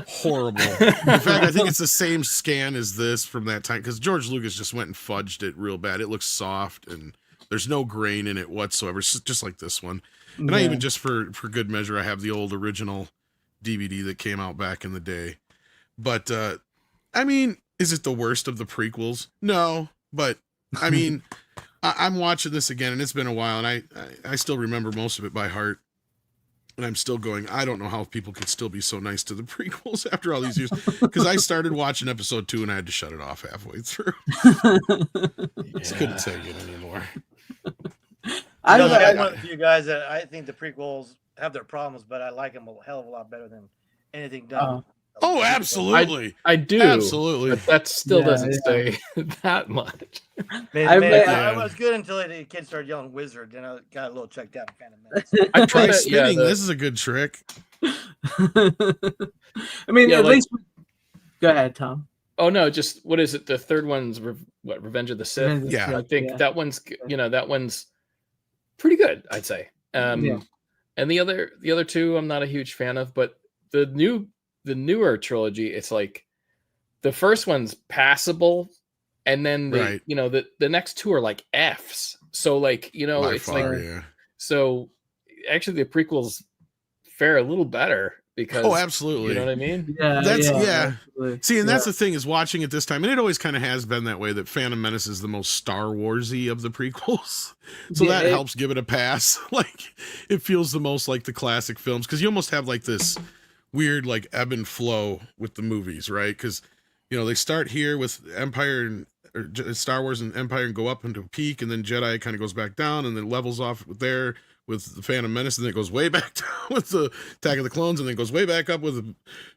Horrible. In fact, I think it's the same scan as this from that time. Because George Lucas just went and fudged it real bad. It looks soft and there's no grain in it whatsoever. Just like this one. And I even, just for good measure, I have the old original DVD that came out back in the day. But, I mean, is it the worst of the prequels? No. But, I mean, I'm watching this again, and it's been a while, and I still remember most of it by heart. And I'm still going, I don't know how people could still be so nice to the prequels after all these years. Because I started watching episode 2, and I had to shut it off halfway through. Just couldn't take it anymore. I'm one of you guys that I think the prequels have their problems, but I like them a hell of a lot better than anything done Oh, absolutely. I do. Absolutely. But that still Yeah, doesn't yeah. say that much. I was good until the kid started yelling "wizard," and I got a little checked out. Kind of minutes. I Try tried to, spinning. This is a good trick. I mean, at least. Go ahead, Tom. Oh no, just what is it? The third one's Revenge of the Sith. Revenge of the Yeah. Sith, I think yeah. that one's that one's pretty good, I'd say. Yeah. And the other two I'm not a huge fan of, but the newer trilogy, it's like the first one's passable, and then Right. the next two are like Fs. So like, By it's far, like yeah. so actually the prequels fare a little better because Oh, absolutely. You know what I mean? Yeah. That's yeah. See, and that's the thing is watching it this time, and it always kind of has been that way. That Phantom Menace is the most Star Warsy of the prequels, so Yeah, that helps give it a pass. Like, it feels the most like the classic films because you almost have like this weird like ebb and flow with the movies, right? Because they start here with Empire and Star Wars and Empire and go up into a peak, and then Jedi kind of goes back down, and then levels off there with the Phantom Menace, and then it goes way back down with the Attack of the Clones, and then goes way back up with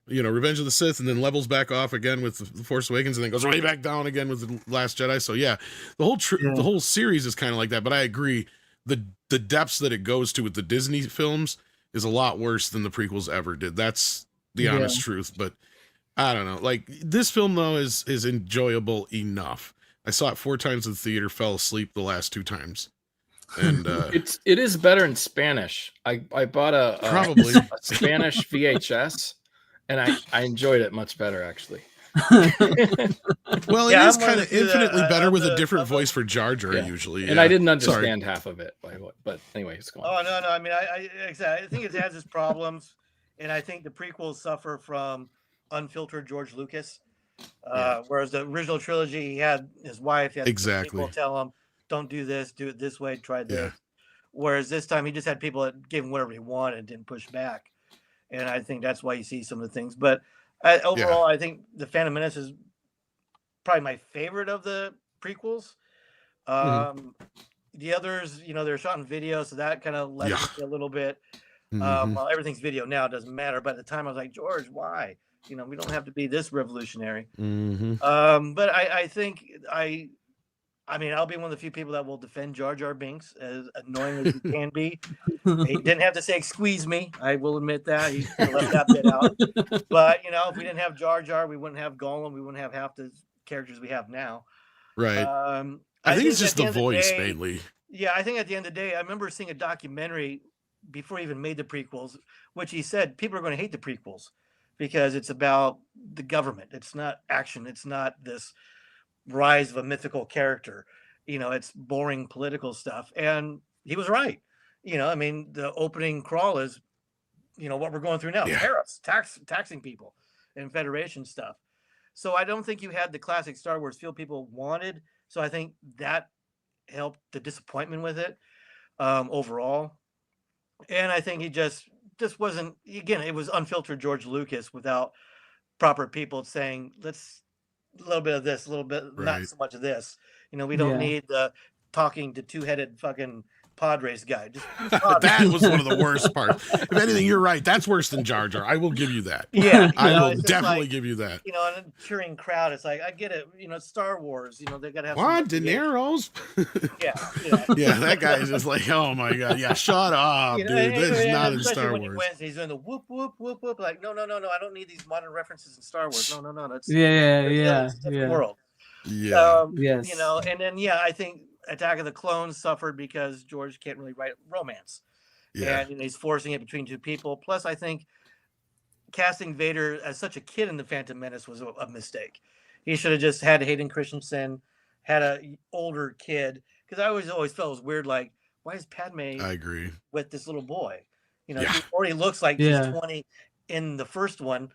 Revenge of the Sith, and then levels back off again with the Force Awakens, and then goes way back down again with the Last Jedi. So yeah, the whole series is kind of like that. But I agree, the depths that it goes to with the Disney films is a lot worse than the prequels ever did. That's the honest truth. But I don't know. Like, this film though is enjoyable enough. I saw it 4 times in the theater, fell asleep the last 2 times. And it is better in Spanish. I bought a Spanish VHS, and I enjoyed it much better actually. Well, it is kind of infinitely better with a different voice for Jar Jar usually. And I didn't understand half of it, but anyway, it's going. Oh no! I mean, I think it has its problems, and I think the prequels suffer from unfiltered George Lucas. Whereas the original trilogy, he had his wife, he had people tell him, "Don't do this, do it this way, try this." Yeah. Whereas this time, he just had people that gave him whatever he wanted and didn't push back, and I think that's why you see some of the things. But overall, I think the Phantom Menace is probably my favorite of the prequels. The others, they're shot in video, so that kind of lessens a little bit. Well, everything's video now, it doesn't matter. But at the time, I was like, George, why? We don't have to be this revolutionary. But I think I mean, I'll be one of the few people that will defend Jar Jar Binks, as annoying as he can be. He didn't have to say "squeeze me." I will admit that he left that bit out. But if we didn't have Jar Jar, we wouldn't have Gollum. We wouldn't have half the characters we have now. Right. I think it's just the voice mainly. Yeah, I think at the end of the day, I remember seeing a documentary before he even made the prequels, which he said people are going to hate the prequels because it's about the government. It's not action. It's not this rise of a mythical character. It's boring political stuff. And he was right. I mean, the opening crawl is, what we're going through now. Tariffs, taxing people and Federation stuff. So I don't think you had the classic Star Wars feel people wanted. So I think that helped the disappointment with it overall. And I think he just wasn't, again, it was unfiltered George Lucas without proper people saying, let's a little bit of this, a little bit, not so much of this. We don't need the talking to 2-headed fucking pod race guy. That was one of the worst parts. If anything, you're right. That's worse than Jar Jar. I will give you that. Yeah, I will definitely give you that. In a cheering crowd, it's like, I get it. Star Wars. They gotta have what De Niro's. Yeah, that guy is just like, oh my god, yeah, shut up, dude. This is not in Star Wars. When he wins, he's doing the whoop whoop whoop whoop. Like, no, I don't need these modern references in Star Wars. No, that's it's a different world. Yeah. Yes. And then I think Attack of the Clones suffered because George can't really write romance. Yeah. And he's forcing it between 2 people. Plus, I think casting Vader as such a kid in the Phantom Menace was a mistake. He should have just had Hayden Christensen, had a older kid. Because I always felt it was weird. Like, why is Padme? I agree. With this little boy, he already looks like she's 20 in the first one,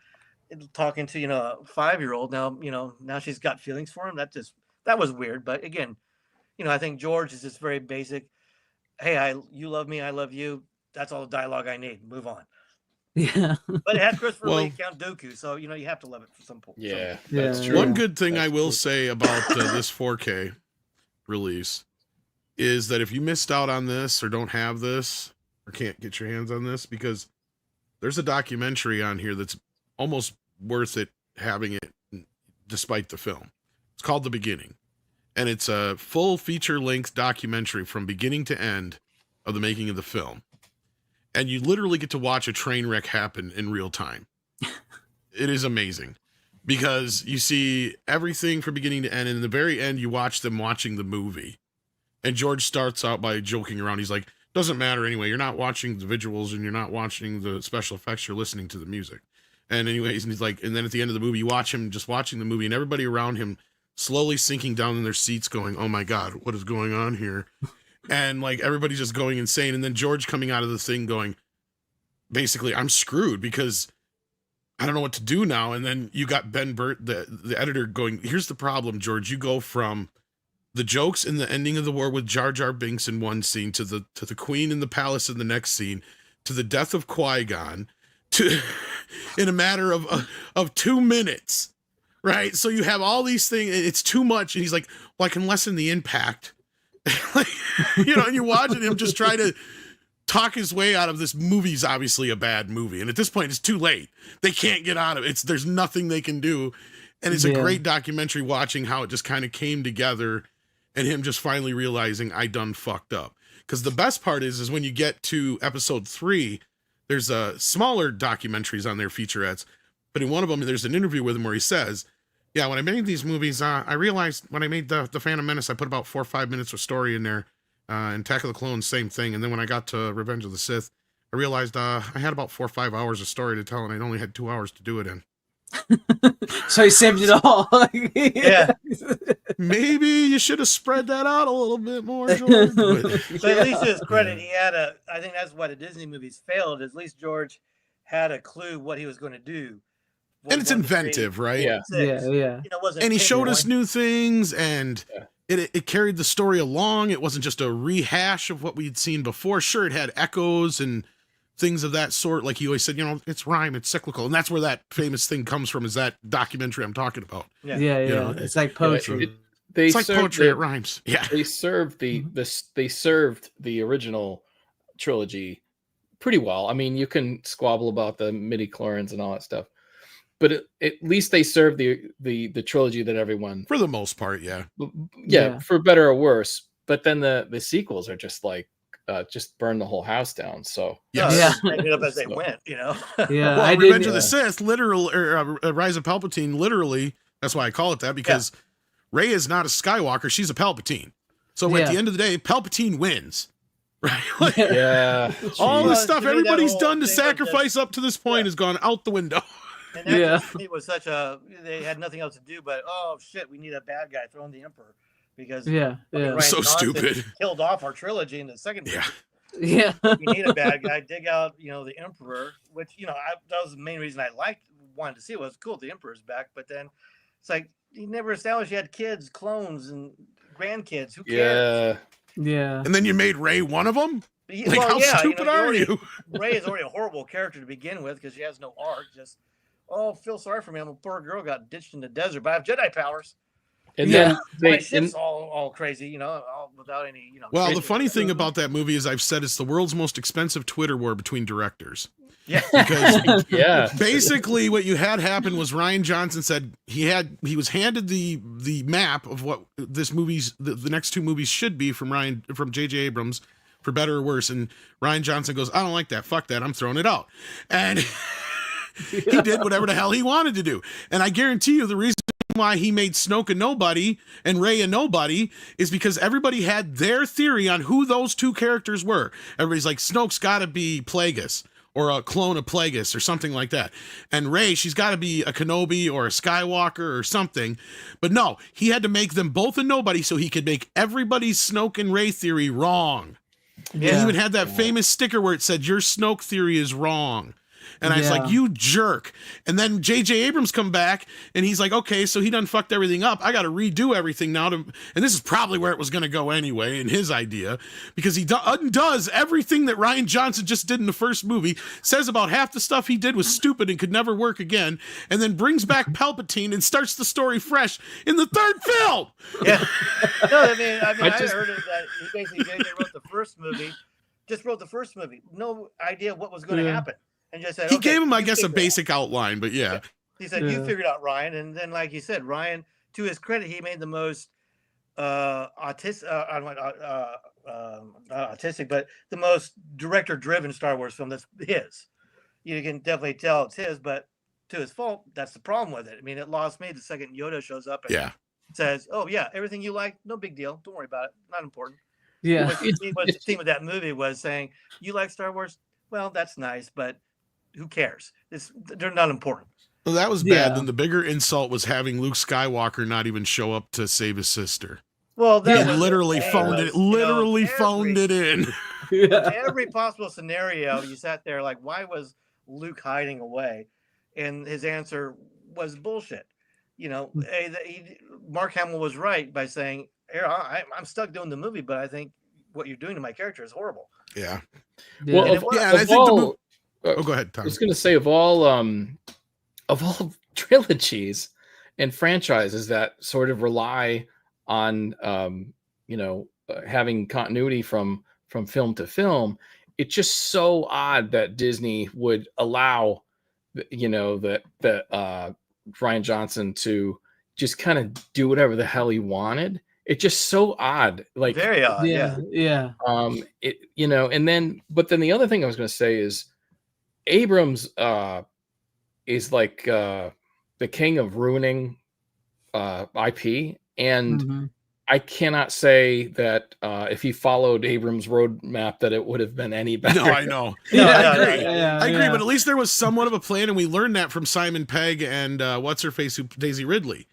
talking to a 5-year-old. Now she's got feelings for him. That was weird. But again, I think George is just very basic. Hey, you love me, I love you. That's all the dialogue I need. Move on. Yeah. But it had Christopher Lee, Count Dooku, so you have to love it for some point. Yeah, that's true. One good thing I will say about this 4K release is that if you missed out on this or don't have this or can't get your hands on this, because there's a documentary on here that's almost worth it having it despite the film. It's called The Beginning, and it's a full feature-length documentary from beginning to end of the making of the film. And you literally get to watch a train wreck happen in real time. It is amazing because you see everything from beginning to end, and in the very end, you watch them watching the movie. And George starts out by joking around. He's like, doesn't matter anyway. You're not watching the visuals and you're not watching the special effects. You're listening to the music. And anyways, and he's like, and then at the end of the movie, you watch him just watching the movie and everybody around him slowly sinking down in their seats going, oh my God, what is going on here? And like, everybody's just going insane. And then George coming out of the thing going, basically, I'm screwed because I don't know what to do now. And then you got Ben Burt, the editor, going, here's the problem, George. You go from the jokes in the ending of the war with Jar Jar Binks in one scene to the Queen in the palace in the next scene to the death of Qui-Gon to in a matter of 2 minutes, right? So you have all these things. It's too much. And he's like, well, I can lessen the impact. Like, and you're watching him just try to talk his way out of this movie's obviously a bad movie. And at this point, it's too late. They can't get out of it. There's nothing they can do. And it's a great documentary watching how it just kind of came together and him just finally realizing I done fucked up. Because the best part is when you get to episode 3, there's smaller documentaries on their featurettes. But in one of them, there's an interview with him where he says, yeah, when I made these movies, I realized when I made the Phantom Menace, I put about 4 or 5 minutes of story in there. And Attack of the Clones, same thing. And then when I got to Revenge of the Sith, I realized I had about 4 or 5 hours of story to tell, and I only had 2 hours to do it in. So he saved it all. Yeah. Maybe you should have spread that out a little bit more, George. So at least to his credit, he had I think that's why the Disney movies failed. At least George had a clue what he was going to do. And it's inventive, right? Yeah. You know, And he showed us new things, and it carried the story along. It wasn't just a rehash of what we'd seen before. Sure, it had echoes and things of that sort. Like he always said, it's rhyme, it's cyclical. And that's where that famous thing comes from, is that documentary I'm talking about. Yeah. It's like poetry. It's like poetry, it rhymes. Yeah. They served the original trilogy pretty well. I mean, you can squabble about the midi-chlorians and all that stuff, but at least they served the trilogy that everyone, for the most part, yeah, for better or worse. But then the sequels are just like just burn the whole house down. So making it up as they went, Yeah, well, Revenge of the Sith, literal, or Rise of Palpatine, literally. That's why I call it that, because Rey is not a Skywalker; she's a Palpatine. So at the end of the day, Palpatine wins. Right? Like, all the stuff everybody's done to sacrifice up to this point has gone out the window. And that it was such they had nothing else to do but, oh shit, we need a bad guy throwing the Emperor, because so Johnson stupid, killed off our trilogy in the second movie. Yeah. We need a bad guy, dig out, the Emperor, which, that was the main reason I wanted to see it. Was cool, the Emperor's back, but then it's like, he never established he had kids, clones, and grandkids. Who cares? Yeah. And then you made Rey one of them? Like, how stupid are you? Rey is already a horrible character to begin with, because she has no arc. Just, feel sorry for me. I'm a poor girl, got ditched in the desert, but I have Jedi powers. And then my ship's all crazy, all without any, Well, the funny thing about that movie is I've said it's the world's most expensive Twitter war between directors. Yeah. Because basically what you had happen was Rian Johnson said he was handed the map of what this movie's the next 2 movies should be from J.J. Abrams, for better or worse, and Rian Johnson goes, I don't like that, fuck that, I'm throwing it out. And he did whatever the hell he wanted to do. And I guarantee you the reason why he made Snoke a nobody and Rey a nobody is because everybody had their theory on who those 2 characters were. Everybody's like, Snoke's got to be Plagueis, or a clone of Plagueis, or something like that. And Rey, she's got to be a Kenobi or a Skywalker or something. But no, he had to make them both a nobody so he could make everybody's Snoke and Rey theory wrong. Yeah. He even had that famous sticker where it said, your Snoke theory is wrong. And I was like, you jerk. And then J.J. Abrams come back, and he's like, okay, so he done fucked everything up. I got to redo everything now. And this is probably where it was going to go anyway, in his idea, because he undoes everything that Rian Johnson just did in the first movie, says about half the stuff he did was stupid and could never work again, and then brings back Palpatine and starts the story fresh in the 3rd film. Yeah. No, I heard it that he basically wrote the first movie, no idea what was going to happen. And just said, he gave him, I guess, a basic outline, but yeah. He said, "You figured out Ryan," and then, like you said, Ryan, to his credit, he made the most autistic, not autistic, but the most director-driven Star Wars film that's his. You can definitely tell it's his, but to his fault, that's the problem with it. I mean, it lost me the second Yoda shows up and says, "Oh yeah, everything you like, no big deal. Don't worry about it. Not important." Yeah. What the theme of that movie was saying, "You like Star Wars? Well, that's nice, but who cares? They're not important." Well, that was bad. Then the bigger insult was having Luke Skywalker not even show up to save his sister. Well, that he literally phoned it. Literally phoned it in. Every possible scenario, you sat there like, why was Luke hiding away? And his answer was bullshit. You know, Mark Hamill was right by saying, I'm stuck doing the movie, but I think what you're doing to my character is horrible. Yeah. Well, I think the movie. Oh, go ahead, Tom. I was going to say of all trilogies and franchises that sort of rely on having continuity from film to film, it's just so odd that Disney would allow Rian Johnson to just kind of do whatever the hell he wanted. It's just so odd, like very odd. Yeah. But then the other thing I was going to say is Abrams is like the king of ruining IP, and I cannot say that if he followed Abrams' roadmap that it would have been any better. No, I know. I agree, but at least there was somewhat of a plan, and we learned that from Simon Pegg and what's her face, Daisy Ridley,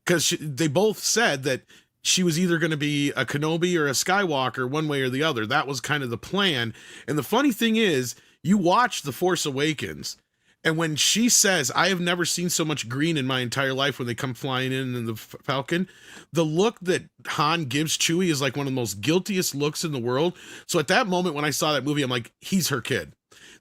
because they both said that she was either going to be a Kenobi or a Skywalker, one way or the other. That was kind of the plan. And the funny thing is, you watch The Force Awakens, and when she says, "I have never seen so much green in my entire life," when they come flying in the Falcon, the look that Han gives Chewie is like one of the most guiltiest looks in the world. So at that moment, when I saw that movie, I'm like, he's her kid.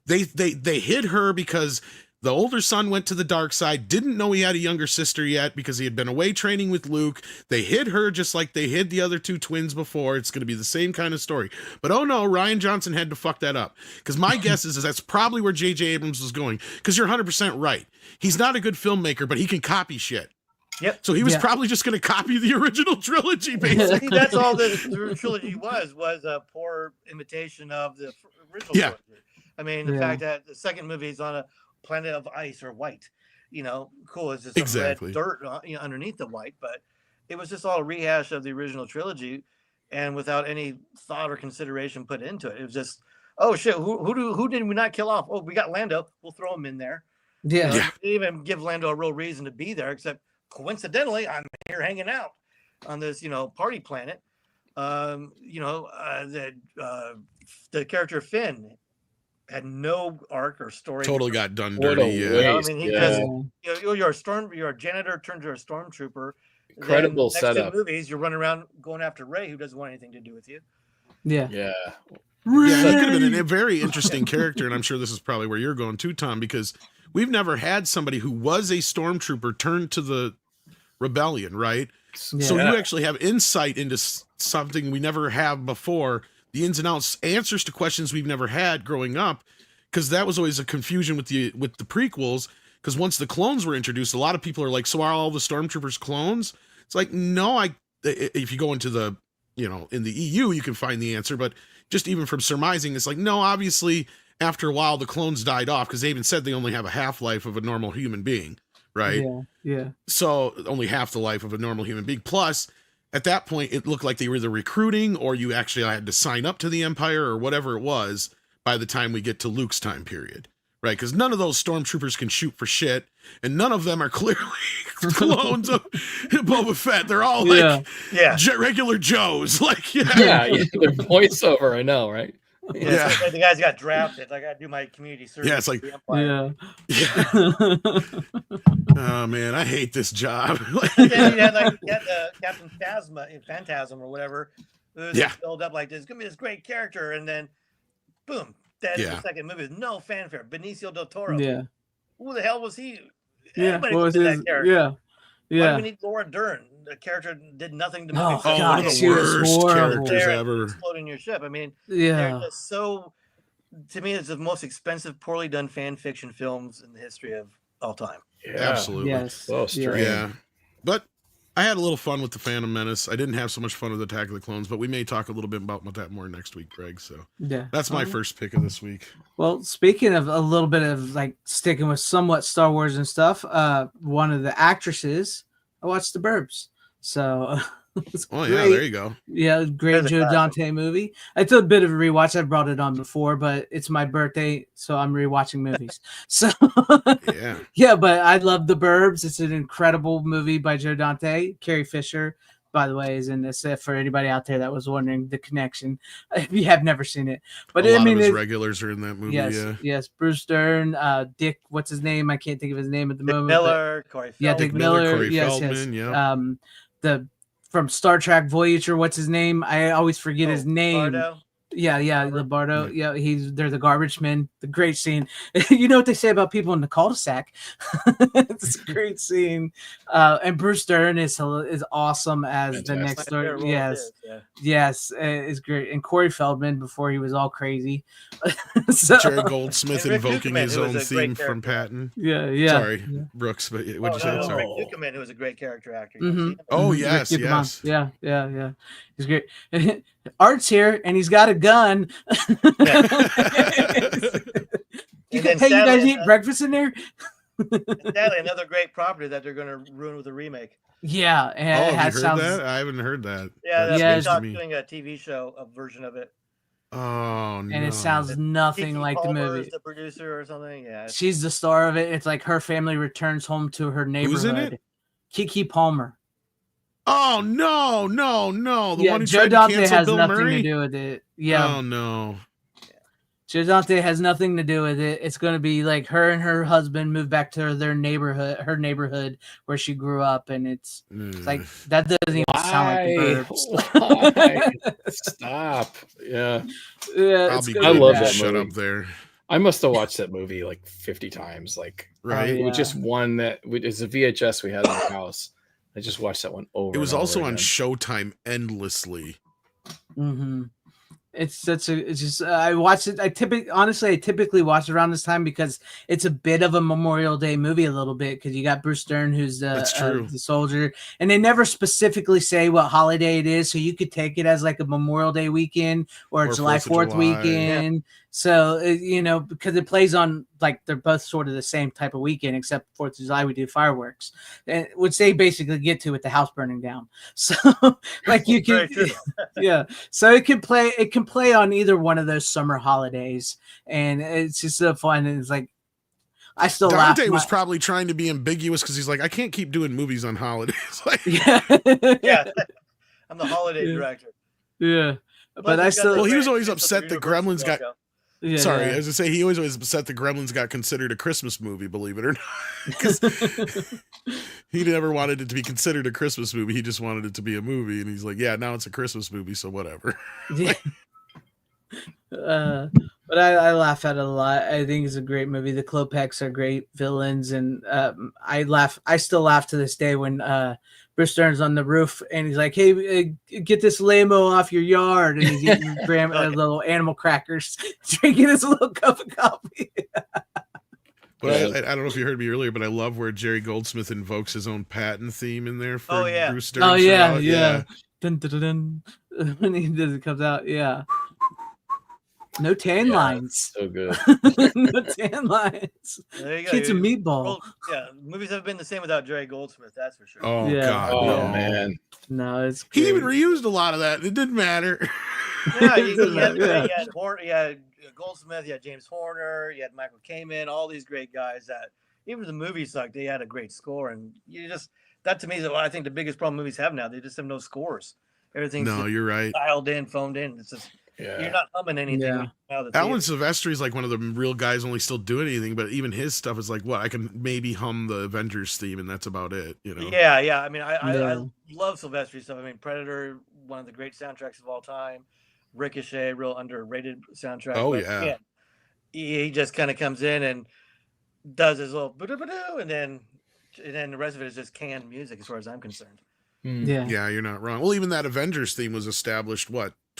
They hid her because the older son went to the dark side, didn't know he had a younger sister yet because he had been away training with Luke. They hid her just like they hid the other two twins before. It's going to be the same kind of story. But oh no, Rian Johnson had to fuck that up. Because my guess is that's probably where J.J. Abrams was going. Because you're 100% right. He's not a good filmmaker, but he can copy shit. Yep. So he was probably just going to copy the original trilogy, basically. That's all the trilogy was a poor imitation of the original trilogy. I mean, the fact that the second movie is on a planet of ice or white, cool. It's just some red dirt underneath the white, but it was just all a rehash of the original trilogy, and without any thought or consideration put into it. It was just, oh shit, who did we not kill off? Oh, we got Lando. We'll throw him in there. Yeah. Didn't even give Lando a real reason to be there, except coincidentally, I'm here hanging out on this, party planet. The character Finn had no arc or story. Totally got done dirty. I mean, he just, you're a janitor turned to a stormtrooper. Incredible then, setup. Next 2 movies, you're running around going after Rey, who doesn't want anything to do with you. Yeah. Yeah, he could have been a very interesting character, and I'm sure this is probably where you're going too, Tom, because we've never had somebody who was a stormtrooper turn to the rebellion, right? Yeah. So you actually have insight into something we never have before. The ins and outs, answers to questions we've never had growing up, because that was always a confusion with the prequels. Because once the clones were introduced, a lot of people are like, "So are all the stormtroopers clones?" It's like, no. If you go into the in the EU, you can find the answer, but just even from surmising, it's like, no. Obviously, after a while, the clones died off because they even said they only have a half-life of a normal human being, right? Yeah. So only half the life of a normal human being. Plus, at that point, it looked like they were either recruiting or you actually had to sign up to the Empire or whatever it was by the time we get to Luke's time period, right? Because none of those stormtroopers can shoot for shit, and none of them are clearly clones of Boba Fett. They're all like regular Joes. Like, their voiceover, I know, right? Yeah. Like the guys got drafted. I got to do my community service. Yeah, it's like, oh man, I hate this job. And then you had the Captain Phantasm or whatever, who's built up like this. It's gonna be this great character, and then boom, that's the second movie with no fanfare. Benicio del Toro. Yeah. Who the hell was he? Anybody what was that character? Why do we need Laura Dern? The character did nothing to me. Oh, God, one of the worst characters ever. Exploding your ship. I mean, they're just so. To me, it's the most expensive, poorly done fan fiction films in the history of all time. Absolutely. Yes. Oh, strange. Yeah. But I had a little fun with the Phantom Menace. I didn't have so much fun with Attack of the Clones, but we may talk a little bit about that more next week, Greg. So Yeah. that's my first pick of this week. Well, speaking of a little bit of like sticking with somewhat Star Wars and stuff, one of the actresses, I watched The Burbs. So it's great. Yeah, there you go. Yeah, great Joe Dante movie. It's a bit of a rewatch. I brought it on before, but it's my birthday, so I'm rewatching movies. So yeah, but I love The Burbs. It's an incredible movie by Joe Dante. Carrie Fisher, by the way, is in this. For anybody out there that was wondering the connection, if you have never seen it, but a lot of his regulars are in that movie. Yes, yes. Bruce Dern, Dick. What's his name? I can't think of his name at the moment. Miller, Corey Feldman. Yeah, Dick Miller. Corey Yes, Feldman, yes. yeah. The from Star Trek Voyager. What's his name? I always forget his name. Bardo? Yeah, Lombardo. Yeah, they're the garbage men. The great scene. You know what they say about people in the cul-de-sac. It's a great scene. And Bruce Dern is awesome as the next door. Yes, yes, is great. And Corey Feldman before he was all crazy. Jerry Goldsmith invoking his own theme from Patton. Yeah. Sorry, Brooks, but what'd you say? Sorry. Rick Dukeman, who was a great character actor. Oh yes, yes. Yeah. He's great. Art's here, and he's got a gun. You guys eat breakfast in there? Sadly, another great property that they're going to ruin with a remake. Yeah. And have you heard that? I haven't heard that. Yeah, they're doing a TV show, a version of it. Oh no! And it sounds nothing Keke like Palmer the movie. is the producer or something. Yeah, she's the star of it. It's like her family returns home to her neighborhood. Who's in it? Keke Palmer. Oh no! The one who Joe tried Dante to cancel has Bill nothing Murray? to do with it. Yeah. Oh no! Joe Dante has nothing to do with it. It's going to be like her and her husband move back to her neighborhood where she grew up, and it's like that doesn't even sound like The Burbs. Stop! Yeah, I love that. Shut up there. I must have watched that movie like 50 times. Like, right? It was just one that it's a VHS we had in the house. I just watched that one over. It was and also over on again. Showtime endlessly. Mm-hmm. It's just I watch it. I typically watch around this time because it's a bit of a Memorial Day movie a little bit because you got Bruce Dern who's the soldier, and they never specifically say what holiday it is, so you could take it as like a Memorial Day weekend or July 4th weekend. Yeah. So because it plays on like they're both sort of the same type of weekend, except 4th of July we do fireworks, which they basically get to with the house burning down. So like you can, yeah. So it can play on either one of those summer holidays, and it's just so fun. And it's like I still Dante was probably trying to be ambiguous because he's like, I can't keep doing movies on holidays. Like, yeah, I'm the holiday director. Yeah, but I still. Well, he was always upset that Gremlins got. Yeah, sorry, I was gonna say he always was upset that Gremlins got considered a Christmas movie. Believe it or not, because he never wanted it to be considered a Christmas movie. He just wanted it to be a movie, and he's like, "Yeah, now it's a Christmas movie, so whatever." Yeah. But I laugh at it a lot. I think it's a great movie. The Klopeks are great villains, and I still laugh to this day when Bruce Dern's on the roof and he's like, "Hey, get this limo off your yard," and he's eating little animal crackers, drinking his little cup of coffee. But I don't know if you heard me earlier, but I love where Jerry Goldsmith invokes his own Patton theme in there for Bruce Dern. Oh yeah. Dun, dun, dun, dun. When he does it comes out, yeah. No tan lines. So good. No tan lines. There you go. Kids a meatball. Movies haven't been the same without Jerry Goldsmith. That's for sure. Oh God. Oh man. No, it's he even reused a lot of that. It didn't matter. Yeah, you had Goldsmith, you had James Horner, you had Michael Kamen, all these great guys that even if the movie sucked, they had a great score. And that to me is what I think the biggest problem movies have now. They just have no scores. Everything's you're right. Dialed in, phoned in. It's just you're not humming anything. Alan Silvestri is like one of the real guys only still doing anything, but even his stuff is like, what, I can maybe hum the Avengers theme and that's about it, Yeah. I mean, I love Silvestri stuff. I mean, Predator, one of the great soundtracks of all time. Ricochet, real underrated soundtrack. Oh, but, yeah. He just kind of comes in and does his little and then the rest of it is just canned music as far as I'm concerned. Yeah, you're not wrong. Well, even that Avengers theme was established,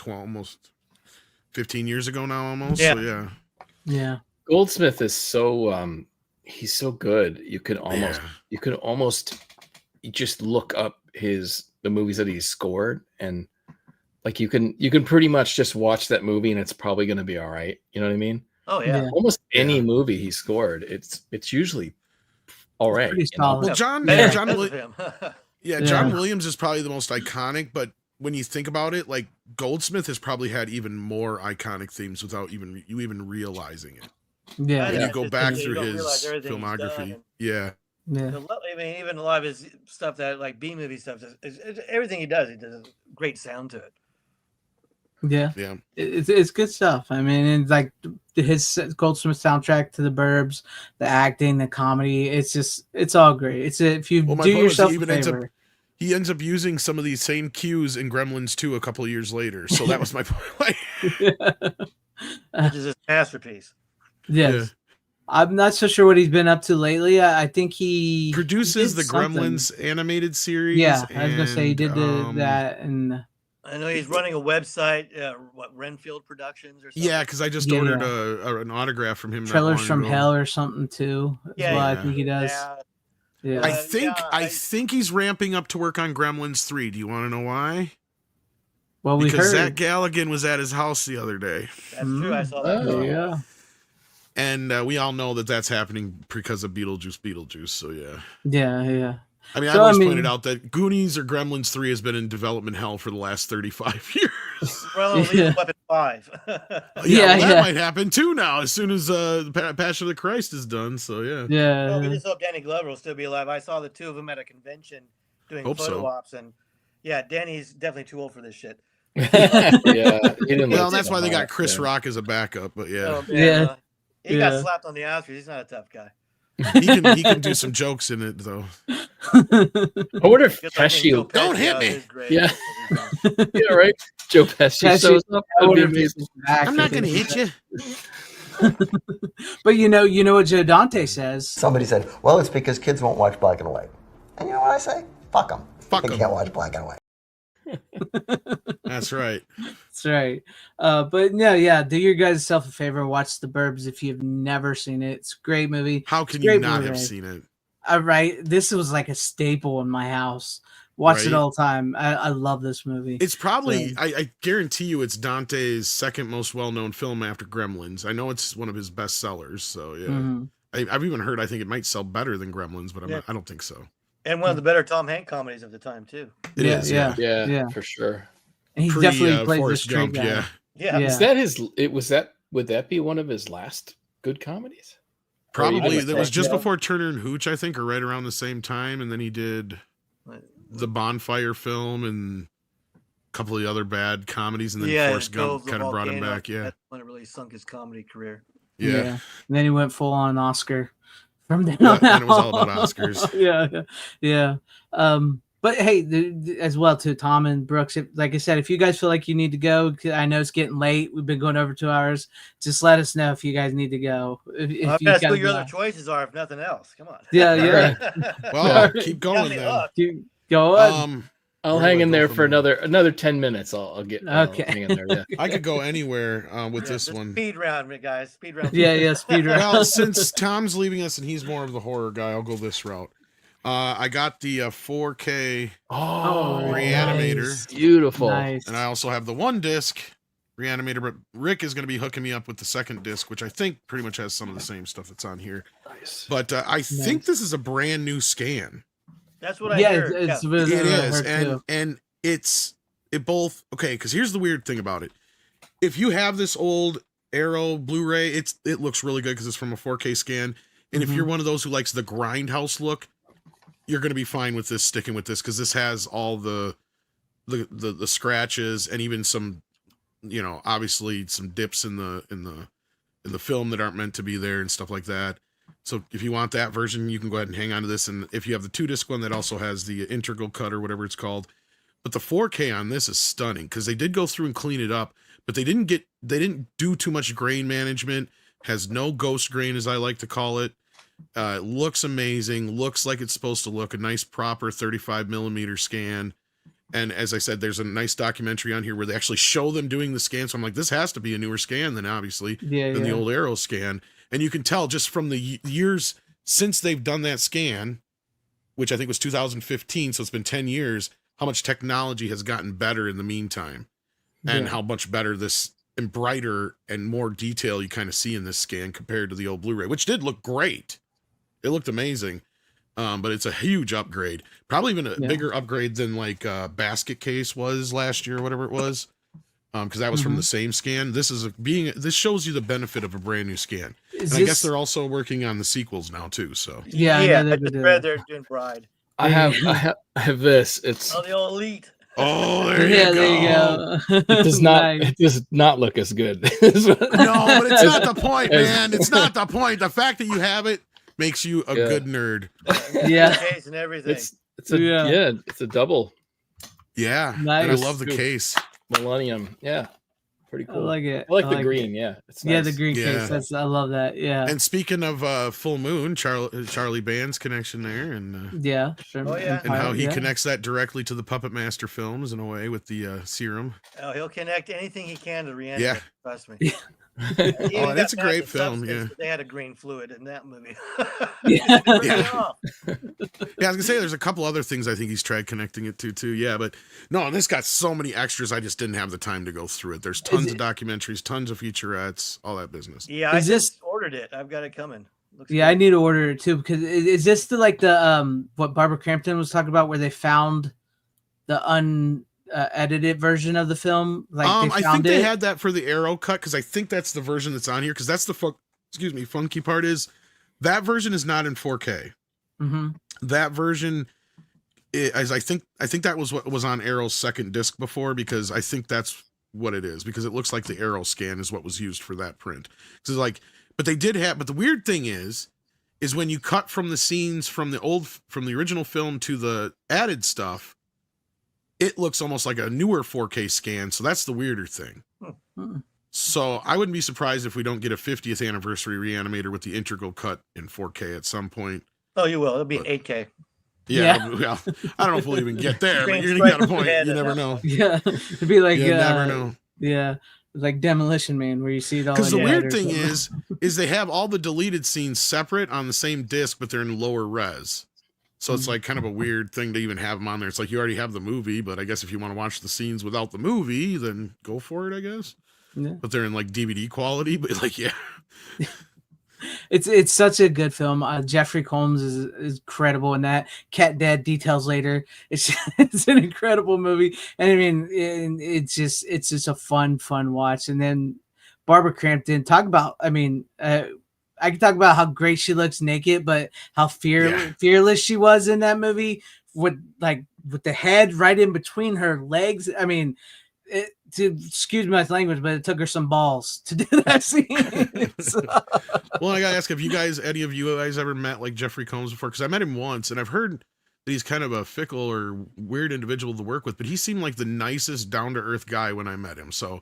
almost 15 years ago now almost. Yeah. So, yeah. Goldsmith is so he's so good. You can almost you just look up the movies that he's scored, and like you can pretty much just watch that movie and it's probably going to be all right. You know what I mean? Oh yeah. Almost any movie he scored, it's usually all right. pretty You know? solid. Well, John Williams is probably the most iconic, but when you think about it, like Goldsmith has probably had even more iconic themes without you even realizing it. Yeah. When you go back you through don't his realize everything he's filmography. done. Yeah. I mean, even a lot of his stuff that like B movie stuff, everything he does a great sound to it. Yeah. Yeah. It's good stuff. I mean, it's like his Goldsmith soundtrack to The Burbs, the acting, the comedy. It's all great. If you do yourself a favor. He ends up using some of these same cues in Gremlins 2 a couple of years later. So that was my point. Which is his masterpiece. Yes. Yeah. I'm not so sure what he's been up to lately. I think he produces the something. Gremlins animated series. Yeah, I was gonna say he did that, and I know he's running a website, Renfield Productions or something. Yeah, because I just ordered an autograph from him. Trailers from Hell or something too. I think he does. Yeah. I think he's ramping up to work on Gremlins 3. Do you want to know why? Well, because Zach Galligan was at his house the other day. That's true. I saw that. Yeah. And we all know that that's happening because of Beetlejuice. So yeah. Yeah. I mean, I always pointed out that Goonies or Gremlins 3 has been in development hell for the last 35 years. Well, Weapon 5. That might happen too now as soon as Passion of the Christ is done. So yeah. Well, we just hope Danny Glover will still be alive. I saw the two of them at a convention doing photo ops, and yeah, Danny's definitely too old for this shit. Well, that's why they got Chris Rock as a backup. But yeah. He got slapped on the Oscars. He's not a tough guy. He can do some jokes in it though. I wonder if Pesci don't hit me. Yeah, yeah, right. Joe Pesci shows up. That would be amazing. I'm not going to hit you. But you know what Joe Dante says. Somebody said, "Well, it's because kids won't watch black and white." And you know what I say? Fuck them. They can't watch black and white. That's right. That's right. But no, yeah, do your guys self a favor, watch The Burbs if you've never seen it. It's a great movie. How can you not have seen it? Right. This was like a staple in my house. Watch it all the time. I love this movie. It's probably, I guarantee you, it's Dante's second most well-known film after Gremlins. I know it's one of his best sellers. So yeah, I've even heard I think it might sell better than Gremlins, but I don't think so. And one of the better Tom Hanks comedies of the time too. It is, yeah, for sure. And he definitely plays the straight Gump, guy. Yeah. Is that would that be one of his last good comedies? Probably. That was just before Turner and Hooch, I think, or right around the same time. And then he did the Bonfire film and a couple of the other bad comedies. And then Forrest Gump kind of brought him back. Yeah. That's when it really sunk his comedy career. Yeah. And then he went full on Oscar from then on. And it was all about Oscars. Yeah. But hey, as well too, Tom and Brooks, like I said, if you guys feel like you need to go, I know it's getting late. We've been going over 2 hours. Just let us know if you guys need to go. If that's what your other choices are, if nothing else. Come on. Yeah. Well, keep going then. Keep going. I'll hang in there for another 10 minutes. I'll hang in there. Yeah. I could go anywhere with this one. Speed round, guys. Speed round. Yeah, speed round. Well, since Tom's leaving us and he's more of the horror guy, I'll go this route. I got the 4K Re-Animator. Nice. Beautiful. Nice. And I also have the 1-disc Re-Animator, but Rick is going to be hooking me up with the 2nd disc, which I think pretty much has some of the same stuff that's on here. Nice. But I think this is a brand new scan. That's what I heard. It is. And it both, okay, because here's the weird thing about it. If you have this old Arrow Blu-ray, it looks really good because it's from a 4K scan. And if you're one of those who likes the grindhouse look, you're going to be fine with this, sticking with this, because this has all the scratches and even some, obviously some dips in the film that aren't meant to be there and stuff like that. So if you want that version, you can go ahead and hang on to this. And if you have the 2-disc one, that also has the integral cut or whatever it's called. But the 4K on this is stunning because they did go through and clean it up, but they didn't do too much grain management. Has no ghost grain, as I like to call it. Looks amazing. Looks like it's supposed to look. A nice proper 35mm scan. And as I said, there's a nice documentary on here where they actually show them doing the scan. So I'm like, this has to be a newer scan than the old Arrow scan. And you can tell just from the years since they've done that scan, which I think was 2015, so it's been 10 years, how much technology has gotten better in the meantime, and how much better this and brighter and more detail you kind of see in this scan compared to the old Blu-ray, which did look great. It looked amazing. But it's a huge upgrade, probably even a bigger upgrade than like Basket Case was last year or whatever it was. Because that was from the same scan. This shows you the benefit of a brand new scan. And I guess they're also working on the sequels now too. So I just read they're doing Bride. I have this. It's the old Elite. Oh, there you go. It does not. It does not look as good. No, but it's not the point, man. It's not the point. The fact that you have it makes you a good nerd. Case and everything. It's a double. Yeah, nice. And I love the case. Millennium. Yeah, pretty cool. I like it. I like the green. Yeah, it's nice. The green case. I love that. Yeah. And speaking of Full Moon, Charlie Band's connection there, and sure. And how he connects that directly to the Puppet Master films in a way with the serum. Oh, he'll connect anything he can to Re-Animator. Trust me. Oh, that's a great film. Yeah, they had a green fluid in that movie. Yeah, I was gonna say there's a couple other things I think he's tried connecting it to too. Yeah, but no, this got so many extras. I just didn't have the time to go through it. There's tons of documentaries, tons of featurettes, all that business. Yeah, I just ordered it. I've got it coming. Looks I need to order it too, because is this the what Barbara Crampton was talking about, where they found the edited version of the film? I think they had that for the Arrow cut, because I think that's the version that's on here, because that's the funky part is that version is not in 4K. That version is, I think that was what was on Arrow's second disc before, because I think that's what it is, because it looks like the Arrow scan is what was used for that print. So but the weird thing is when you cut from the scenes from the original film to the added stuff, it looks almost like a newer 4K scan. So that's the weirder thing. So I wouldn't be surprised if we don't get a 50th anniversary Re-Animator with the integral cut in 4K at some point. Oh, you will. It'll be 8K. Yeah. Well, I don't know if we'll even get there, but you got a point. You never know. Yeah. It'd be like, you never know. Yeah. Like Demolition Man, where you see it all. Because the weird thing is they have all the deleted scenes separate on the same disc, but they're in lower res. So it's like kind of a weird thing to even have them on there. It's like you already have the movie, but I guess if you want to watch the scenes without the movie, then go for it, I guess. Yeah. But they're in like DVD quality, but like, yeah. It's such a good film. Jeffrey Combs is incredible in that. Cat Dad details later. It's an incredible movie, and I mean, it's just a fun watch. And then Barbara Crampton, talk about. I mean, I can talk about how great she looks naked, but how fearless she was in that movie with the head right in between her legs. I mean, excuse my language, but it took her some balls to do that scene. Well, I gotta ask, have any of you guys ever met like Jeffrey Combs before? Because I met him once, and I've heard that he's kind of a fickle or weird individual to work with, but he seemed like the nicest, down-to-earth guy when I met him. So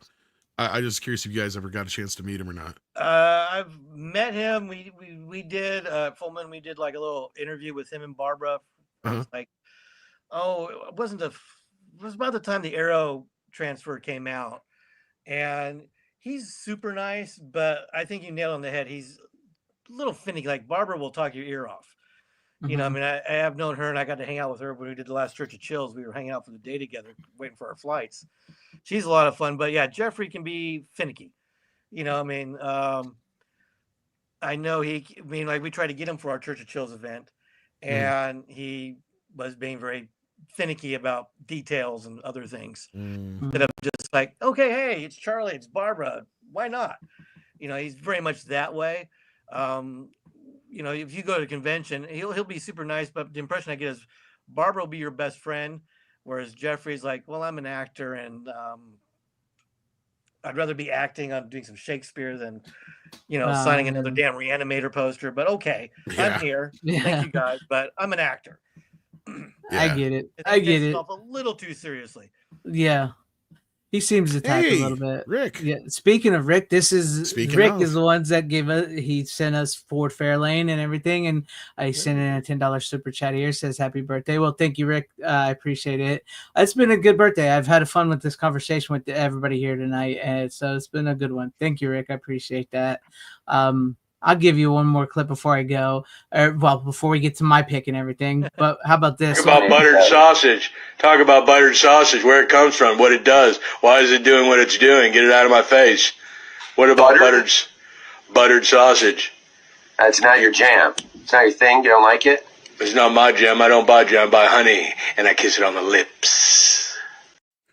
I'm just curious if you guys ever got a chance to meet him or not. I've met him. We did Fullman. We did like a little interview with him and Barbara. It was about the time the Arrow transfer came out, and he's super nice, but I think you nailed on the head. He's a little finicky. Like Barbara will talk your ear off. You know, I mean, I have known her, and I got to hang out with her when we did the last Church of Chills. We were hanging out for the day together, waiting for our flights. She's a lot of fun, but yeah, Jeffrey can be finicky. You know, I mean, I know like we tried to get him for our Church of Chills event, and he was being very finicky about details and other things. That I'm just like, okay, hey, it's Charlie, it's Barbara, why not? You know, he's very much that way. You know, if you go to a convention, he'll be super nice, but the impression I get is Barbara will be your best friend, whereas Jeffrey's like, well, I'm an actor, and I'd rather be acting on doing some Shakespeare than, you know, signing another damn Re-Animator poster. But okay, I'm here. Thank you guys, but I'm an actor. I get it. I get it. A little too seriously. Yeah. He seems to type a little bit. Rick. Yeah. Speaking of Rick, is the ones that he sent us Ford Fairlane and everything, and I sent in a $10 super chat here. Says happy birthday. Well, thank you, Rick. I appreciate it. It's been a good birthday. I've had fun with this conversation with everybody here tonight, and so it's been a good one. Thank you, Rick. I appreciate that. I'll give you one more clip before I go. Well, before we get to my pick and everything. But how about this? Talk about buttered sausage. Talk about buttered sausage, where it comes from, what it does. Why is it doing what it's doing? Get it out of my face. What about buttered sausage? That's not your jam. It's not your thing. You don't like it? It's not my jam. I don't buy jam. I buy honey, and I kiss it on the lips.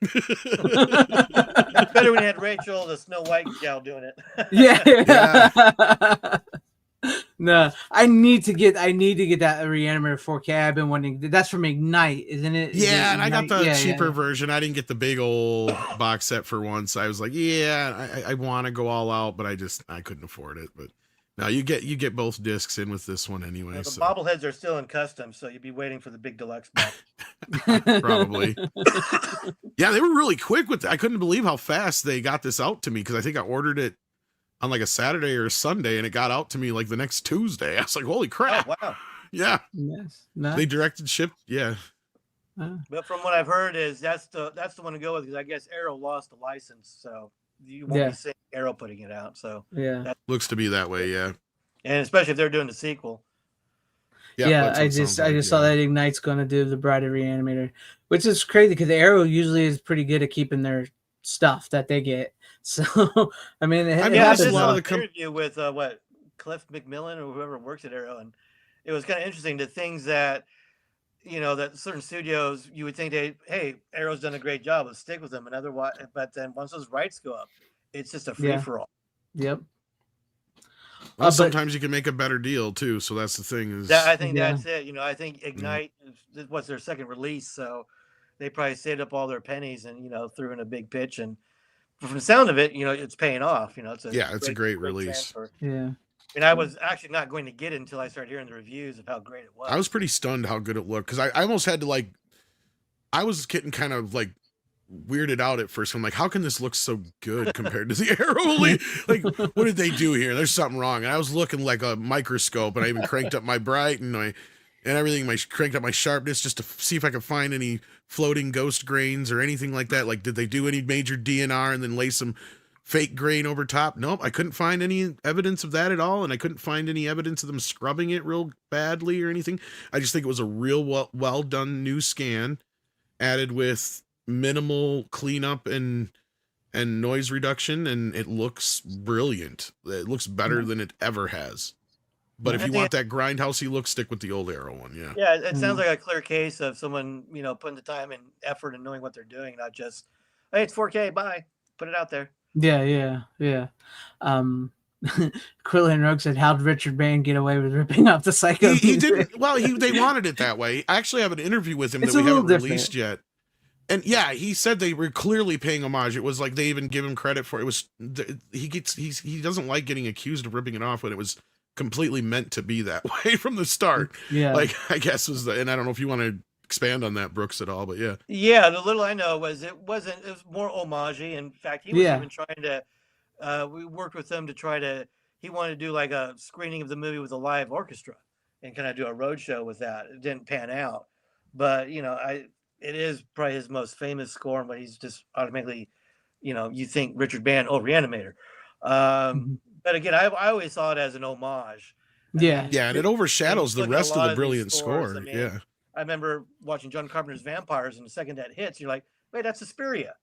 It's better when you had Rachel, the Snow White gal, doing it. Yeah. No, I need to get that Re-Animator 4K. I've been wanting. That's from Ignite, isn't it? Yeah, and I got the cheaper version. I didn't get the big old box set for once. I was like, yeah, I want to go all out, but I couldn't afford it. But no, you get both discs in with this one anyway. The bobbleheads are still in custom, so you'd be waiting for the big deluxe box. Probably. Yeah, they were really quick with it. I couldn't believe how fast they got this out to me because I think I ordered it on like a Saturday or a Sunday, and it got out to me like the next Tuesday. I was like, holy crap. Oh, wow. Yeah. Yes. They directed shipped. Yeah. But from what I've heard is that's the one to go with, because I guess Arrow lost the license, so you won't be seeing Arrow putting it out. So yeah, looks to be that way. Yeah. And especially if they're doing the sequel. Yeah, I just saw that Ignite's going to do the Bride of Re-Animator, which is crazy because Arrow usually is pretty good at keeping their stuff that they get. So I mean, it happens. A lot of the interview with Cliff McMillan or whoever works at Arrow, and it was kind of interesting. The things that that certain studios you would think hey, Arrow's done a great job, let's stick with them, and otherwise, but then once those rights go up, it's just a free for all. Yep. Well, sometimes you can make a better deal too. So that's the thing. I think that's it. I think Ignite was their second release, so they probably saved up all their pennies and threw in a big pitch, and from the sound of it, it's paying off. It's a great release. Transfer. Yeah. And I was actually not going to get it until I started hearing the reviews of how great it was. I was pretty stunned how good it looked because I almost had to I was getting kind of weirded out at first. I'm like, how can this look so good compared to the Arrow? What did they do here? There's something wrong. And I was looking like a microscope, and I even cranked up my bright and everything. Cranked up my sharpness just to see if I could find any floating ghost grains or anything like that. Did they do any major DNR and then lay some fake grain over top? Nope, I couldn't find any evidence of that at all, and I couldn't find any evidence of them scrubbing it real badly or anything. I just think it was a real well done new scan, added with minimal cleanup and noise reduction, and it looks brilliant. It looks better than it ever has. But if you want that grindhousey look, stick with the old Arrow one. Yeah, it sounds like a clear case of someone putting the time and effort and knowing what they're doing, not just, hey, it's 4K, bye, put it out there. Yeah. Quillan Rogue said, "How did Richard Band get away with ripping off the Psycho?" He didn't. Well, they wanted it that way. I actually have an interview with him that we haven't released yet. And yeah, he said they were clearly paying homage. It was like they even give him credit for it. He doesn't like getting accused of ripping it off when it was completely meant to be that way from the start. Yeah, I guess and I don't know if you want to expand on that, Brooks, at all, but yeah. Yeah, the little I know was it was more homage-y. In fact, he was even trying to. We worked with him to he wanted to do like a screening of the movie with a live orchestra and kind of do a road show with that. It didn't pan out, but it is probably his most famous score, but he's just automatically, you think Richard Band, Re-Animator. But again, I always saw it as an homage. Yeah. Yeah, and it overshadows the rest of the brilliant score. Yeah. I remember watching John Carpenter's Vampires, and the second that hits, you're like, wait, that's Suspiria.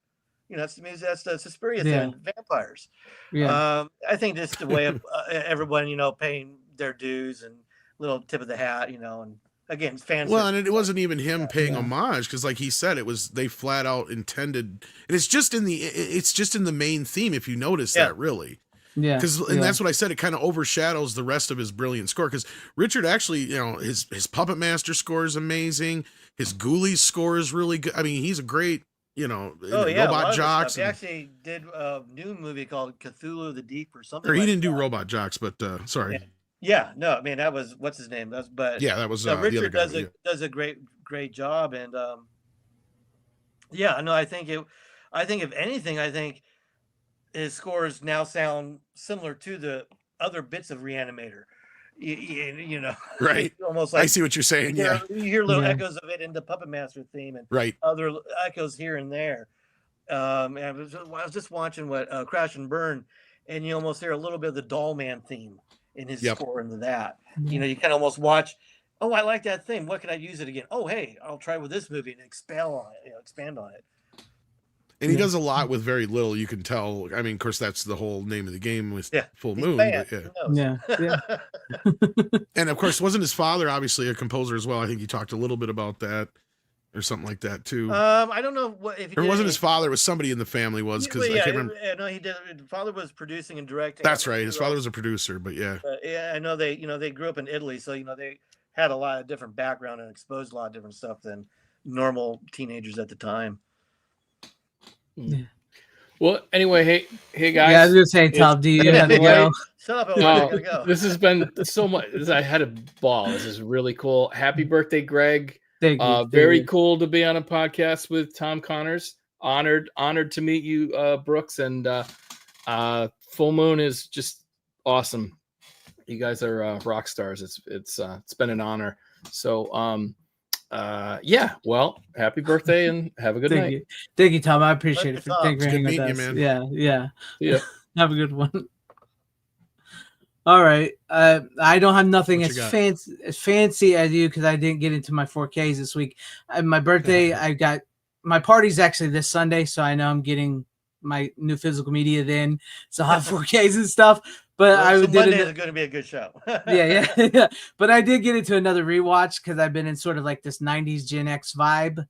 That's the Suspiria thing, Vampires. Yeah. I think just the way of everyone, paying their dues and little tip of the hat, and again, fans. Well, and it wasn't even him paying homage, because like he said, they flat out intended, and it's just in the main theme, if you notice that, really. Yeah, and that's what I said. It kind of overshadows the rest of his brilliant score, because Richard actually, his Puppet Master score is amazing. His Ghoulies score is really good. I mean, he's a great, Robot Jocks. He actually did a new movie called Cthulhu the Deep or something. Or he didn't do Robot Jocks, but sorry. Yeah, no, I mean that was what's his name. That was Richard the other guy, does a great job, and I think if anything, his scores now sound similar to the other bits of Re-Animator. Right. Almost like I see what you're saying. You hear little echoes of it in the Puppet Master theme, and other echoes here and there. And I was just watching Crash and Burn, and you almost hear a little bit of the Doll Man theme in his Yep. score into that. You know, you kind of almost watch. Oh, I like that thing. What can I use it again? Oh, hey, I'll try with this movie and expand on it. And he does a lot with very little. You can tell. I mean, of course, that's the whole name of the game with Full Moon. But Yeah. And of course, wasn't his father obviously a composer as well? I think he talked a little bit about that or something like that too. I don't know what if he Or it did wasn't any- his father. It was somebody in the family was because Well, I can't remember. No, he did. His father was producing and directing. That's right. His father was a producer, but yeah. Yeah, I know they. You know, they grew up in Italy, so you know they had a lot of different background and exposed a lot of different stuff than normal teenagers at the time. Well, anyway, hey guys. Yeah, I was gonna say, Tom, do you have to go? Shut up! No, I gotta go. this has been so much. I had a ball. This is really cool. Happy birthday, Greg. Thank you. Very cool to be on a podcast with Tom Connors. Honored to meet you, Brooks. And Full Moon is just awesome. You guys are rock stars. It's been an honor. So yeah. Well, happy birthday and have a good night. Thank you, Tom. I appreciate it. Thank you for hanging with meeting us. you, man. Yeah. Yeah. Have a good one. All right. I don't have nothing What as you got? fancy as you because I didn't get into my 4Ks this week. My birthday, I got my party's actually this Sunday, so I know I'm getting my new physical media then. So I have 4Ks and stuff. But Well, I so did Monday it. is going to be a good show. yeah. But I did get into another rewatch because I've been in sort of like this 90s Gen X vibe.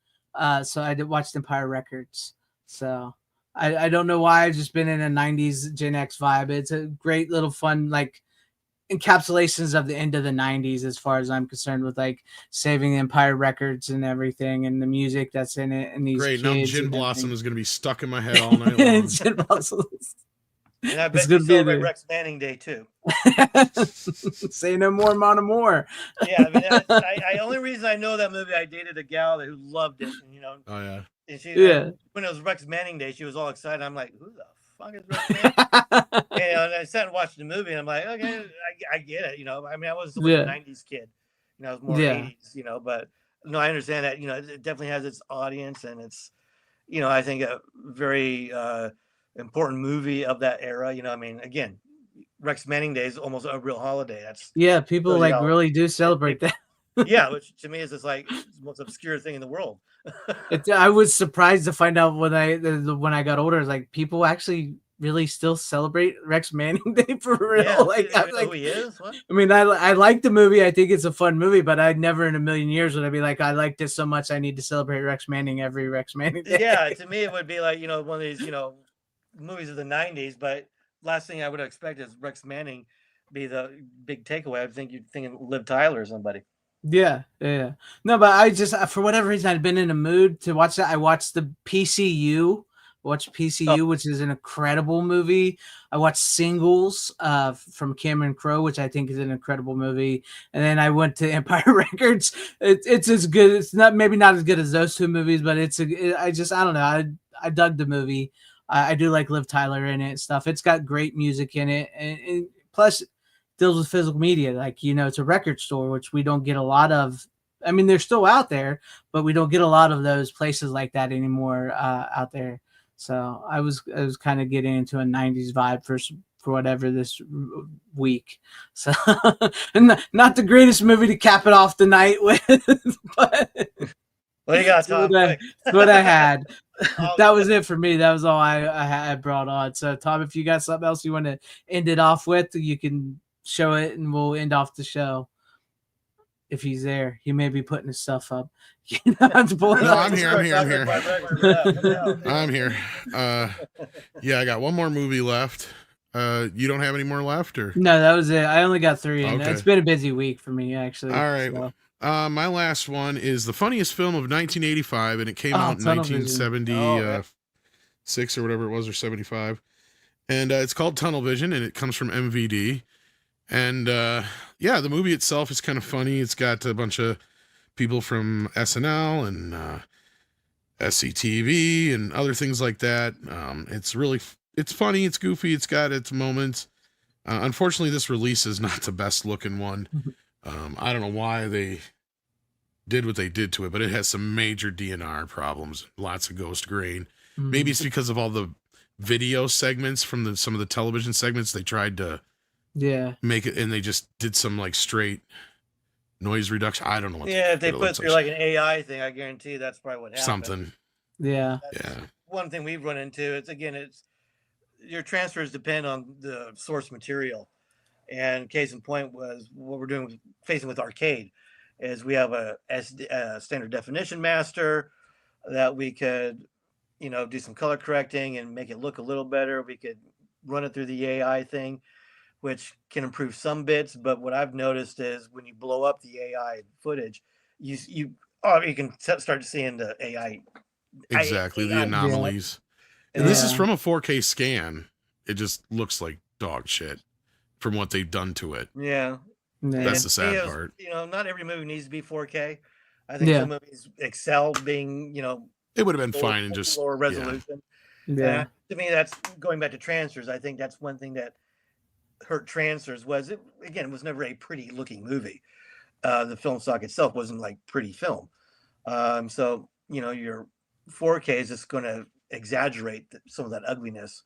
So I did watch Empire Records. So I don't know why. I've just been in a 90s Gen X vibe. It's a great little fun, like, encapsulations of the end of the 90s as far as I'm concerned, with like saving Empire Records and everything and the music that's in it and these Great. Now kids Gin and Blossom everything. is going to be stuck in my head all night long. Gin Blossom. And I It's bet gonna you be celebrate there. Rex Manning Day too. Say no more, Mono more. Yeah, I mean, I only reason I know that movie, I dated a gal who loved it, and, you know. Oh yeah. And she, Yeah. when it was Rex Manning Day, she was all excited. I'm like, who the fuck is Rex Manning? And I sat and watched the movie, and I'm like, okay, I get it. You know, I mean, I was a Yeah. 90s kid. You know, I was more Yeah. 80s. You know, but no, I understand that. You know, it definitely has its audience, and it's, you know, I think a very important movie of that era. You know, I mean, again, Rex Manning Day is almost a real holiday. That's Yeah, people shows you like how- really do celebrate that. yeah, which to me is just like it's the most obscure thing in the world. I was surprised to find out when I got older, like people actually really still celebrate Rex Manning Day for real. Yeah, Like, you I'm know like, who he is? What? I mean, I like the movie. I think it's a fun movie, but I'd never in a million years would I be like, I like this so much, I need to celebrate Rex Manning every Rex Manning Day. Yeah, to me it would be like, you know, one of these, you know, movies of the 90s, but last thing I would expect is Rex Manning be the big takeaway. I think you'd think of Liv Tyler or somebody. Yeah. No, but I just for whatever reason I'd been in a mood to watch that. I watched the PCU. Watched PCU, which is an incredible movie. I watched Singles from Cameron Crowe, which I think is an incredible movie. And then I went to Empire Records. It's as good. It's maybe not as good as those two movies, but I don't know. I dug the movie. I do like Liv Tyler in it and stuff. It's got great music in it, and plus deals with physical media. Like, you know, it's a record store, which we don't get a lot of. I mean, they're still out there, but we don't get a lot of those places like that anymore out there. So I was kind of getting into a 90s vibe for whatever this week. So not the greatest movie to cap it off the night with, but What you got, Tom? that's what I had. That was it for me. That was all I brought on. So Tom, if you got something else you want to end it off with, you can show it and we'll end off the show. If he's there, he may be putting his stuff up. No, I'm here. I'm here. Yeah, I got one more movie left. You don't have any more left, or? No, that was it. I only got 3. And Okay. it's been a busy week for me, actually. All right. So. My last one is the funniest film of 1985, and it came out in Tunnel Vision. 1976 or whatever it was, or 75. And it's called Tunnel Vision, and it comes from MVD. And yeah, the movie itself is kind of funny. It's got a bunch of people from SNL and SCTV and other things like that. It's funny, it's goofy, it's got its moments. Unfortunately, this release is not the best looking one. I don't know why they did what they did to it, but it has some major DNR problems, lots of ghost grain. Maybe it's because of all the video segments from some of the television segments. They tried to Yeah. make it, and they just did some like straight noise reduction. I don't know what. Yeah, if they it put looks through like an AI thing, I guarantee that's probably what happened. something. Yeah. That's one thing we've run into. It's your transfers depend on the source material. And case in point was what we're doing facing with Arcade is we have a standard definition master that we could, do some color correcting and make it look a little better. We could run it through the AI thing, which can improve some bits. But what I've noticed is when you blow up the AI footage, you can start seeing the AI. Exactly, the anomalies. And this is from a 4K scan. It just looks like dog shit from what they've done to it. Yeah. That's the sad part. Not every movie needs to be 4K. I think some movies excel being, it would have been fine in just lower resolution. Yeah. To me, that's going back to transfers. I think that's one thing that hurt transfers was it was never a pretty looking movie. The film stock itself wasn't like pretty film. So, your 4K is just going to exaggerate some of that ugliness.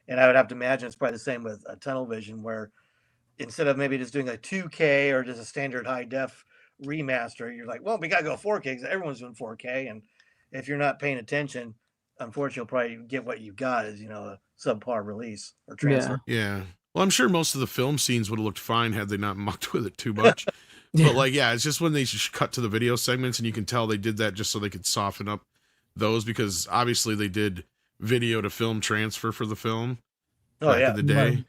And I would have to imagine it's probably the same with a tunnel vision where instead of maybe just doing a 2K or just a standard high def remaster, you're like, well, we got to go 4K because everyone's doing 4K. And if you're not paying attention, unfortunately, you'll probably get what you've got as, a subpar release or transfer. Yeah. Well, I'm sure most of the film scenes would have looked fine had they not mucked with it too much. But it's just when they cut to the video segments, and you can tell they did that just so they could soften up those, because obviously they did video to film transfer for the film back in the day.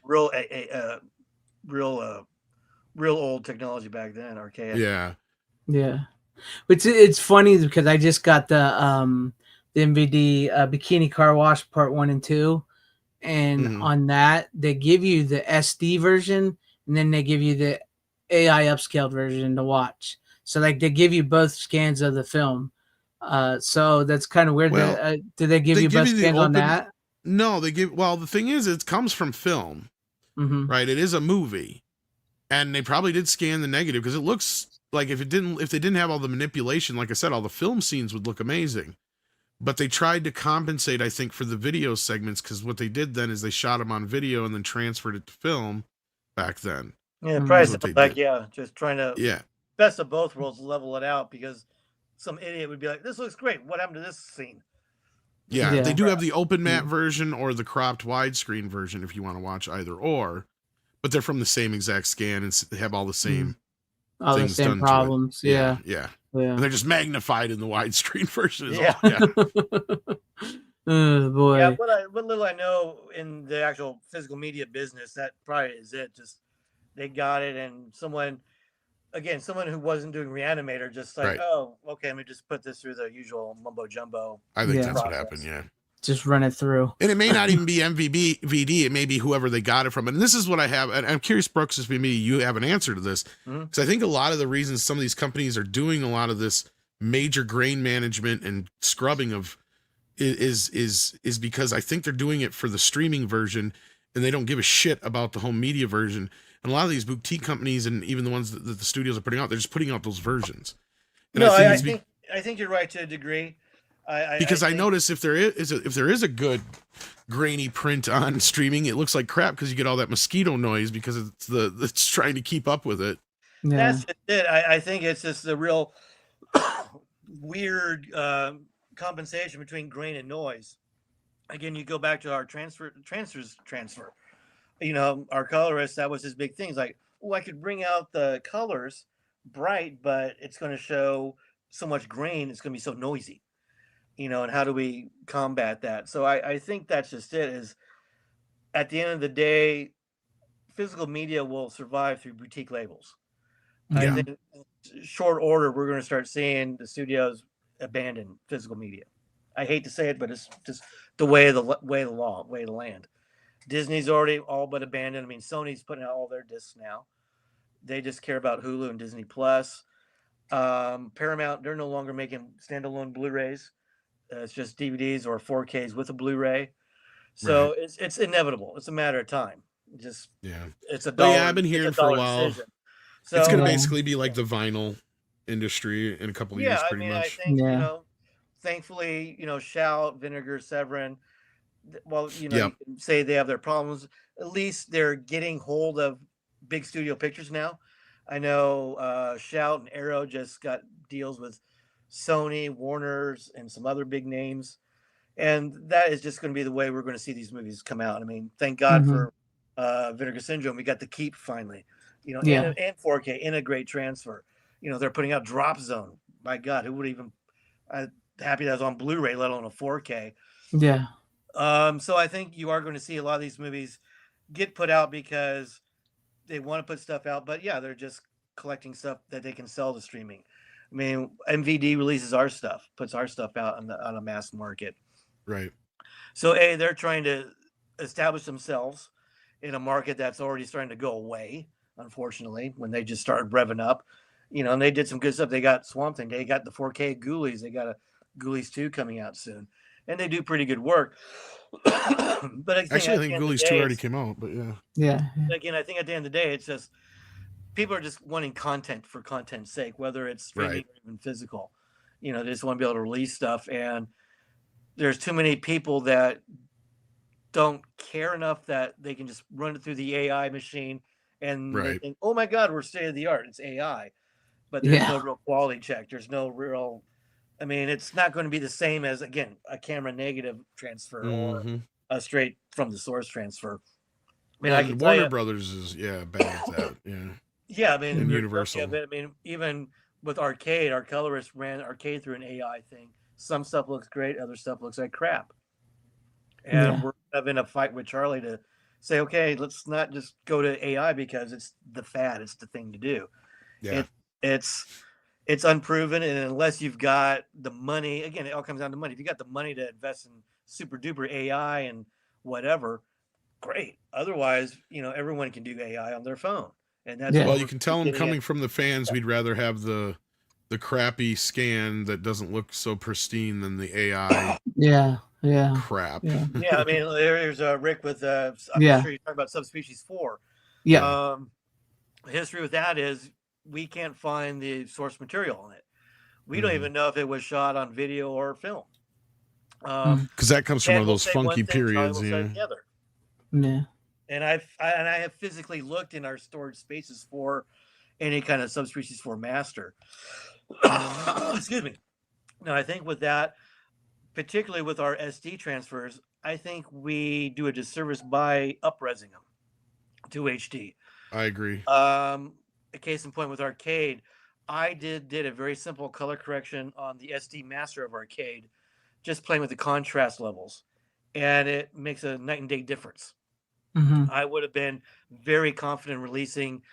Real old technology back then, archaic. Yeah. It's funny because I just got the MVD Bikini Car Wash Part 1 and 2, and on that they give you the SD version and then they give you the AI upscaled version to watch. So like they give you both scans of the film. So that's kind of weird. Well, do they give you both scans on that? No, they give. Well, the thing is, it comes from film, right? It is a movie, and they probably did scan the negative because it looks like if they didn't have all the manipulation, like I said, all the film scenes would look amazing. But they tried to compensate, I think, for the video segments, because what they did then is they shot them on video and then transferred it to film back then. Yeah, probably just trying to best of both worlds, level it out, because some idiot would be like, this looks great. What happened to this scene? Yeah, they do have the open matte version or the cropped widescreen version if you want to watch either or, but they're from the same exact scan and they have all the same things the same done problems. to it. Yeah. And they're just magnified in the widescreen version. Oh boy. Yeah, what little I know in the actual physical media business, that probably is it. Just they got it, and someone who wasn't doing Re-Animator just like, oh, okay, let me just put this through the usual mumbo jumbo. I think that's what happened. Yeah. Just run it through. And it may not even be MVD. It may be whoever they got it from. And this is what I have. And I'm curious, Brooks, if maybe you have an answer to this. Because I think a lot of the reasons some of these companies are doing a lot of this major grain management and scrubbing of is because I think they're doing it for the streaming version and they don't give a shit about the home media version. And a lot of these boutique companies and even the ones that the studios are putting out, they're just putting out those versions. And I think you're right to a degree. I notice if there is a good grainy print on streaming, it looks like crap because you get all that mosquito noise because it's trying to keep up with it. Yeah. That's it. I think it's just a real weird compensation between grain and noise. Again, you go back to our transfer. Our colorist, that was his big thing. He's like, oh, I could bring out the colors bright, but it's going to show so much grain. It's going to be so noisy. And how do we combat that? So I think that's just it, is at the end of the day, physical media will survive through boutique labels. I think in short order, we're going to start seeing the studios abandon physical media. I hate to say it, but it's just the way of the law, way of the land. Disney's already all but abandoned. I mean, Sony's putting out all their discs now. They just care about Hulu and Disney Plus. Paramount, they're no longer making standalone Blu-rays. It's just DVDs or 4Ks with a Blu-ray. So it's inevitable. It's a matter of time. It's a dollar. I've been hearing for a while. So, it's going to basically be like the vinyl industry in a couple of years, pretty much. I think, thankfully, Shout, Vinegar, Severin, you can say they have their problems. At least they're getting hold of big studio pictures now. I know Shout and Arrow just got deals with Sony, Warner's, and some other big names, and that is just going to be the way we're going to see these movies come out. I mean, thank God for Vinegar Syndrome. We got the Keep finally, you know, Yeah. and 4K in a great transfer. You know, they're putting out Drop Zone. My God, who would even? I'm happy that was on Blu-ray, let alone a 4K. Yeah. So I think you are going to see a lot of these movies get put out because they want to put stuff out, but yeah, they're just collecting stuff that they can sell to streaming. I mean, MVD releases our stuff, puts our stuff out on a mass market. Right. So they're trying to establish themselves in a market that's already starting to go away, unfortunately, when they just started revving up. You know, and they did some good stuff. They got Swamp Thing. They got the 4K Ghoulies. They got a Ghoulies 2 coming out soon. And they do pretty good work. But Actually, I think Ghoulies 2 already came out, but yeah. Yeah. Again, I think at the end of the day, it's just people are just wanting content for content's sake, whether it's streaming or even physical. You know, they just want to be able to release stuff. And there's too many people that don't care enough that they can just run it through the AI machine and they think, oh my God, we're state of the art. It's AI. But there's no real quality check. There's no real, I mean, it's not going to be the same as, again, a camera negative transfer or a straight from the source transfer. I mean, I can tell Warner you, Brothers is bad at that. Yeah. Yeah, I mean, and Universal. I mean, even with Arcade, our colorist ran Arcade through an AI thing. Some stuff looks great, other stuff looks like crap. And we're kind of in a fight with Charlie to say, okay, let's not just go to AI because it's the fad, it's the thing to do. Yeah. It's unproven, and unless you've got the money, again, it all comes down to money. If you got the money to invest in super duper AI and whatever, great. Otherwise, you know, everyone can do AI on their phone. And that's well, you can tell them coming from the fans, we'd rather have the crappy scan that doesn't look so pristine than the AI crap. Yeah, I mean, there's Rick with I'm sure you're talking about Subspecies 4. Yeah. History with that is we can't find the source material on it. We don't even know if it was shot on video or film. Because that comes from one of those funky periods. Yeah. And I have physically looked in our storage spaces for any kind of Subspecies 4 master. Excuse me. Now, I think with that, particularly with our SD transfers, I think we do a disservice by up-resing them to HD. I agree. A case in point with Arcade, I did a very simple color correction on the SD master of Arcade, just playing with the contrast levels, and it makes a night and day difference. I would have been very confident releasing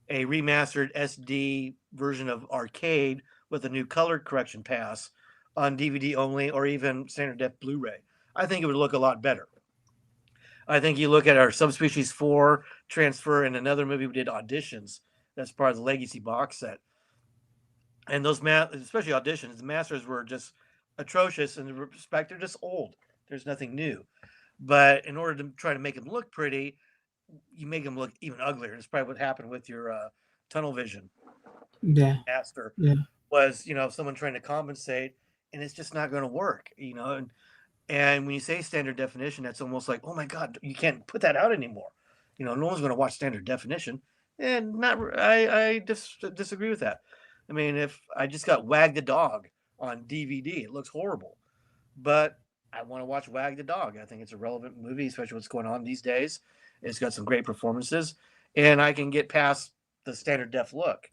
a remastered SD version of Arcade with a new color correction pass on DVD only or even standard def Blu-ray. I think it would look a lot better. I think you look at our Subspecies 4 transfer and another movie we did, Auditions. That's part of the Legacy box set. And those, especially Auditions, the masters were just atrocious in the respect they're just old. There's nothing new. But in order to try to make them look pretty, you make them look even uglier. It's probably what happened with your Tunnel Vision master. Was, you know, someone trying to compensate, and it's just not going to work, you know. And when you say standard definition, that's almost like, oh my God, you can't put that out anymore. You know, no one's going to watch standard definition. And I disagree with that. I mean, if I just got Wag the Dog on DVD, it looks horrible. But I want to watch Wag the Dog. I think it's a relevant movie, especially what's going on these days. It's got some great performances, and I can get past the standard def look.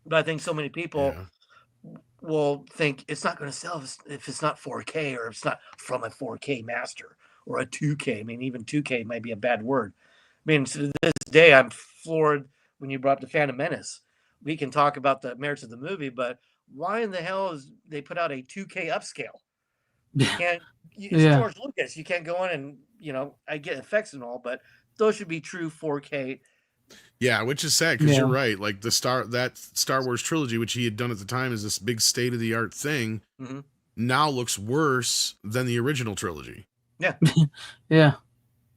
But I think so many people will think it's not going to sell if it's not 4K or if it's not from a 4K master or a 2K. I mean, even 2K might be a bad word. I mean, to this day, I'm floored when you brought up the Phantom Menace. We can talk about the merits of the movie, but why in the hell is they put out a 2K upscale? You can't. It's George Lucas. You can't go in and, you know, I get effects and all, but those should be true 4K. Yeah, which is sad because you're right. Like that Star Wars trilogy, which he had done at the time, is this big state of the art thing. Now looks worse than the original trilogy. Yeah. Yeah.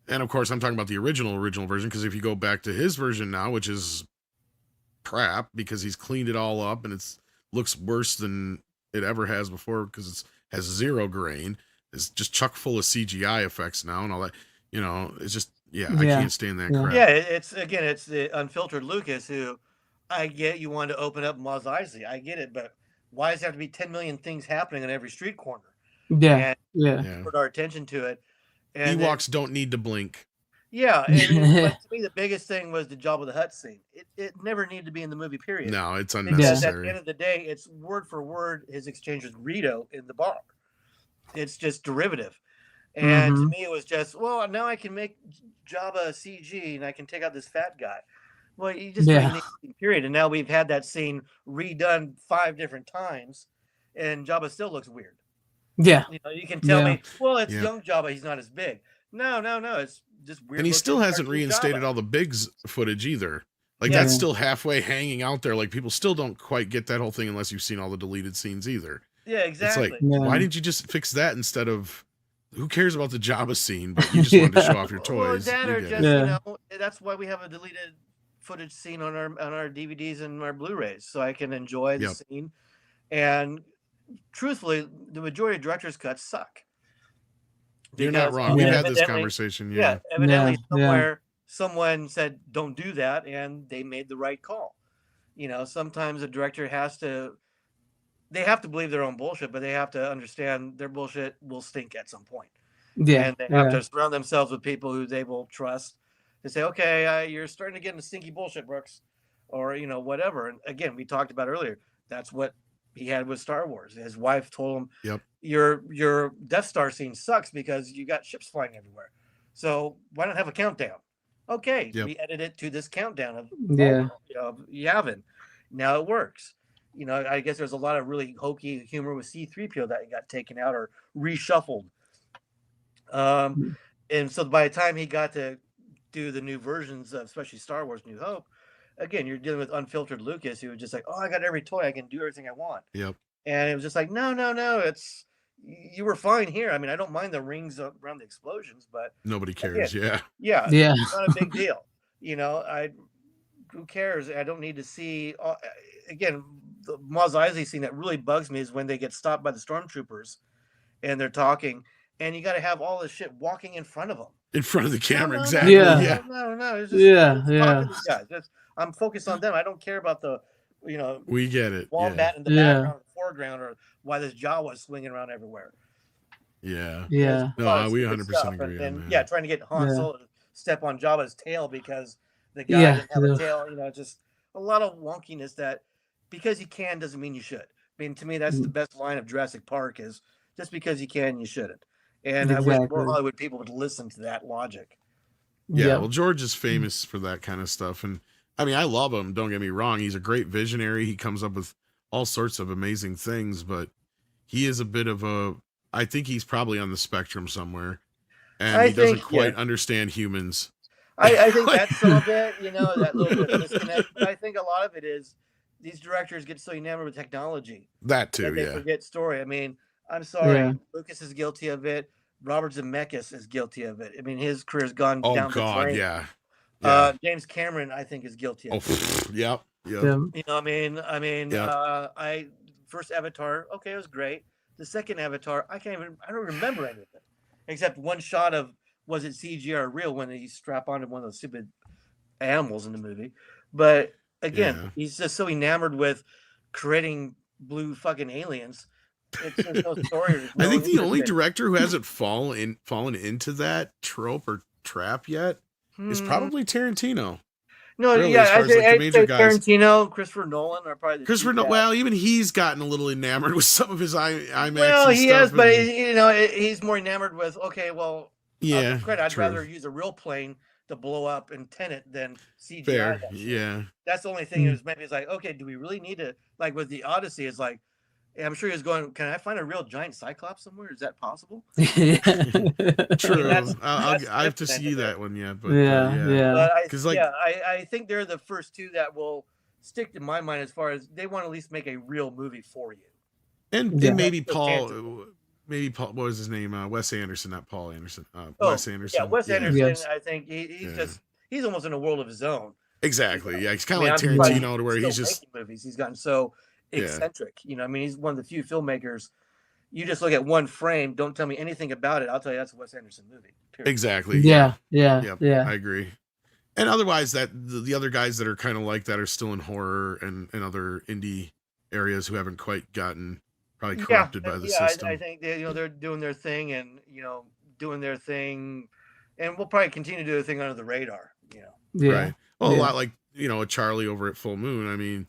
And of course, I'm talking about the original version, because if you go back to his version now, which is crap because he's cleaned it all up and it's looks worse than it ever has before because it has zero grain. It's just chock full of CGI effects now and all that. You know, it's just Yeah, I can't stand that crap. Yeah, it's the unfiltered Lucas who, I get you wanted to open up Mos Eisley. I get it, but why does there have to be 10 million things happening on every street corner? Yeah, And put our attention to it. And Ewoks don't need to blink. Yeah, and but to me the biggest thing was the Jabba the Hutt scene. It never needed to be in the movie, period. No, it's Because unnecessary. at the end of the day, it's word for word his exchange with Rito in the bar. It's just derivative. And to me it was just, well, now I can make Jabba CG and I can take out this fat guy. Well, you just didn't need the period. And now we've had that scene redone 5 different times and Jabba still looks weird. Yeah. You know, you can tell me, well, it's young Jabba, he's not as big. No, it's just weird. And he still hasn't cartoon reinstated Jabba. all the Biggs footage either. Like that's still halfway hanging out there. Like people still don't quite get that whole thing unless you've seen all the deleted scenes either. Yeah, exactly. It's like, why didn't you just fix that instead of? Who cares about the Jabba scene? But you just wanted to show off your toys. Well, that or just, you know, that's why we have a deleted footage scene on our DVDs and our Blu-rays, so I can enjoy the scene. And truthfully, the majority of director's cuts suck. You're not wrong. We've had this conversation. Yeah. Evidently somewhere someone said don't do that, and they made the right call. You know, sometimes a director has to. They have to believe their own bullshit, but they have to understand their bullshit will stink at some point. Yeah, and they have to surround themselves with people who they will trust to say, okay, you're starting to get into stinky bullshit, Brooks, or you know, whatever. And again, we talked about earlier. That's what he had with Star Wars. His wife told him, your Death Star scene sucks because you got ships flying everywhere. So why not have a countdown? Okay, we edit it to this countdown of Yavin. Now it works. You know, I guess there's a lot of really hokey humor with C-3PO that got taken out or reshuffled. And so by the time he got to do the new versions of especially Star Wars New Hope, again, you're dealing with unfiltered Lucas who was just like, oh, I got every toy, I can do everything I want. Yep. And it was just like, no, it's you were fine here. I mean, I don't mind the rings around the explosions, but nobody cares. Yeah. It's not a big deal. You know, who cares? I don't need to see again. The Mos Eisley scene that really bugs me is when they get stopped by the stormtroopers and they're talking, and you got to have all this shit walking in front of them. In front of the camera, No. exactly. No. It's just, talk to these guys. I'm focused on them. I don't care about the, you know, we get it. Wombat in the background, or the foreground, or why this Jawa is swinging around everywhere. Yeah. No, we 100% agree. And trying to get Han Solo to step on Jabba's tail because the guy didn't have a tail. You know, just a lot of wonkiness that. Because you can doesn't mean you should. I mean, to me, that's the best line of Jurassic Park is just because you can, you shouldn't. And I wish more Hollywood people would listen to that logic. Yeah, well, George is famous for that kind of stuff. And I mean, I love him. Don't get me wrong. He's a great visionary. He comes up with all sorts of amazing things, but he is a bit of I think he's probably on the spectrum somewhere. And he doesn't quite understand humans. I think that's some of it, you know, that little bit of disconnect. But I think a lot of it is these directors get so enamored with technology that they forget story. I mean, I'm sorry, Lucas is guilty of it. Robert Zemeckis is guilty of it. I mean, his career's gone down the drain. James Cameron, I think, is guilty of it. Yep. You know, I mean, first Avatar, okay, it was great. The second Avatar, I don't remember anything except one shot of was it CG or real when he strap onto one of those stupid animals in the movie, but. Again, he's just so enamored with creating blue fucking aliens. There's no story. I think the only director who hasn't fallen into that trope or trap yet is probably Tarantino. No, really, I'd say Tarantino, Christopher Nolan are probably the well, even he's gotten a little enamored with some of his IMAX. Well, he has, but you know, he's more enamored with I'd true. rather use a real plane to blow up in Tenet than CGI. Fair. That's the only thing is maybe it's like, okay, do we really need to, like with the Odyssey, it's like, I'm sure he was going, can I find a real giant Cyclops somewhere? Is that possible? True. I have to see that one yet. But I think they're the first two that will stick to my mind as far as they want to at least make a real movie for you. And maybe Paul, what was his name? Wes Anderson, not Paul Anderson. Wes Anderson. Yeah, Wes Anderson. I think he's almost in a world of his own. Exactly. Yeah, he's kind of like Tarantino, to where he's just making movies. He's gotten so eccentric. You know, I mean, he's one of the few filmmakers You just look at one frame. Don't tell me anything about it. I'll tell you that's a Wes Anderson movie. Period. Exactly. Yeah. Yep, Yeah. I agree. And otherwise, that the other guys that are kind of like that are still in horror and other indie areas who haven't quite gotten probably corrupted by the system. I think they, they're doing their thing and doing their thing, and we'll probably continue to do their thing under the radar. Yeah. Right. Well, a lot like a Charlie over at Full Moon. I mean,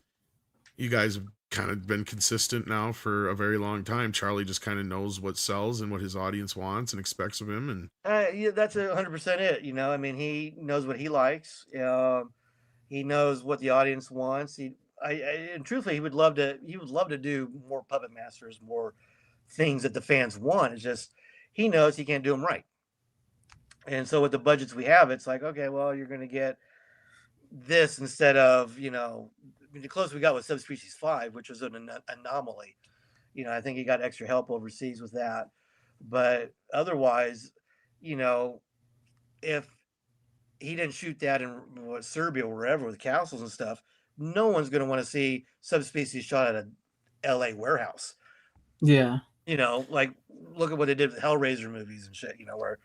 you guys have kind of been consistent now for a very long time. Charlie just kind of knows what sells and what his audience wants and expects of him, and yeah, that's 100% it. I mean, he knows what he likes. He knows what the audience wants. And truthfully, he would love to. He would love to do more Puppet Masters, more things that the fans want. It's just he knows he can't do them right. And so with the budgets we have, it's like, okay, well, you're going to get this instead of the closest we got was Subspecies 5, which was an anomaly. I think he got extra help overseas with that, but otherwise, if he didn't shoot that in Serbia or wherever with castles and stuff, no one's going to want to see Subspecies shot at a LA warehouse. Yeah. Like look at what they did with Hellraiser movies and shit, where,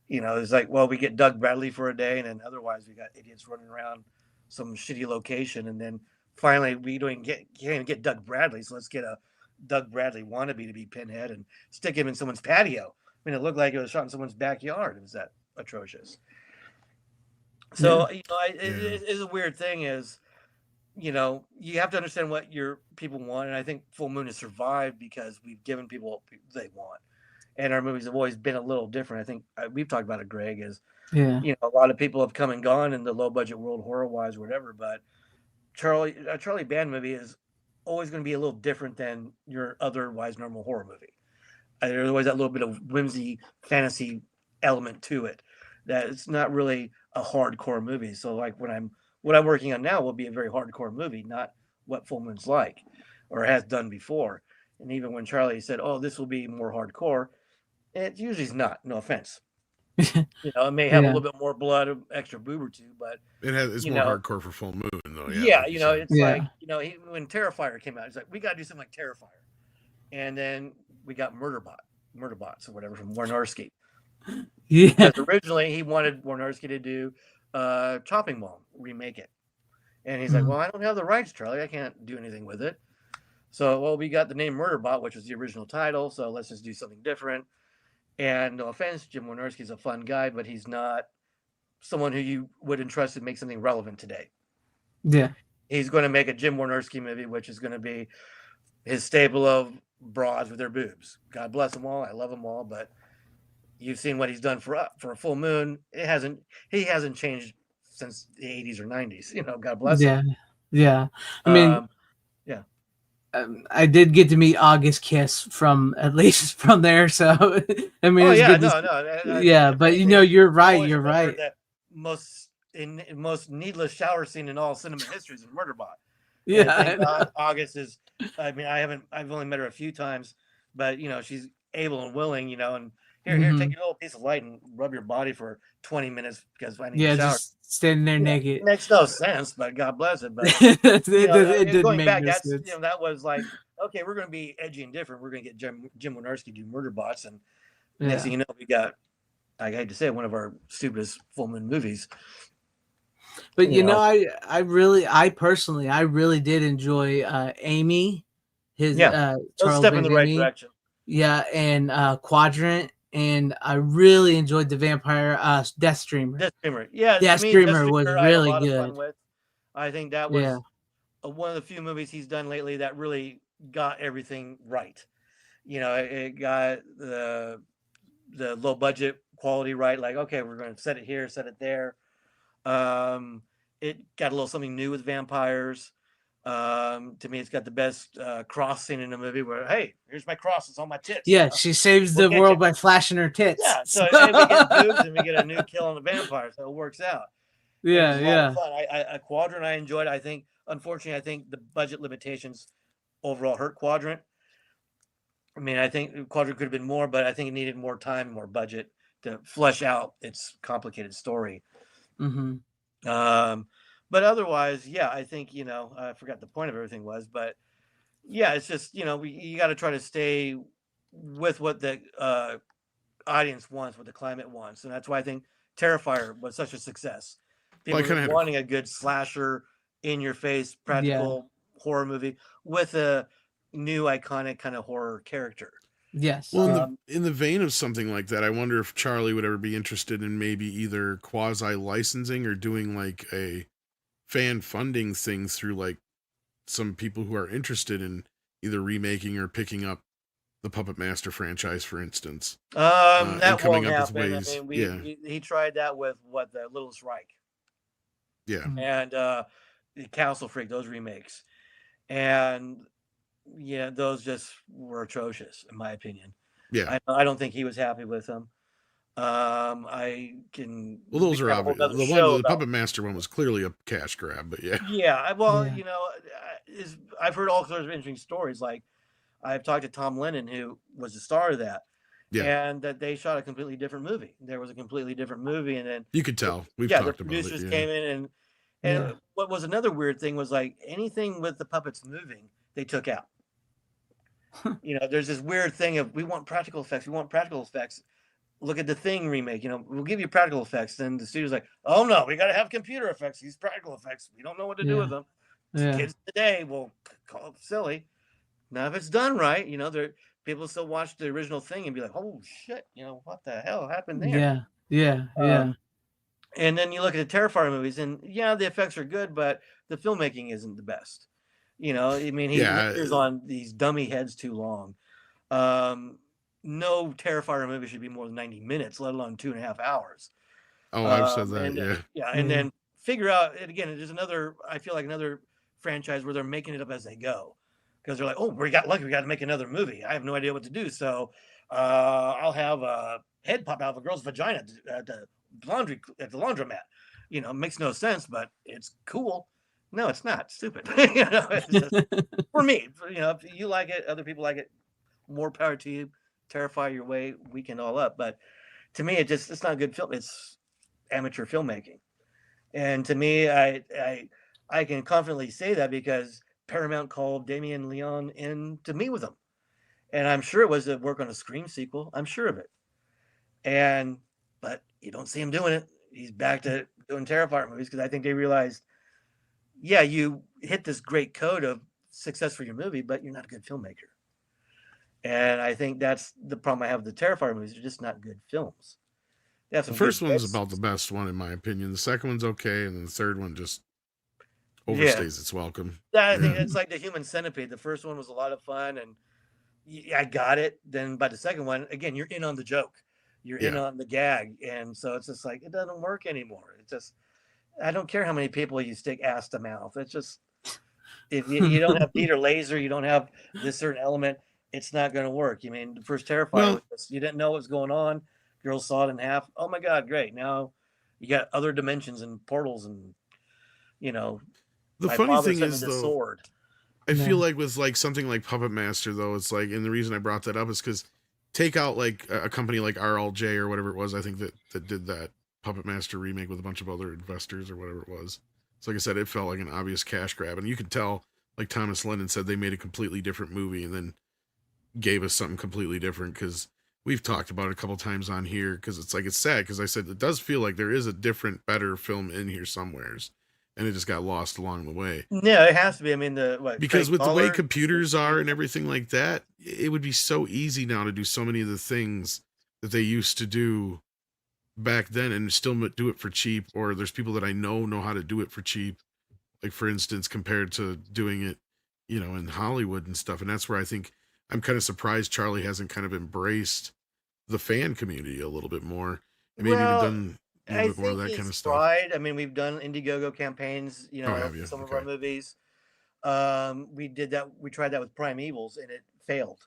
it's like, well, we get Doug Bradley for a day and then otherwise we got idiots running around some shitty location. And then finally we can't even get Doug Bradley. So let's get a Doug Bradley wannabe to be Pinhead and stick him in someone's patio. I mean, it looked like it was shot in someone's backyard. It was that atrocious. So, it is a weird thing is, you have to understand what your people want. And I think Full Moon has survived because we've given people what they want. And our movies have always been a little different. I think we've talked about it, Greg, is, a lot of people have come and gone in the low budget world, horror wise, whatever. But a Charlie Band movie is always going to be a little different than your otherwise normal horror movie. There's always that little bit of whimsy, fantasy element to it. That it's not really a hardcore movie. So like what I'm working on now will be a very hardcore movie, not what Full Moon's like or has done before. And even when Charlie said, "Oh, this will be more hardcore," it usually is not. No offense. It may have a little bit more blood, extra boob or two, but it's more hardcore for Full Moon, though. Yeah, it's like when Terrifier came out, it's like we got to do something like Terrifier, and then we got Murderbots or whatever from Warnarski. Yeah, because originally he wanted Warnarski to do Chopping Mall, remake it, and he's like, "Well, I don't have the rights, Charlie. I can't do anything with it." So, well, we got the name Murderbot, which was the original title. So let's just do something different. And no offense, Jim Wynorski's a fun guy, but he's not someone who you would entrust to make something relevant today. Yeah. He's going to make a Jim Wynorski movie, which is going to be his staple of broads with their boobs. God bless them all. I love them all. But you've seen what he's done for a Full Moon. He hasn't changed since the 80s or 90s. God bless him. Yeah. I mean, yeah. I did get to meet August Kiss from there, so I mean, but you're right. You're right. That most needless shower scene in all cinema history is in Murderbot. Yeah, August is. I mean, I've only met her a few times, but she's able and willing. And here, take a little piece of light and rub your body for 20 minutes because I need a shower. Just standing there naked. It makes no sense, but God bless it. But it didn't going make back, no that's sense. that was like, okay, we're going to be edgy and different. We're going to get Jim Wynorski do Murderbots, and next thing you know, we got, I hate to say it, one of our stupidest Full Moon movies. But I personally did enjoy Amy, his Charles step in the right direction. Yeah, and Quadrant. And I really enjoyed the vampire Death Streamer. Yeah, Death Streamer was really good. I think that was one of the few movies he's done lately that really got everything right. It got the low budget quality right. Like, okay, we're going to set it here, set it there. It got a little something new with vampires. To me, it's got the best cross scene in the movie where, hey, here's my cross, it's on my tits. Yeah, she saves the world by flashing her tits. Yeah, so and we get boobs and we get a new kill on the vampire, so it works out. Yeah, it was a lot of fun. A Quadrant I enjoyed. I think, unfortunately, the budget limitations overall hurt Quadrant. I mean, I think Quadrant could have been more, but I think it needed more time, more budget to flesh out its complicated story. Mm-hmm. But otherwise, I think, I forgot the point of everything was, but it's just, you got to try to stay with what the audience wants, what the climate wants, and that's why I think Terrifier was such a success. People Well, were wanting a good slasher, in your face, practical horror movie with a new iconic kind of horror character. Yes. Well, in the vein of something like that, I wonder if Charlie would ever be interested in maybe either quasi licensing or doing like a fan funding thing through like some people who are interested in either remaking or picking up the Puppet Master franchise, for instance. That won't happen. I mean, he tried that with the Littlest Reich. Yeah. And the Castle Freak, those remakes. And yeah, those just were atrocious, in my opinion. Yeah. I don't think he was happy with them. I can. Well, those are have a whole obvious. nother The show the about- Puppet Master one was clearly a cash grab, but yeah. Yeah, well, you know, I've heard all sorts of interesting stories. Like, I've talked to Tom Lennon, who was the star of that, and that they shot a completely different movie. There was a completely different movie, and then You could tell. We've the talked about it. producers Yeah. came in, and what was another weird thing was like anything with the puppets moving, they took out. You know, there's this weird thing of we want practical effects. We want practical effects. Look at the Thing remake. You know, we'll give you practical effects. Then the studio's like, oh no, we got to have computer effects. These practical effects, we don't know what to do with them. Kids today will call it silly. Now, if it's done right, you know, people still watch the original Thing and be like, oh shit, you know, what the hell happened there? Yeah. And then you look at the Terrifier movies, and yeah, the effects are good, but the filmmaking isn't the best. You know, I mean, he lingers on these dummy heads too long. No Terrifier movie should be more than 90 minutes, let alone 2.5 hours. Oh, I've said that, And then figure out, and again, there's I feel like another franchise where they're making it up as they go. Because they're like, oh, we got lucky, we got to make another movie. I have no idea what to do. So I'll have a head pop out of a girl's vagina at the laundromat. You know, it makes no sense, but it's cool. No, it's not. Stupid. You know, it's just, for me, you know, if you like it, other people like it, more power to you. Terrify your way, weekend all up. But to me, it's not good film. It's amateur filmmaking. And to me, I can confidently say that because Paramount called Damien Leone in to meet with him. And I'm sure it was to work on a Scream sequel. I'm sure of it. But you don't see him doing it. He's back to doing Terrifier movies because I think they realized, yeah, you hit this great code of success for your movie, but you're not a good filmmaker. And I think that's the problem I have with the Terrifier movies. They're just not good films. The first one's about the best one, in my opinion. The second one's okay, and then the third one just overstays its welcome. I think it's like the Human Centipede. The first one was a lot of fun, and I got it. Then by the second one, again, you're in on the joke. You're in on the gag. And so it's just like, it doesn't work anymore. It's just, I don't care how many people you stick ass to mouth. It's just, if you don't have Peter Laser, you don't have this certain element, it's not going to work. You mean, the first Terrifier, was just, you didn't know what was going on. Girls saw it in half. Oh my God, great. Now you got other dimensions and portals and, you know. The funny thing is, though, sword. I feel like with like something like Puppet Master, though, it's like, and the reason I brought that up is because take out like a company like RLJ or whatever it was, I think that did that Puppet Master remake with a bunch of other investors or whatever it was. So like I said, it felt like an obvious cash grab, and you could tell, like Thomas Lennon said, they made a completely different movie and then gave us something completely different, because we've talked about it a couple times on here, because it's like, it's sad, because I said it does feel like there is a different, better film in here somewheres, and it just got lost along the way. Yeah, it has to be. I mean, because with the way computers are and everything like that, it would be so easy now to do so many of the things that they used to do back then and still do it for cheap. Or there's people that I know how to do it for cheap, like for instance, compared to doing it, you know, in Hollywood and stuff. And that's where I think I'm kind of surprised Charlie hasn't kind of embraced the fan community a little bit more, and maybe done a little bit more of that kind of stuff. I mean, we've done Indiegogo campaigns, you know, for some of our movies. We did that. We tried that with Prime Evils, and it failed.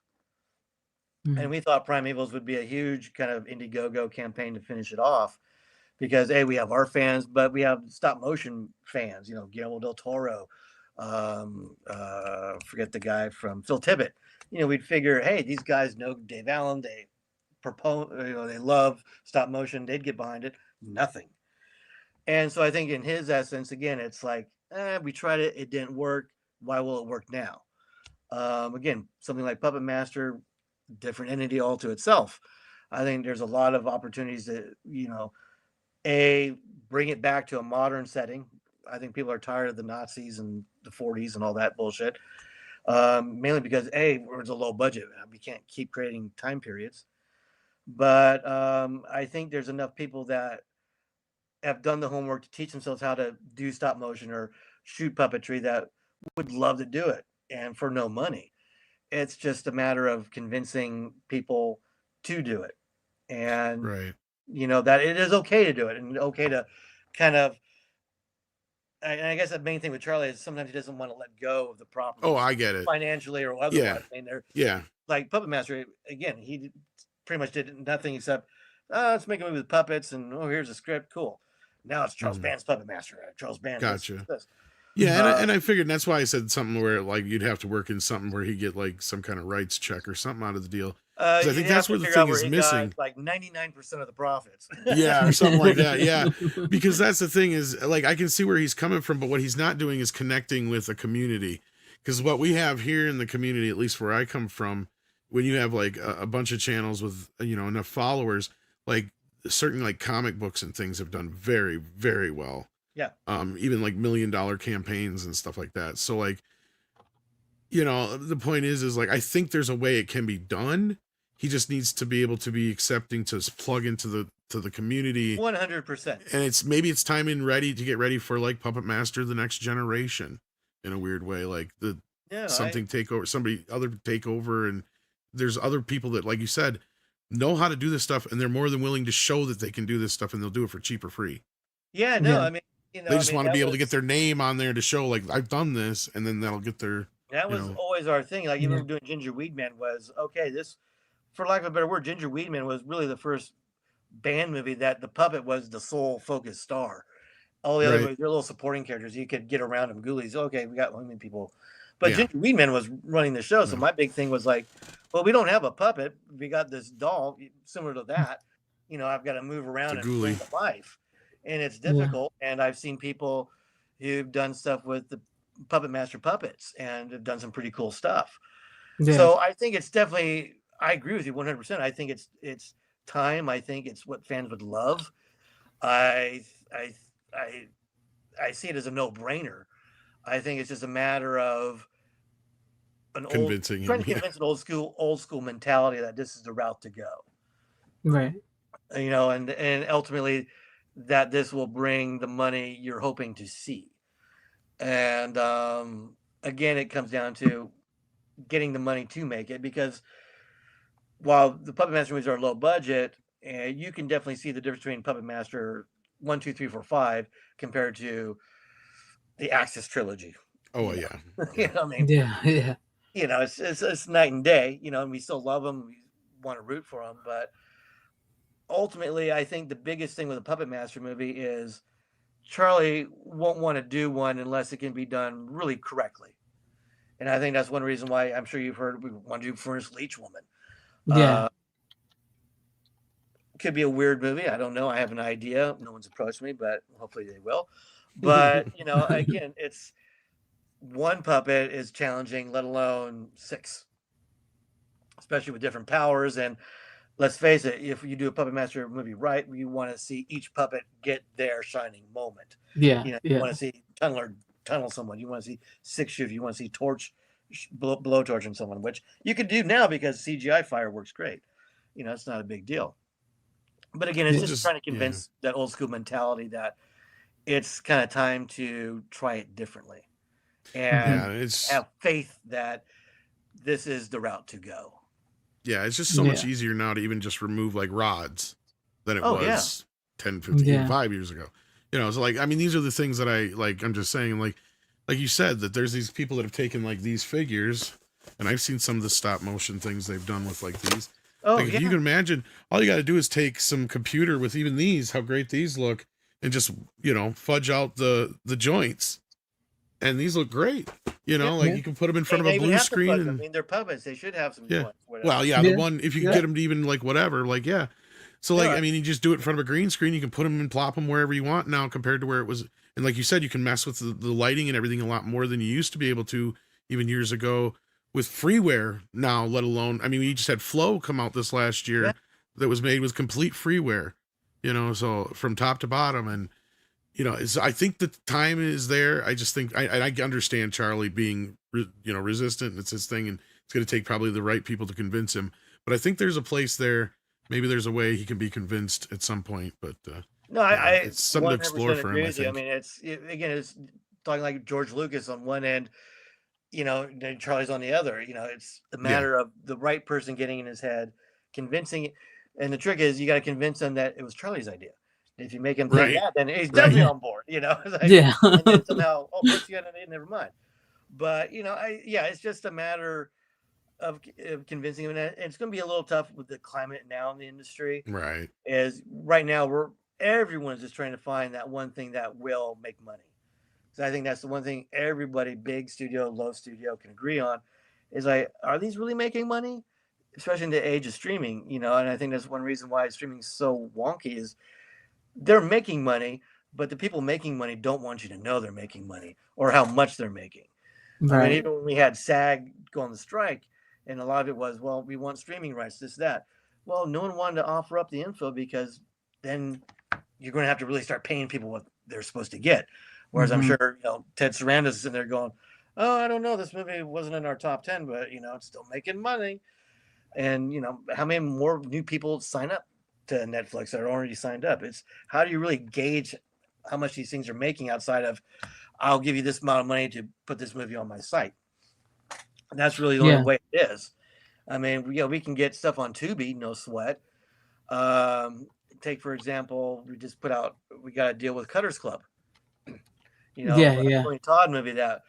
And we thought Prime Evils would be a huge kind of Indiegogo campaign to finish it off, because we have our fans, but we have stop motion fans. You know, Guillermo del Toro. Forget the guy from Phil Tippett. You know, we'd figure, hey, these guys know Dave Allen. They they love stop motion. They'd get behind it. Nothing. And so I think in his essence, again, it's like, we tried it. It didn't work. Why will it work now? Again, something like Puppet Master, different entity all to itself. I think there's a lot of opportunities to, A, bring it back to a modern setting. I think people are tired of the Nazis and the 40s and all that bullshit. Mainly because it's a low budget. We can't keep creating time periods. But I think there's enough people that have done the homework to teach themselves how to do stop motion or shoot puppetry that would love to do it, and for no money. It's just a matter of convincing people to do it, and Right. that it is okay to do it, and okay to kind of. And I guess the main thing with Charlie is sometimes he doesn't want to let go of the property. Oh, I get it. Financially or otherwise. Yeah. I mean, they're like Puppet Master. Again, pretty much did nothing except let's make a movie with puppets, and here's a script, cool. Now it's Charles Band's Puppet Master. Charles Band. Gotcha. This. Yeah, and I figured that's why I said something where like you'd have to work in something where he get like some kind of rights check or something out of the deal. I think that's where the thing is missing. Like 99% of the profits. Yeah, or something like that. Yeah, because that's the thing is like I can see where he's coming from, but what he's not doing is connecting with a community. Because what we have here in the community, at least where I come from, when you have like a bunch of channels with enough followers, like certain like comic books and things have done very, very well. Yeah. Even like $1 million campaigns and stuff like that. So like, the point is like, I think there's a way it can be done. He just needs to be able to be accepting to plug into the community. 100%. And maybe it's time and ready to get ready for like Puppet Master, the next generation in a weird way. Like somebody other take over. And there's other people that, like you said, know how to do this stuff. And they're more than willing to show that they can do this stuff, and they'll do it for cheap or free. Yeah, no, I mean, they just want to be able to get their name on there to show like I've done this, and then that'll get their. That was always our thing. Like even doing Ginger Weedman was okay. This, for lack of a better word, Ginger Weedman was really the first band movie that the puppet was the sole focus star. All the other movies, they're little supporting characters. You could get around them. Ghoulies, okay, we got women people, but Ginger Weedman was running the show. So my big thing was like, well, we don't have a puppet. We got this doll similar to that. I've got to move around and bring to life. And it's difficult. And I've seen people who've done stuff with the Puppet Master puppets and have done some pretty cool stuff. Yeah. So I think it's definitely, I agree with you 100%. I think it's time. I think it's what fans would love. I see it as a no-brainer. I think it's just a matter of trying to convince an old school mentality that this is the route to go. Right. And ultimately that this will bring the money you're hoping to see. And again, it comes down to getting the money to make it, because while the Puppet Master movies are low budget, you can definitely see the difference between Puppet Master 1, 2, 3, 4, 5 compared to the Axis trilogy. Oh yeah. I mean, yeah. It's night and day. And we still love them. We want to root for them, but ultimately, I think the biggest thing with a Puppet Master movie is Charlie won't want to do one unless it can be done really correctly. And I think that's one reason why I'm sure you've heard we want to do Furnace Leech Woman. Yeah. Could be a weird movie. I don't know. I have an idea. No one's approached me, but hopefully they will. But, again, it's one puppet is challenging, let alone 6, especially with different powers. And let's face it, if you do a Puppet Master movie right, you want to see each puppet get their shining moment. Yeah. You want to see tunnel someone. You want to see 6-shoot. You want to see blow torch on someone, which you could do now because CGI fire works great. It's not a big deal. But again, it's just trying to convince that old school mentality that it's kind of time to try it differently and have faith that this is the route to go. Yeah, it's just so much easier now to even just remove like rods than it was 10, 15, 5 years ago. So like, I mean, these are the things that I'm just saying, like you said, that there's these people that have taken like these figures, and I've seen some of the stop motion things they've done with like these. Oh, like, if you can imagine, all you got to do is take some computer with even these, how great these look, and just, fudge out the joints. And these look great. You can put them in front of a blue screen. I mean, they're puppets. They should have some joints. Well, the one, if you can get them to even like whatever, like, So like, I mean, you just do it in front of a green screen. You can put them and plop them wherever you want now compared to where it was. And like you said, you can mess with the lighting and everything a lot more than you used to be able to even years ago with freeware now, let alone, I mean, we just had Flow come out this last year that was made with complete freeware, so from top to bottom. And, I think the time is there. I just think, I understand Charlie being, resistant. It's his thing, and it's going to take probably the right people to convince him. But I think there's a place there. Maybe there's a way he can be convinced at some point, but No, it's something to explore for him, I think. I mean, it's talking like George Lucas on one end, then Charlie's on the other. It's a matter of the right person getting in his head, convincing. And the trick is you got to convince him that it was Charlie's idea. If you make him think that, then he's definitely on board. It's like, and then somehow, what's the other? Never mind. But it's just a matter of convincing him, and it's going to be a little tough with the climate now in the industry. Right. Is right now everyone's just trying to find that one thing that will make money. So I think that's the one thing everybody, big studio, low studio, can agree on, is like, are these really making money? Especially in the age of streaming, and I think that's one reason why streaming is so wonky is they're making money, but the people making money don't want you to know they're making money or how much they're making. Right. I mean, even when we had SAG go on the strike, and a lot of it was, well, we want streaming rights, this, that. Well, no one wanted to offer up the info because then you're going to have to really start paying people what they're supposed to get. Whereas I'm sure, Ted Sarandos is in there going, oh, I don't know, this movie wasn't in our top 10, but, it's still making money. And, how many more new people sign up to Netflix that are already signed up? It's how do you really gauge how much these things are making outside of, I'll give you this amount of money to put this movie on my site. And that's really the only way it is. I mean, we can get stuff on Tubi, no sweat. Take, for example, we got a deal with Cutter's Club. Tony Todd movie that.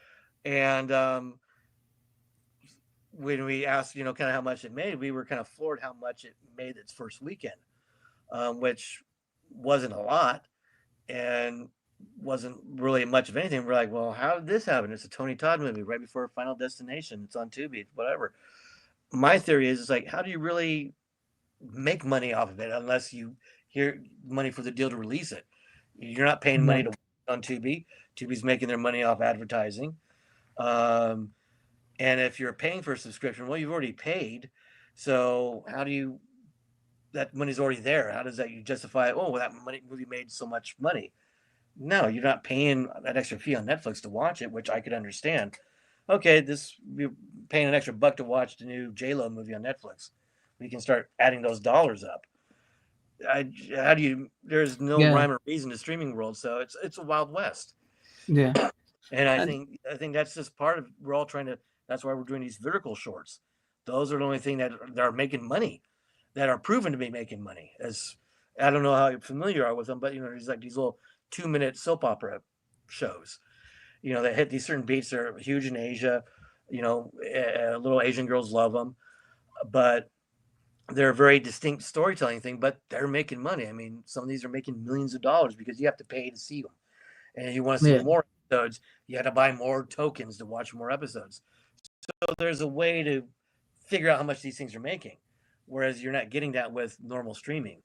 And when we asked, kind of how much it made, we were kind of floored how much it made its first weekend, which wasn't a lot and wasn't really much of anything. We're like, well, how did this happen? It's a Tony Todd movie right before Final Destination. It's on Tubi, whatever. My theory is, it's like, how do you really make money off of it unless you hear money for the deal to release it? You're not paying money to on Tubi. Tubi's making their money off advertising. And if you're paying for a subscription, well, you've already paid. So that money's already there. How does that you justify, that movie made so much money? No, you're not paying that extra fee on Netflix to watch it, which I could understand. Okay, you're paying an extra $1 to watch the new J-Lo movie on Netflix. We can start adding those dollars up. There's no rhyme or reason to streaming world, so it's a Wild West. Yeah. And I think that's just part of, we're all trying to, that's why we're doing these vertical shorts. Those are the only thing that are making money, that are proven to be making money. As I don't know how familiar you are with them, but there's like these little 2-minute soap opera shows, that hit these certain beats. They're huge in Asia, little Asian girls love them, but they're a very distinct storytelling thing, but they're making money. I mean, some of these are making millions of dollars because you have to pay to see them. And if you want to see more episodes, you have to buy more tokens to watch more episodes. So there's a way to figure out how much these things are making, whereas you're not getting that with normal streaming.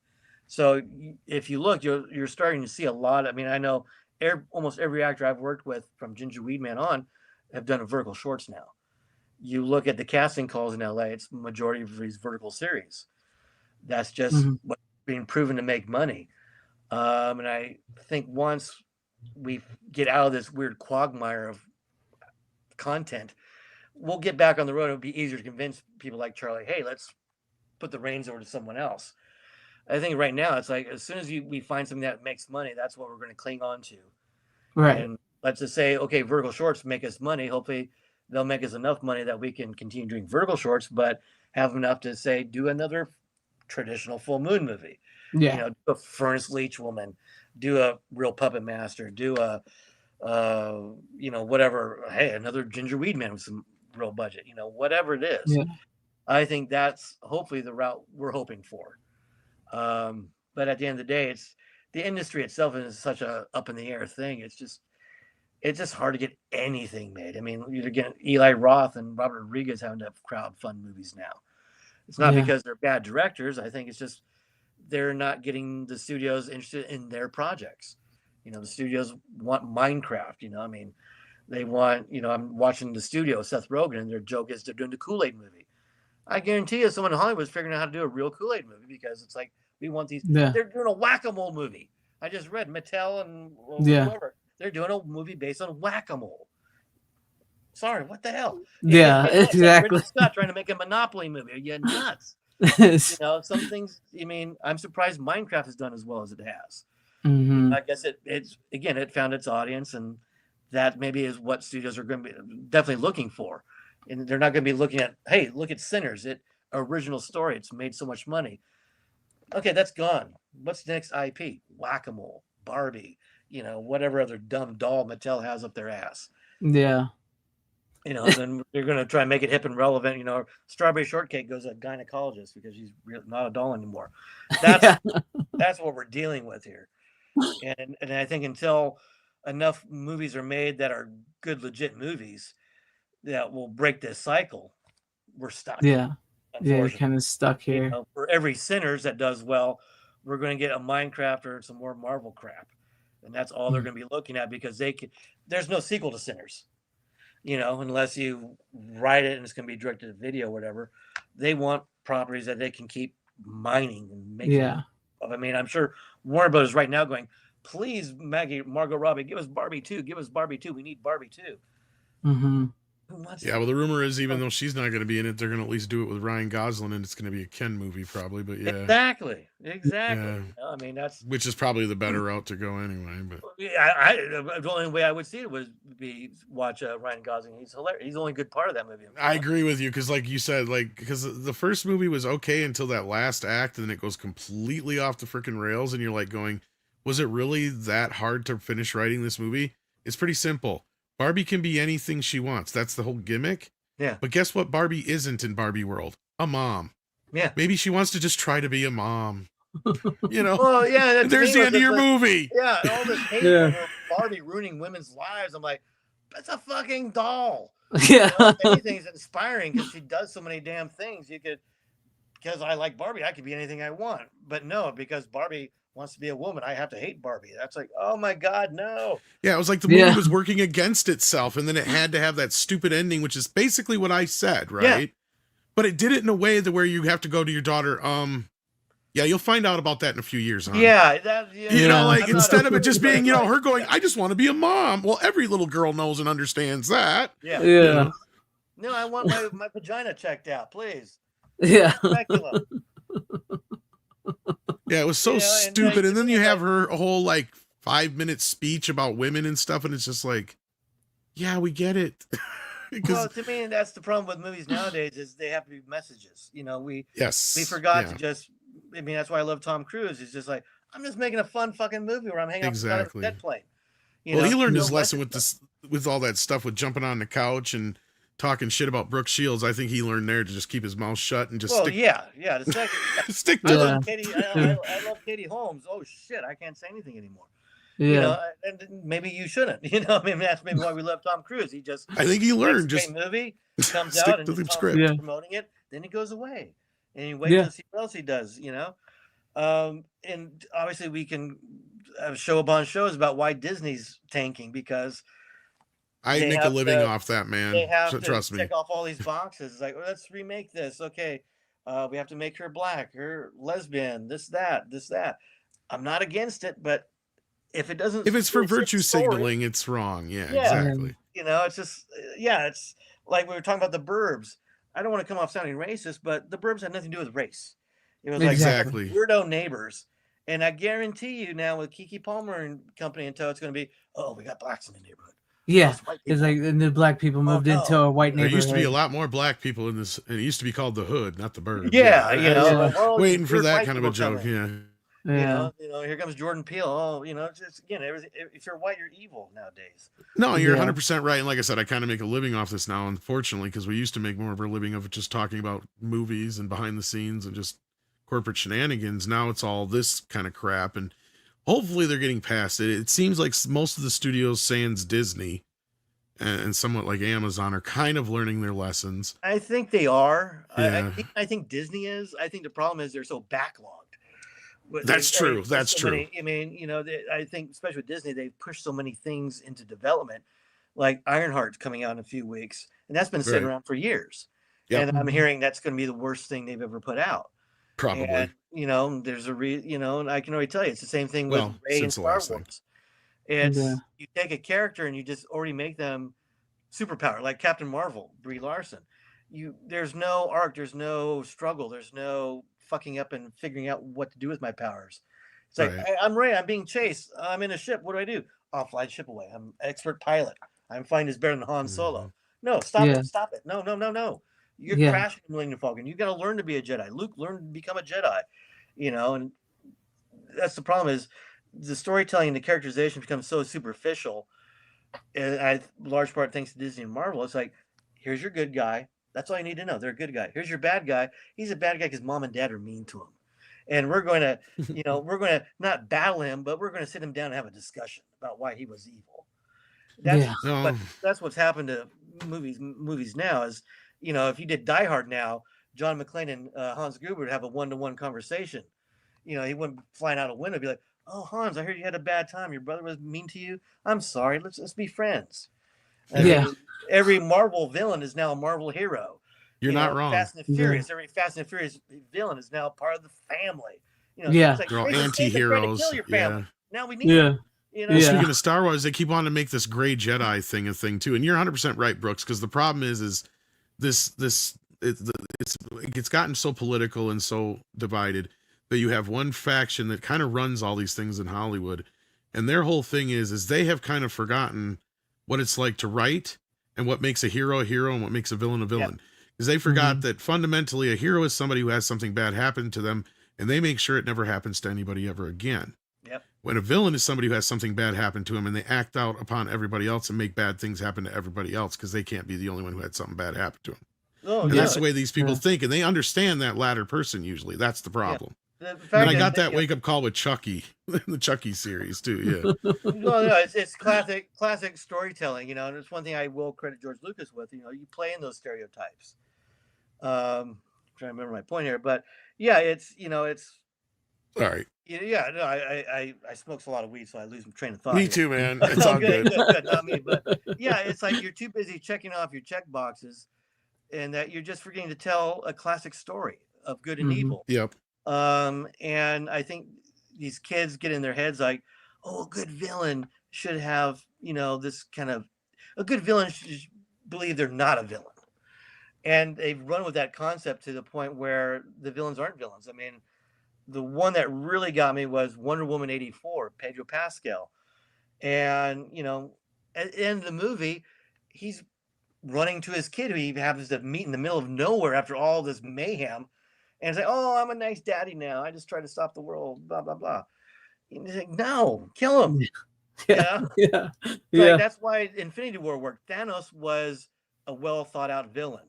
So if you look, you're starting to see a lot. I mean, I know almost every actor I've worked with from Ginger Weedman on have done a vertical shorts now. You look at the casting calls in LA, it's the majority of these vertical series. That's just what's being proven to make money. And I think once we get out of this weird quagmire of content, we'll get back on the road. It'll be easier to convince people like Charlie, hey, let's put the reins over to someone else. I think right now it's like, as soon as we find something that makes money, that's what we're going to cling on to. Right. And let's just say, okay, vertical shorts make us money. Hopefully they'll make us enough money that we can continue doing vertical shorts, but have enough to say, do another traditional full moon movie. Yeah. Do a Furnace Leech Woman, do a Real Puppet Master, do a, whatever. Hey, another Ginger Weedman with some real budget, whatever it is. Yeah. I think that's hopefully the route we're hoping for. But at the end of the day, it's the industry itself is such a up in the air thing. It's just hard to get anything made. I mean, you're getting Eli Roth and Robert Rodriguez having to have crowdfund movies now. It's not because they're bad directors. I think it's just they're not getting the studios interested in their projects. The studios want Minecraft. I mean, They want, I'm watching the studio, Seth Rogen, and their joke is they're doing the Kool-Aid movie. I guarantee you someone in Hollywood is figuring out how to do a real Kool-Aid movie because it's like, we want these. Yeah. They're doing a whack-a-mole movie. I just read Mattel and whoever. They're doing a movie based on whack-a-mole. Sorry, what the hell? Yeah, exactly. Ridley Scott trying to make a Monopoly movie. Are you nuts? Some things, I'm surprised Minecraft has done as well as it has. Mm-hmm. I guess it found its audience, and that maybe is what studios are going to be definitely looking for. And they're not going to be looking at, hey, look at Sinners, original story, it's made so much money. Okay, that's gone. What's the next IP? Whack-a-mole, Barbie, whatever other dumb doll Mattel has up their ass. Yeah. Then they're going to try and make it hip and relevant. Strawberry Shortcake goes to a gynecologist because she's not a doll anymore. That's what we're dealing with here. And I think until enough movies are made that are good, legit movies that will break this cycle, we're stuck. Yeah. Yeah, you're kind of stuck here. For every Sinners that does well, we're going to get a Minecraft or some more Marvel crap. And that's all they're going to be looking at because there's no sequel to Sinners. Unless you write it and it's going to be directed to video or whatever. They want properties that they can keep mining and making. Yeah. I'm sure Warner Brothers right now going, please, Margot Robbie, give us Barbie 2. Give us Barbie 2. We need Barbie 2. Mm-hmm. Yeah, well, the rumor is even though she's not going to be in it, they're going to at least do it with Ryan Gosling, and it's going to be a Ken movie probably. But yeah, exactly. Yeah. That's which is probably the better route to go anyway. But the only way I would see it would be watch Ryan Gosling. He's hilarious. He's the only good part of that movie. I agree with you because, like you said, because the first movie was okay until that last act, and then it goes completely off the freaking rails, and you're like going, was it really that hard to finish writing this movie? It's pretty simple. Barbie can be anything she wants. That's the whole gimmick. Yeah. But guess what Barbie isn't in Barbie world? A mom. Yeah. Maybe she wants to just try to be a mom. Well, yeah. There's the end of your movie. Yeah. All this hate over Barbie ruining women's lives. I'm like, that's a fucking doll. Yeah. Anything's inspiring because she does so many damn things. Because I like Barbie, I could be anything I want. But no, because Barbie wants to be a woman, I have to hate Barbie. That's like, oh my God, no. Yeah, it was like the movie was working against itself, and then it had to have that stupid ending, which is basically what I said, right? Yeah. But it did it in a way that where you have to go to your daughter, yeah, you'll find out about that in a few years, huh? Yeah, instead of it just being, her going, I just want to be a mom. Well, every little girl knows and understands that. Yeah. Yeah. No, I want my vagina checked out, please. Yeah. Yeah, it was so stupid. And then you have her whole 5-minute speech about women and stuff, and it's just like, yeah, we get it. Well, to me, that's the problem with movies nowadays is they have to be messages. We forgot to just. That's why I love Tom Cruise. He's just like, I'm just making a fun fucking movie where I'm hanging out on a jet plane. He learned his lesson with all that stuff with jumping on the couch and talking shit about Brooke Shields. I think he learned there to just keep his mouth shut and just stick. The second, stick to I love Katie Holmes. Oh shit, I can't say anything anymore. Yeah. And maybe you shouldn't. That's maybe why we love Tom Cruise. I think he learned just movie comes out and he's promoting it, then he goes away, and you wait to see what else he does. And obviously we can show a bunch of shows about why Disney's tanking because. I make a living off that, man. They have so to trust me. Check off all these boxes. It's like, let's remake this. Okay, we have to make her black, her lesbian, this, that. I'm not against it, but if it's for virtue signaling, it's wrong. Yeah, exactly. It's just it's like we were talking about the Burbs. I don't want to come off sounding racist, but the Burbs had nothing to do with race. It was exactly like weirdo neighbors. And I guarantee you now with Keke Palmer and company until it's going to be, we got blacks in the neighborhood. Yeah, it's like the new black people moved into a white neighborhood. There used to be a lot more black people in this, and it used to be called the Hood, not the Burbs. Waiting for that kind of a joke. Here comes Jordan Peele. Oh, just if you're white, you're evil nowadays. No, you're 100% right. And like I said, I kind of make a living off this now, unfortunately, because we used to make more of a living of just talking about movies and behind the scenes and just corporate shenanigans. Now it's all this kind of crap, and hopefully they're getting past it. It seems like most of the studios, sans Disney and somewhat like Amazon, are kind of learning their lessons. I think they are. Yeah. I think Disney is. I think the problem is they're so backlogged. That's true. That's true. I think especially with Disney, they've pushed so many things into development. like Ironheart's coming out in a few weeks, and that's been sitting around for years. Yep. And I'm hearing that's going to be the worst thing they've ever put out. Probably. And, you know, there's a and I can already tell you, it's the same thing with Well, Rey and since the Star last Wars. thing. It's Yeah. you take a character and you just already make them superpower, like Captain Marvel, Brie Larson. There's no arc, there's no struggle, there's no fucking up and figuring out what to do with my powers. It's like, Right. hey, I'm Rey, I'm being chased, I'm in a ship, what do? I'll fly the ship away. I'm an expert pilot. I'm flying is better than Han Solo. No, stop Yeah. it, stop it. No. You're Yeah. crashing the Millennium Falcon. You got to learn to be a Jedi. Luke learned to become a Jedi, you know, and that's the problem is the storytelling and the characterization becomes so superficial. And large part thanks to Disney and Marvel. It's like, here's your good guy. That's all you need to know. They're a good guy. Here's your bad guy. He's a bad guy because mom and dad are mean to him. And we're going to, we're going to not battle him, but we're going to sit him down and have a discussion about why he was evil. That's what's happened to movies now is, if you did Die Hard now, John McClane and Hans Gruber would have a one-to-one conversation. He wouldn't flying out a window and be like, "Oh, Hans, I heard you had a bad time. Your brother was mean to you. I'm sorry. Let's be friends." I mean, every Marvel villain is now a Marvel hero. You're not wrong. Fast and Furious. Every Fast and Furious villain is now part of the family. Yeah. It's like, They're all "Hey, Satan's trying to anti-heroes. kill your family. Now we need Yeah. him." Well, speaking of Star Wars, they keep on to make this gray Jedi thing a thing too, and you're 100% right, Brooks. Because the problem is it's gotten so political and so divided that you have one faction that kind of runs all these things in Hollywood, and their whole thing is they have kind of forgotten what it's like to write and what makes a hero and what makes a villain. Because they forgot that fundamentally a hero is somebody who has something bad happen to them, and they make sure it never happens to anybody ever again. Yep. When a villain is somebody who has something bad happen to him and they act out upon everybody else and make bad things happen to everybody else because they can't be the only one who had something bad happen to him. And that's the way these people think, and they understand that latter person usually. That's the problem. Yeah. And I got that wake-up call with Chucky, the Chucky series too, yeah. Well, no, it's classic storytelling, and it's one thing I will credit George Lucas with. You play in those stereotypes. Trying to remember my point here, but yeah, it's all right. Yeah, no, I smokes a lot of weed, so I lose my train of thought. Me here. too, man. It's all good. Good, not me, but yeah, it's like you're too busy checking off your check boxes, and that you're just forgetting to tell a classic story of good and evil. Yep. And I think these kids get in their heads like, oh, a good villain should have, this kind of, a good villain should believe they're not a villain. And they've run with that concept to the point where the villains aren't villains. I mean, the one that really got me was Wonder Woman 84, Pedro Pascal. And, at the end of the movie, he's running to his kid who he happens to meet in the middle of nowhere after all this mayhem. And say, "Oh, I'm a nice daddy now. I just try to stop the world, blah, blah, blah." And he's like, "No, kill him." Yeah. Like, that's why Infinity War worked. Thanos was a well thought out villain.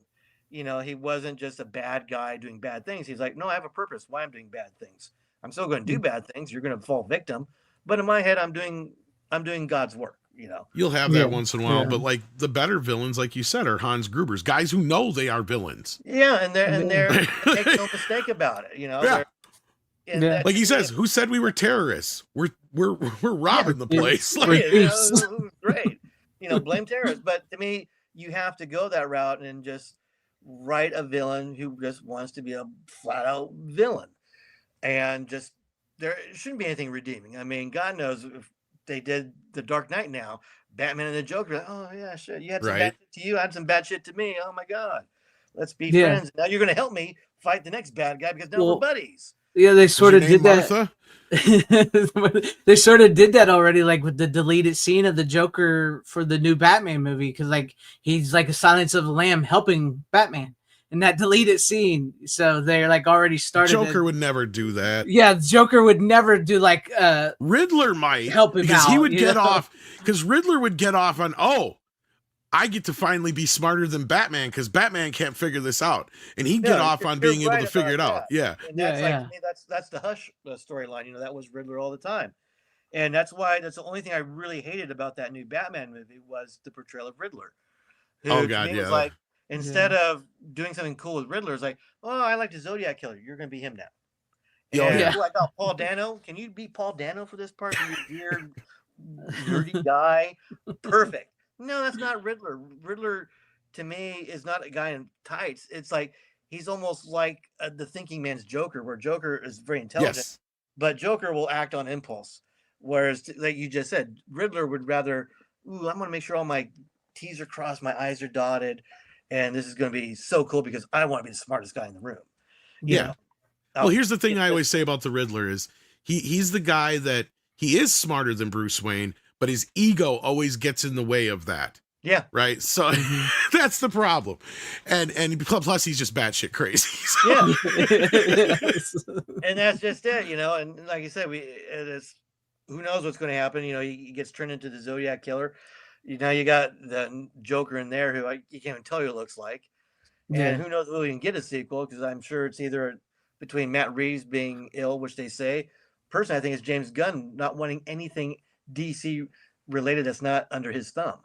He wasn't just a bad guy doing bad things. He's like, "No, I have a purpose why I'm doing bad things. I'm still going to do bad things. You're going to fall victim. But in my head, I'm doing God's work." You'll have that once in a while, but like the better villains, like you said, are Hans Gruber's guys who know they are villains. Yeah, and they're make no mistake about it. Yeah. Like he says, "Who said we were terrorists? We're robbing the place." Great. Blame terrorists. But to me, you have to go that route and just write a villain who just wants to be a flat out villain, and just there shouldn't be anything redeeming. I mean, God knows if they did the Dark Knight now, Batman and the Joker, like, "Oh yeah, shit, you had some bad shit to you, I had some bad shit to me. Oh my God, let's be friends. Now you're going to help me fight the next bad guy because now we're buddies." Yeah, they sort of did that. They sort of did that already, like with the deleted scene of the Joker for the new Batman movie, because like he's like a Silence of the Lamb helping Batman in that deleted scene. So they're like already started. Joker would never do that. Yeah, Joker would never do like Riddler might help him because out, he would get off because Riddler would get off on I get to finally be smarter than Batman because Batman can't figure this out, and he'd get off on being able to figure it out. Yeah, and that's to me, that's the Hush storyline. That was Riddler all the time, and that's the only thing I really hated about that new Batman movie was the portrayal of Riddler. Who, to me, was like, instead of doing something cool with Riddler, it's like, "Oh, I like the Zodiac Killer. You're going to be him now." And like, "Oh, Paul Dano, can you be Paul Dano for this part? You weird, nerdy guy, perfect." No, that's not Riddler. Riddler, to me, is not a guy in tights. It's like he's almost like the thinking man's Joker, where Joker is very intelligent, Yes. but Joker will act on impulse. Whereas, like you just said, Riddler would rather, ooh, I'm going to make sure all my T's are crossed, my I's are dotted, and this is going to be so cool because I want to be the smartest guy in the room. You Yeah. know? Well, here's the thing I always say about the Riddler is he's the guy that he is smarter than Bruce Wayne, but his ego always gets in the way of that. Yeah. Right. So that's the problem. And plus he's just batshit crazy. So. Yeah. And that's just it, you know. And like you said, it's who knows what's going to happen. You know, he gets turned into the Zodiac killer. You know, you got the Joker in there who you can't even tell you what it looks like. And who knows if we can get a sequel, because I'm sure it's either between Matt Reeves being ill, which they say. Personally, I think it's James Gunn not wanting anything DC related that's not under his thumb.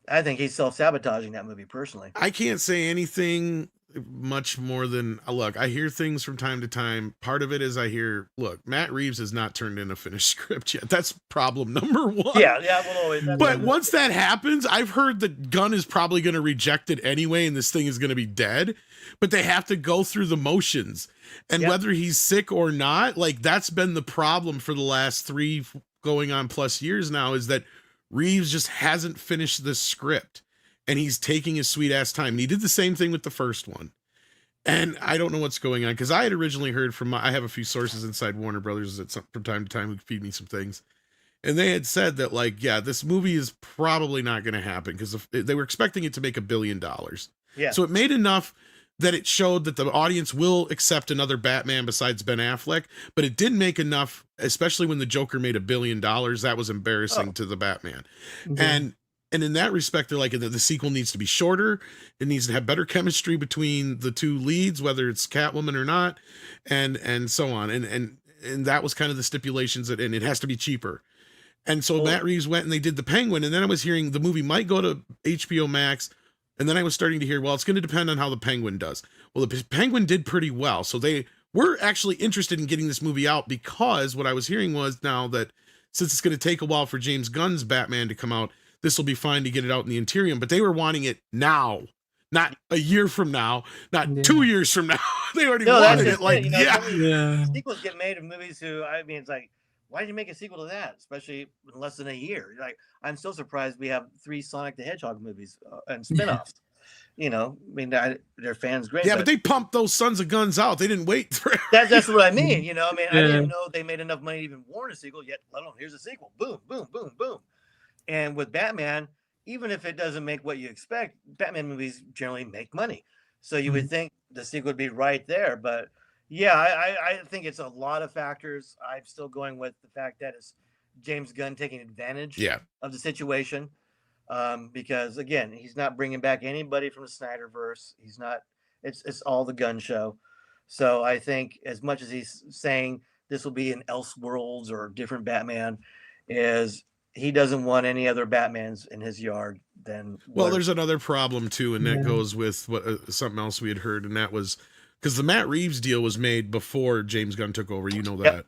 I think he's self-sabotaging that movie personally. I can't say anything much more than, look, I hear things from time to time. Part of it is look, Matt Reeves has not turned in a finished script yet. That's problem number one. Yeah, well, always. But once that happens, I've heard that Gunn is probably going to reject it anyway, and this thing is going to be dead. But they have to go through the motions. And whether he's sick or not, like, that's been the problem for the last 3 going on plus years now, is that Reeves just hasn't finished the script, and he's taking his sweet ass time. And he did the same thing with the first one. And I don't know what's going on, because I had originally heard from I have a few sources inside Warner Brothers that from time to time who feed me some things. And they had said that, like, yeah, this movie is probably not going to happen, because they were expecting it to make $1 billion. Yeah. So it made enough that it showed that the audience will accept another Batman besides Ben Affleck, but it didn't make enough, especially when the Joker made $1 billion. That was embarrassing to the Batman. And in that respect, they're like, the sequel needs to be shorter. It needs to have better chemistry between the two leads, whether it's Catwoman or not, and so on. And that was kind of the stipulations, and it has to be cheaper. And so Matt Reeves went and they did The Penguin, and then I was hearing the movie might go to HBO Max. And then I was starting to hear, well, it's going to depend on how The Penguin does. Well, The Penguin did pretty well. So they were actually interested in getting this movie out, because what I was hearing was now that since it's going to take a while for James Gunn's Batman to come out, this will be fine to get it out in the interim. But they were wanting it now, not a year from now, not 2 years from now. They already wanted it. Like, Sequels get made of movies I mean, it's like, why did you make a sequel to that, especially in less than a year? Like, I'm so surprised we have 3 Sonic the Hedgehog movies and spinoffs. You know, I mean, their fans great. Yeah, but they pumped those sons of guns out. They didn't wait for that's what I mean. You know, I mean, I didn't know they made enough money to even warrant a sequel yet. Let alone here's a sequel. Boom, boom, boom, boom. And with Batman, even if it doesn't make what you expect, Batman movies generally make money. So you would think the sequel would be right there, but. Yeah, I think it's a lot of factors. I'm still going with the fact that it's James Gunn taking advantage of the situation, because again, he's not bringing back anybody from the Snyderverse. He's not. It's all the Gunn show. So I think as much as he's saying this will be an Elseworlds or different Batman, is he doesn't want any other Batmans in his yard than. Well, there's another problem too, and that goes with what something else we had heard, and that was. Because the Matt Reeves deal was made before James Gunn took over, you know that.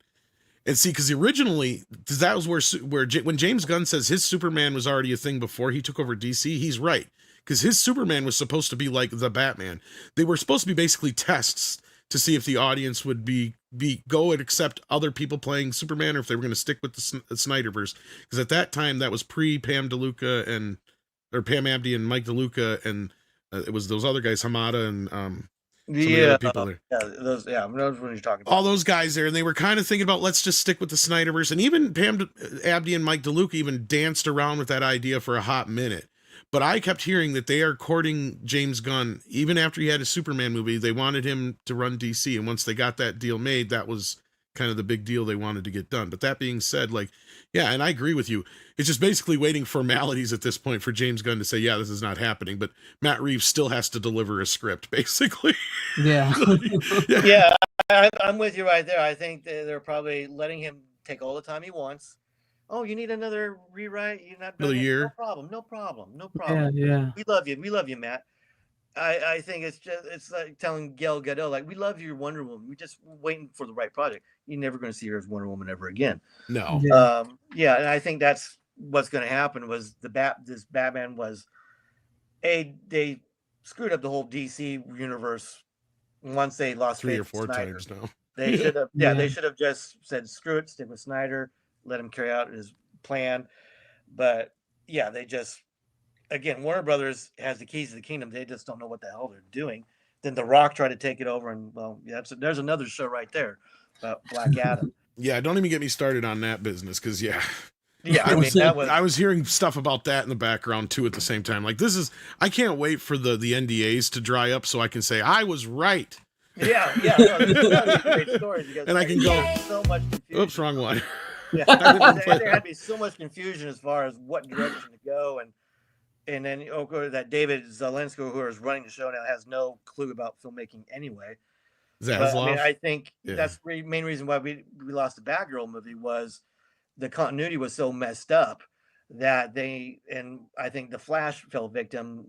And see, because originally, that was where when James Gunn says his Superman was already a thing before he took over DC, he's right. Because his Superman was supposed to be like the Batman. They were supposed to be basically tests to see if the audience would go and accept other people playing Superman, or if they were going to stick with the Snyderverse. Because at that time, that was pre Pam Abdi and Mike DeLuca, and it was those other guys, Hamada and people there. Those when you're talking about. All those guys there, and they were kind of thinking about, let's just stick with the Snyderverse. And even Pam Abdi and Mike DeLuca even danced around with that idea for a hot minute. But I kept hearing that they are courting James Gunn. Even after he had a Superman movie, they wanted him to run DC. And once they got that deal made, that was kind of the big deal they wanted to get done. But that being said, like, yeah, and I agree with you. It's just basically waiting formalities at this point for James Gunn to say, yeah, this is not happening. But Matt Reeves still has to deliver a script, basically. Yeah. Yeah, I'm with you right there. I think they're probably letting him take all the time he wants. Oh, you need another rewrite? You're not another year? No problem. Yeah. We love you, Matt. I think it's like telling Gal Gadot, like, we love your Wonder Woman. We're just waiting for the right project. You're never going to see her as Wonder Woman ever again. No. Yeah, and I think that's what's going to happen was this Batman was they screwed up the whole DC universe once they lost 3 faith or in 4 Snyder. times now. They should have, Yeah. they should have just said screw it, stick with Snyder, let him carry out his plan. But yeah, they just, again, Warner Brothers has the keys to the kingdom. They just don't know what the hell they're doing. Then The Rock tried to take it over, and well, yeah, there's another show right there about Black Adam. Yeah, don't even get me started on that business, because yeah. Yeah, I mean, that was. I was hearing stuff about that in the background too at the same time. Like, I can't wait for the NDAs to dry up so I can say I was right. Yeah, no, there's great stories because And I can go. So much confusion. Oops, wrong one. Yeah, there had to be so much confusion as far as what direction to go, and then that David Zalensko, who is running the show now, has no clue about filmmaking anyway. But, I mean, I think that's the main reason why we lost the Batgirl movie was the continuity was so messed up that I think the Flash fell victim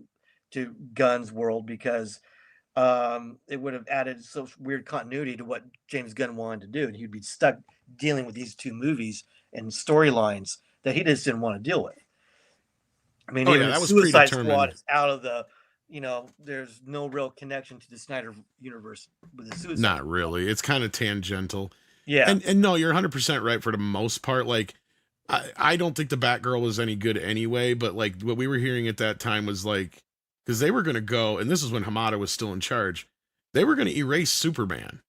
to Gunn's world because it would have added so weird continuity to what James Gunn wanted to do, and he'd be stuck dealing with these two movies and storylines that he just didn't want to deal with. I mean, even the Suicide Squad is out of the, there's no real connection to the Snyder universe with the Suicide. Not really. It's kind of tangential. Yeah. And no, you're 100% right for the most part. Like, I don't think the Batgirl was any good anyway, but like what we were hearing at that time was like, because they were going to go, and this is when Hamada was still in charge, they were going to erase Superman.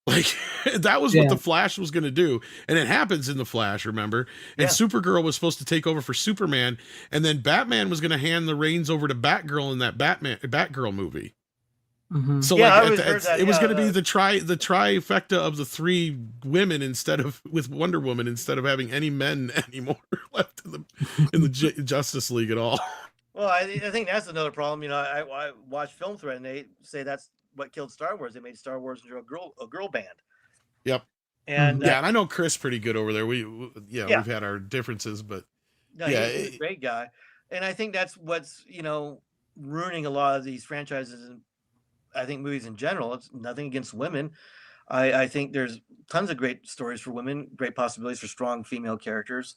Like, that was what the Flash was going to do. And it happens in the Flash, remember? And Supergirl was supposed to take over for Superman, and then Batman was going to hand the reins over to Batgirl in that Batgirl movie. Mm-hmm. So it was going to be the trifecta of the 3 women with Wonder Woman instead of having any men anymore left in the Justice League at all. Well, I think that's another problem. I watch Film Thread, and they say that's what killed Star Wars. They made Star Wars into a girl band. Yep. And and I know Chris pretty good over there. We've had our differences, but he's a great guy, and I think that's what's ruining a lot of these franchises and I think movies in general. It's nothing against women. I think there's tons of great stories for women, great possibilities for strong female characters.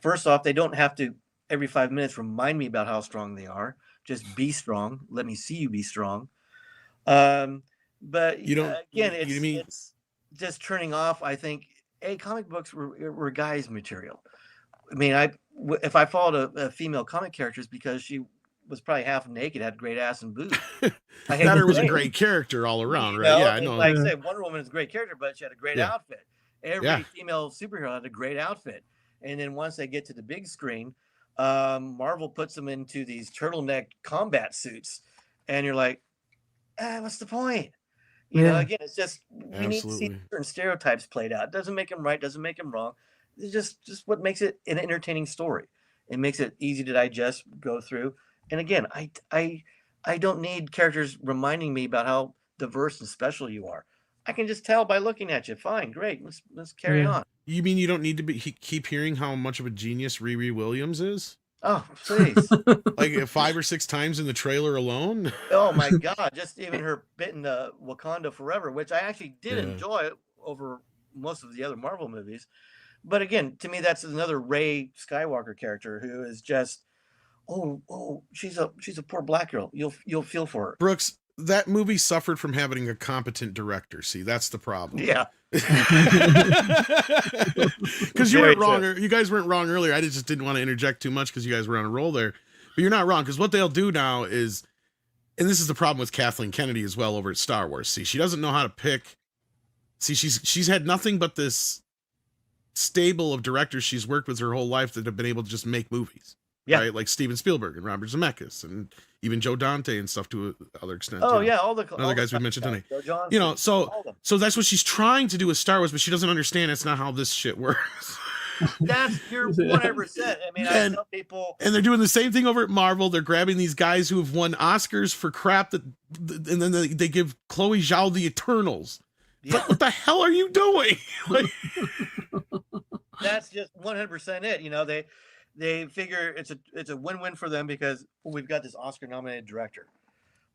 First off, they don't have to every 5 minutes remind me about how strong they are. Just be strong. Let me see you be strong. But it's just turning off. I think comic books were guys' material. I mean, if I followed a female comic character, it's because she was probably half naked, had great ass and boobs. That was a great character all around, right? Yeah, I know. Like I said, Wonder Woman is a great character, but she had a great outfit. Every female superhero had a great outfit. And then once they get to the big screen, Marvel puts them into these turtleneck combat suits, and you're like, what's the point? You know, again, it's just we need to see certain stereotypes played out. It doesn't make them right, doesn't make them wrong. It's just what makes it an entertaining story. It makes it easy to digest, go through. And again, I don't need characters reminding me about how diverse and special you are. I can just tell by looking at you. Fine, great. Let's carry on. You mean you don't need to keep hearing how much of a genius Riri Williams is? Oh, please. Like 5 or 6 times in the trailer alone? Oh my God. Just even her bit in Wakanda Forever, which I actually did enjoy over most of the other Marvel movies. But again, to me, that's another Rey Skywalker character who is just, she's a poor black girl. You'll feel for her. Brooks, that movie suffered from having a competent director. See, that's the problem. Yeah. Because you weren't wrong. You guys weren't wrong earlier. I just didn't want to interject too much because you guys were on a roll there. But you're not wrong, because what they'll do now is, and this is the problem with Kathleen Kennedy as well over at Star Wars. See, she doesn't know how to pick. See, she's had nothing but this stable of directors she's worked with her whole life that have been able to just make movies. Yeah. Right? Like Steven Spielberg and Robert Zemeckis and even Joe Dante and stuff to other extent. Oh, yeah. All the guys we mentioned tonight. So that's what she's trying to do with Star Wars, but she doesn't understand it's not how this shit works. You're 100%. I mean, I tell people. And they're doing the same thing over at Marvel. They're grabbing these guys who have won Oscars for crap and then they give Chloe Zhao the Eternals. Yeah. What the hell are you doing? That's just 100% it. They figure it's a win-win for them because we've got this Oscar-nominated director.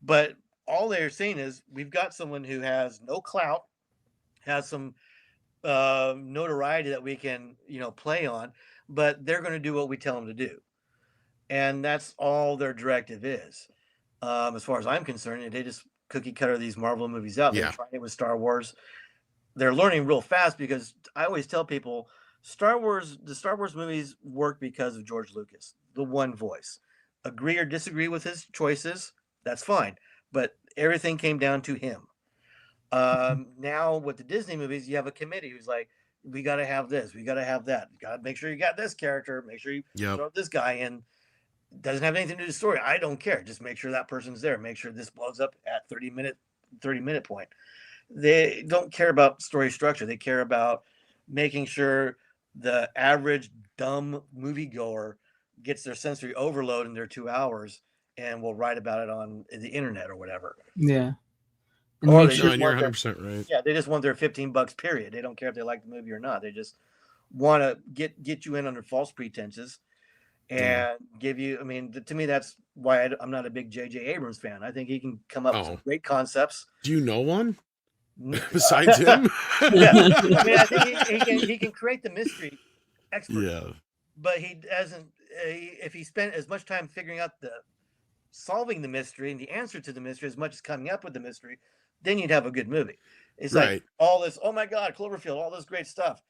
But all they're saying is we've got someone who has no clout, has some notoriety that we can, play on. but they're going to do what we tell them to do. And that's all their directive is. As far as I'm concerned, they just cookie cutter these Marvel movies out. Yeah. They're trying it with Star Wars. They're learning real fast because I always tell people the Star Wars movies work because of George Lucas, the one voice. Agree or disagree with his choices, that's fine. But everything came down to him. Now with the Disney movies, you have a committee who's like, we got to have this, we got to have that. You got to make sure you got this character, make sure you throw this guy in. Doesn't have anything to do with the story. I don't care. Just make sure that person's there. Make sure this blows up at 30 minute point. They don't care about story structure. They care about making sure the average dumb moviegoer gets their sensory overload in their 2 hours and will write about it on the internet or whatever. Yeah. And or you're 100% right. Yeah, they just want their $15 period. They don't care if they like the movie or not. They just want to get you in under false pretenses and give you. I mean, to me, that's why I'm not a big J.J. Abrams fan. I think he can come up with some great concepts. Do you know one besides him? Yeah, I mean, I think he can create the mystery expert. Yeah, but he doesn't. If he spent as much time figuring out solving the mystery and the answer to the mystery as much as coming up with the mystery, then you'd have a good movie. It's like all this, oh my God, Cloverfield, all this great stuff.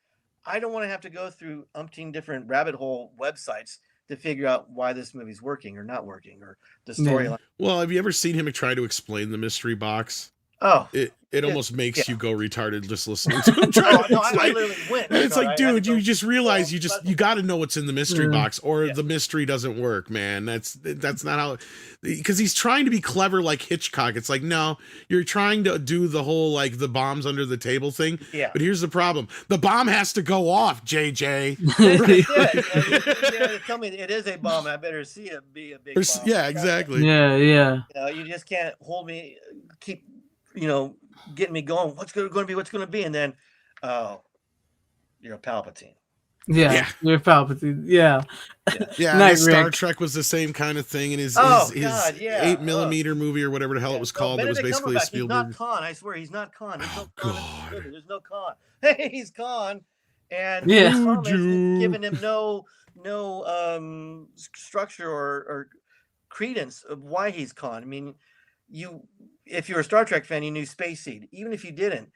I don't want to have to go through umpteen different rabbit hole websites to figure out why this movie's working or not working or the storyline. Well, have you ever seen him try to explain the mystery box? Oh, it almost makes you go retarded just listening to him try to explain. I literally went. It's like, dude, you just realize you got to know what's in the mystery box, or the mystery doesn't work, man. That's not how. Because he's trying to be clever like Hitchcock. It's like, no, you're trying to do the whole like the bombs under the table thing. Yeah. But here's the problem: the bomb has to go off, JJ. Tell me it is a bomb. I better see it be a big bomb. Yeah, exactly. Yeah. You just can't hold me. Keep. Getting me going. What's going to be? And then, you're a Palpatine. Yeah. You're Palpatine. Yeah. Yeah. Star Trek was the same kind of thing, and his 8mm movie or whatever the hell it was called. It was basically a Spielberg. He's not Khan. I swear, he's not Khan. There's no Khan. Hey, he's Khan, and giving him no structure or credence of why he's Khan. I mean, if you're a Star Trek fan, you knew Space Seed. Even if you didn't,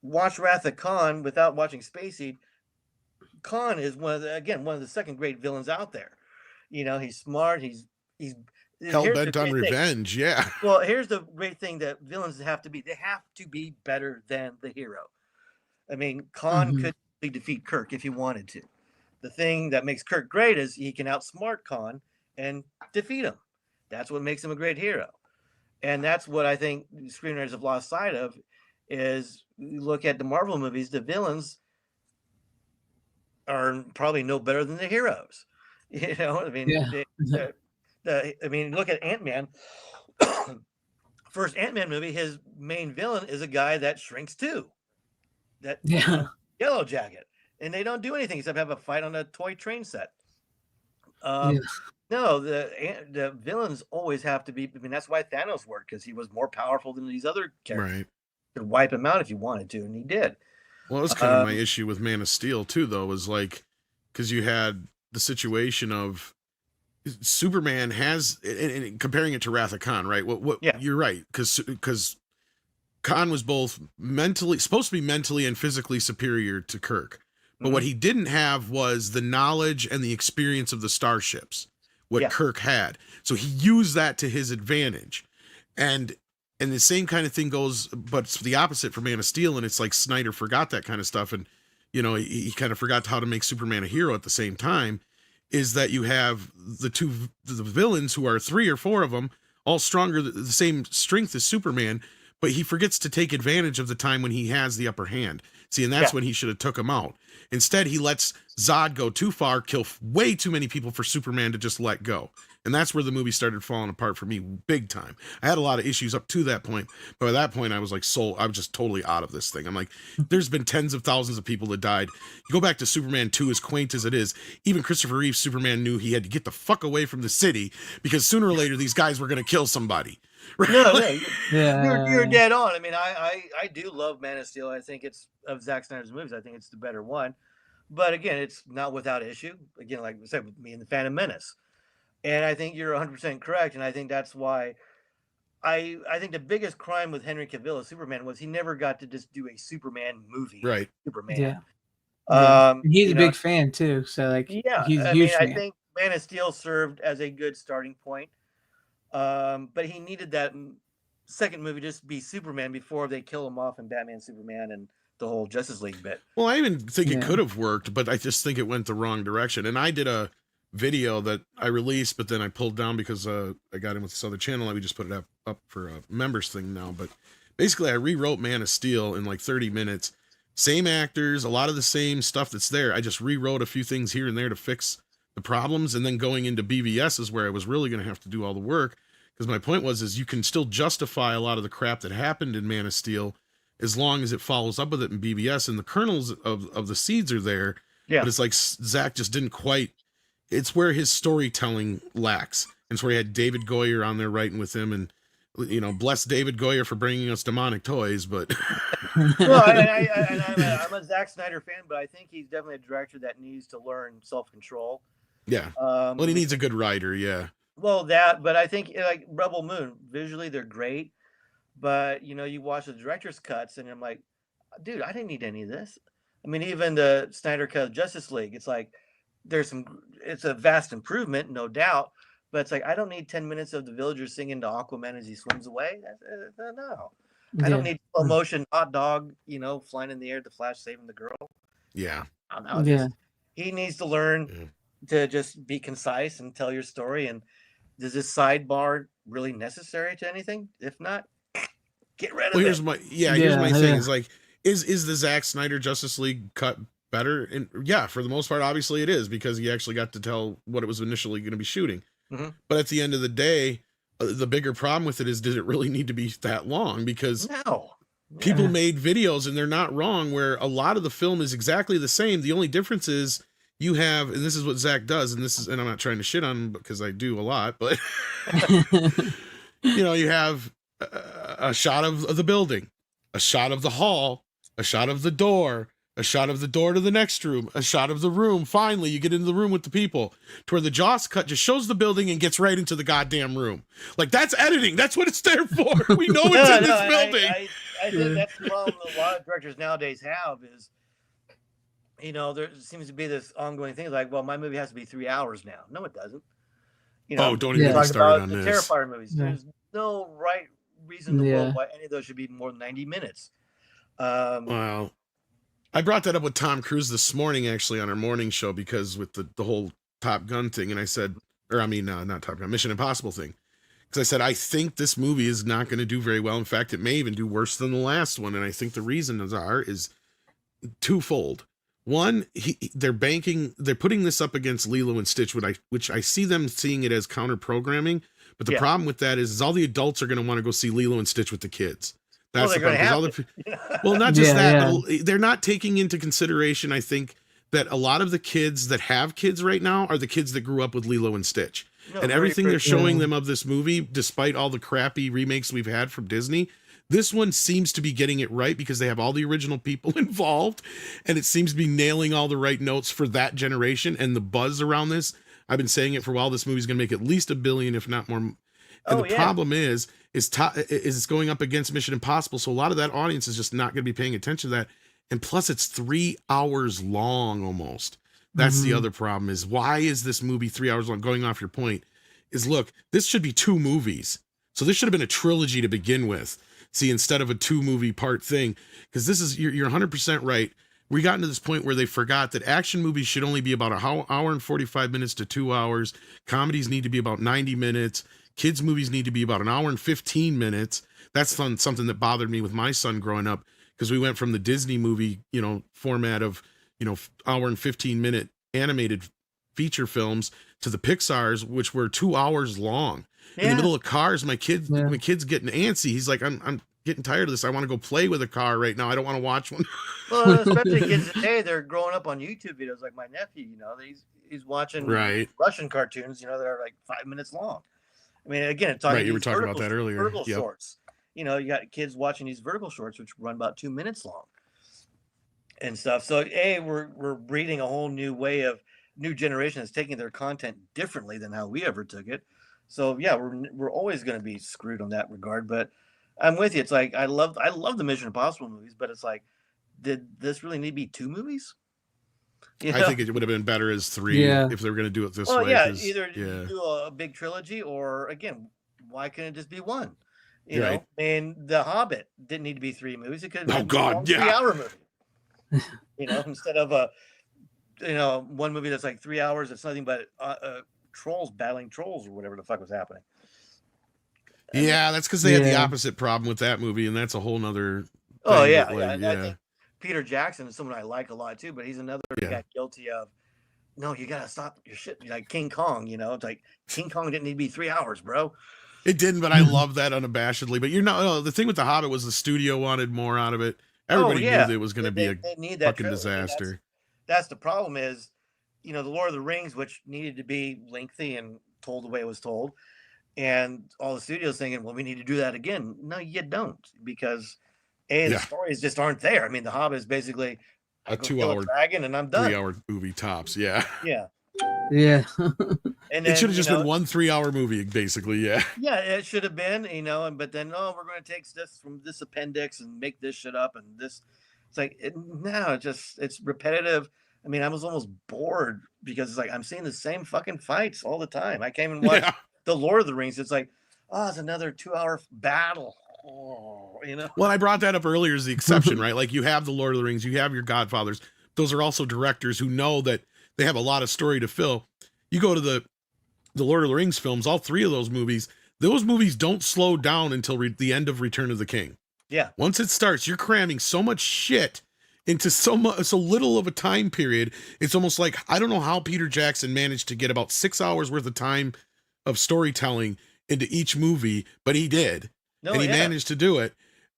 watch Wrath of Khan without watching Space Seed. Khan is one of the second great villains out there. He's smart. He's hell bent on revenge. Yeah. Well, here's the great thing that villains have to be. They have to be better than the hero. I mean, Khan could defeat Kirk if he wanted to. The thing that makes Kirk great is he can outsmart Khan and defeat him. That's what makes him a great hero. And that's what I think screenwriters have lost sight of is you look at the Marvel movies, the villains are probably no better than the heroes. I mean, look at Ant-Man. First Ant-Man movie, his main villain is a guy that shrinks too. Yellow Jacket. And they don't do anything except have a fight on a toy train set. No, the villains always have to be. I mean, that's why Thanos worked, because he was more powerful than these other characters. Right. Could wipe him out if you wanted to, and he did. Well, that's kind of my issue with Man of Steel too, though, was like because you had the situation of Superman has, and comparing it to Wrath of Khan, right? You're right, because Khan was both supposed to be mentally and physically superior to Kirk, but what he didn't have was the knowledge and the experience of the starships. What Kirk had. So he used that to his advantage. And the same kind of thing goes, but it's the opposite for Man of Steel. And it's like Snyder forgot that kind of stuff. And, he kind of forgot how to make Superman a hero at the same time, is that you have the villains who are 3 or 4 of them, all stronger, the same strength as Superman, but he forgets to take advantage of the time when he has the upper hand. See, and that's when he should have took him out. Instead, he lets Zod go too far, kill way too many people for Superman to just let go. And that's where the movie started falling apart for me big time. I had a lot of issues up to that point, but by that point I was like, I was just totally out of this thing. I'm like, there's been tens of thousands of people that died. You go back to Superman 2, as quaint as it is, even Christopher Reeve's Superman knew he had to get the fuck away from the city because sooner or later these guys were going to kill somebody. Right? No, you're dead on. I mean, I do love Man of Steel. I think it's of Zack Snyder's movies. I think it's the better one. But again, it's not without issue. Again, like I said, with me and the Phantom Menace. And I think you're 100% correct. And I think that's why I think the biggest crime with Henry Cavill as Superman was he never got to just do a Superman movie. Right. Superman. Yeah. And he's a you know, big fan too. So like, yeah, he's a I huge mean, fan. I think Man of Steel served as a good starting point. But he needed that second movie just to be Superman before they kill him off in Batman, Superman, and the whole Justice League bit. Well, I even think it could have worked, but I just think it went the wrong direction. And I did a video that I released, but then I pulled down because I got in with this other channel and we just put it up for a members thing now. But basically I rewrote Man of Steel in like 30 minutes. Same actors, a lot of the same stuff that's there. I just rewrote a few things here and there to fix the problems. And then going into BVS is where I was really going to have to do all the work. Because my point is you can still justify a lot of the crap that happened in Man of Steel as long as it follows up with it in BVS. And the kernels of the seeds are there. Yeah. But it's like Zach just didn't quite. It's where his storytelling lacks. And it's where he had David Goyer on there writing with him. And, you know, bless David Goyer for bringing us demonic toys. But well, I'm a Zack Snyder fan, but I think he's definitely a director that needs to learn self-control. yeah. Well, he needs a good writer. Yeah. Well, but I think like Rebel Moon, visually they're great. But, you know, you watch the director's cuts and I'm like, dude, I didn't need any of this. I mean, even the Snyder cut of Justice League, it's like, it's a vast improvement, no doubt, but it's like I don't need 10 minutes of the villagers singing to Aquaman as he swims away. No, I don't need slow motion hot dog, you know, flying in the air, the Flash saving the girl. Yeah. I don't know. He needs to learn to just be concise and tell your story. And is this sidebar really necessary to anything? If not, get rid of it. Here's my thing is like, is the Zack Snyder Justice League cut better? And yeah, for the most part, obviously it is because he actually got to tell what it was initially going to be shooting. Mm-hmm. But at the end of the day, the bigger problem with it is, did it really need to be that long? Because people made videos and they're not wrong where a lot of the film is exactly the same. The only difference is you have, and this is what Zach does, and I'm not trying to shit on him because I do a lot, but you know, you have a shot of the building, a shot of the hall, a shot of the door, a shot of the door to the next room, a shot of the room. Finally, you get into the room with the people to where the Jaws cut just shows the building and gets right into the goddamn room. Like, that's editing. That's what it's there for. We know it's in this building. I think that's the problem a lot of directors nowadays have is, you know, there seems to be this ongoing thing like, well, my movie has to be 3 hours now. No, it doesn't. You know, don't even get started on the this. Terrifier movies. There's no right reason in the world why any of those should be more than 90 minutes. Wow. I brought that up with Tom Cruise this morning, actually, on our morning show, because with the whole Top Gun thing, and I said, not Top Gun, Mission Impossible thing. Because I said, I think this movie is not going to do very well. In fact, it may even do worse than the last one. And I think the reason is twofold. One, they're putting this up against Lilo and Stitch, which I see them seeing it as counter programming. But the problem with that is all the adults are going to want to go see Lilo and Stitch with the kids. That's the problem. Well, not just that, but they're not taking into consideration, I think, that a lot of the kids that have kids right now are the kids that grew up with Lilo and Stitch. And everything they're showing them of this movie, despite all the crappy remakes we've had from Disney, this one seems to be getting it right because they have all the original people involved, and it seems to be nailing all the right notes for that generation. And the buzz around this, I've been saying it for a while, this movie's going to make at least $1 billion, if not more. And the problem is it's going up against Mission Impossible. So a lot of that audience is just not going to be paying attention to that. And plus it's 3 hours long almost. That's the other problem is, why is this movie 3 hours long? Going off your point is, look, this should be 2 movies. So this should have been a trilogy to begin with. See, instead of a 2-movie part thing, because this is, you're 100% right. We got into this point where they forgot that action movies should only be about an hour and 45 minutes to 2 hours. Comedies need to be about 90 minutes. Kids movies need to be about an hour and 15 minutes. That's something that bothered me with my son growing up, because we went from the Disney movie, format of, hour and 15 minute animated feature films to the Pixar's, which were 2 hours long. In the middle of Cars, my kid's getting antsy. He's like, I'm getting tired of this. I want to go play with a car right now. I don't want to watch one. Well, especially kids today, they're growing up on YouTube videos. Like my nephew, he's watching Russian cartoons, that are like 5 minutes long. I mean, again, it's talking. Right, you were talking about that earlier. Vertical shorts. You got kids watching these vertical shorts, which run about 2 minutes long. and stuff. So we're breeding a whole new generation that's taking their content differently than how we ever took it. So yeah, we're always going to be screwed on that regard. But I'm with you. It's like I love the Mission Impossible movies, but it's like, did this really need to be 2 movies? I think it would have been better as 3 if they were going to do it this way. Yeah, either you do a big trilogy, or again, why couldn't it just be 1? You know, and The Hobbit didn't need to be 3 movies. It could have been a 3-hour movie. You know, instead of one movie that's like 3 hours. It's nothing but trolls battling trolls or whatever the fuck was happening. Yeah, that's because they had the opposite problem with that movie, and that's a whole nother. I think Peter Jackson is someone I like a lot too, but he's another guy guilty of. No, you gotta stop your shit. Like King Kong, it's like King Kong didn't need to be 3 hours, bro. It didn't, but I love that unabashedly. But the thing with The Hobbit was the studio wanted more out of it. Everybody knew that it was going to be a fucking disaster. That's the problem is, the Lord of the Rings, which needed to be lengthy and told the way it was told, and all the studios thinking, well, we need to do that again. No, you don't, because the stories just aren't there. I mean, The Hobbit is basically a 2-hour dragon, and I'm done. 3-hour movie tops. Yeah. Yeah. And it should have just been 1 3-hour movie, basically. Yeah. Yeah, it should have been, but then, we're going to take this from this appendix and make this shit up and this. It's like, it's repetitive. I mean, I was almost bored because it's like, I'm seeing the same fucking fights all the time. I came and watched The Lord of the Rings. It's like, it's another 2-hour battle. Well, I brought that up earlier as the exception, right? Like, you have the Lord of the Rings, you have your Godfathers. Those are also directors who know that they have a lot of story to fill. You go to the Lord of the Rings films, all 3 of those movies don't slow down until the end of Return of the King. Yeah. Once it starts, you're cramming so much shit into so little of a time period. It's almost like, I don't know how Peter Jackson managed to get about 6 hours worth of time of storytelling into each movie, but he did. He managed to do it.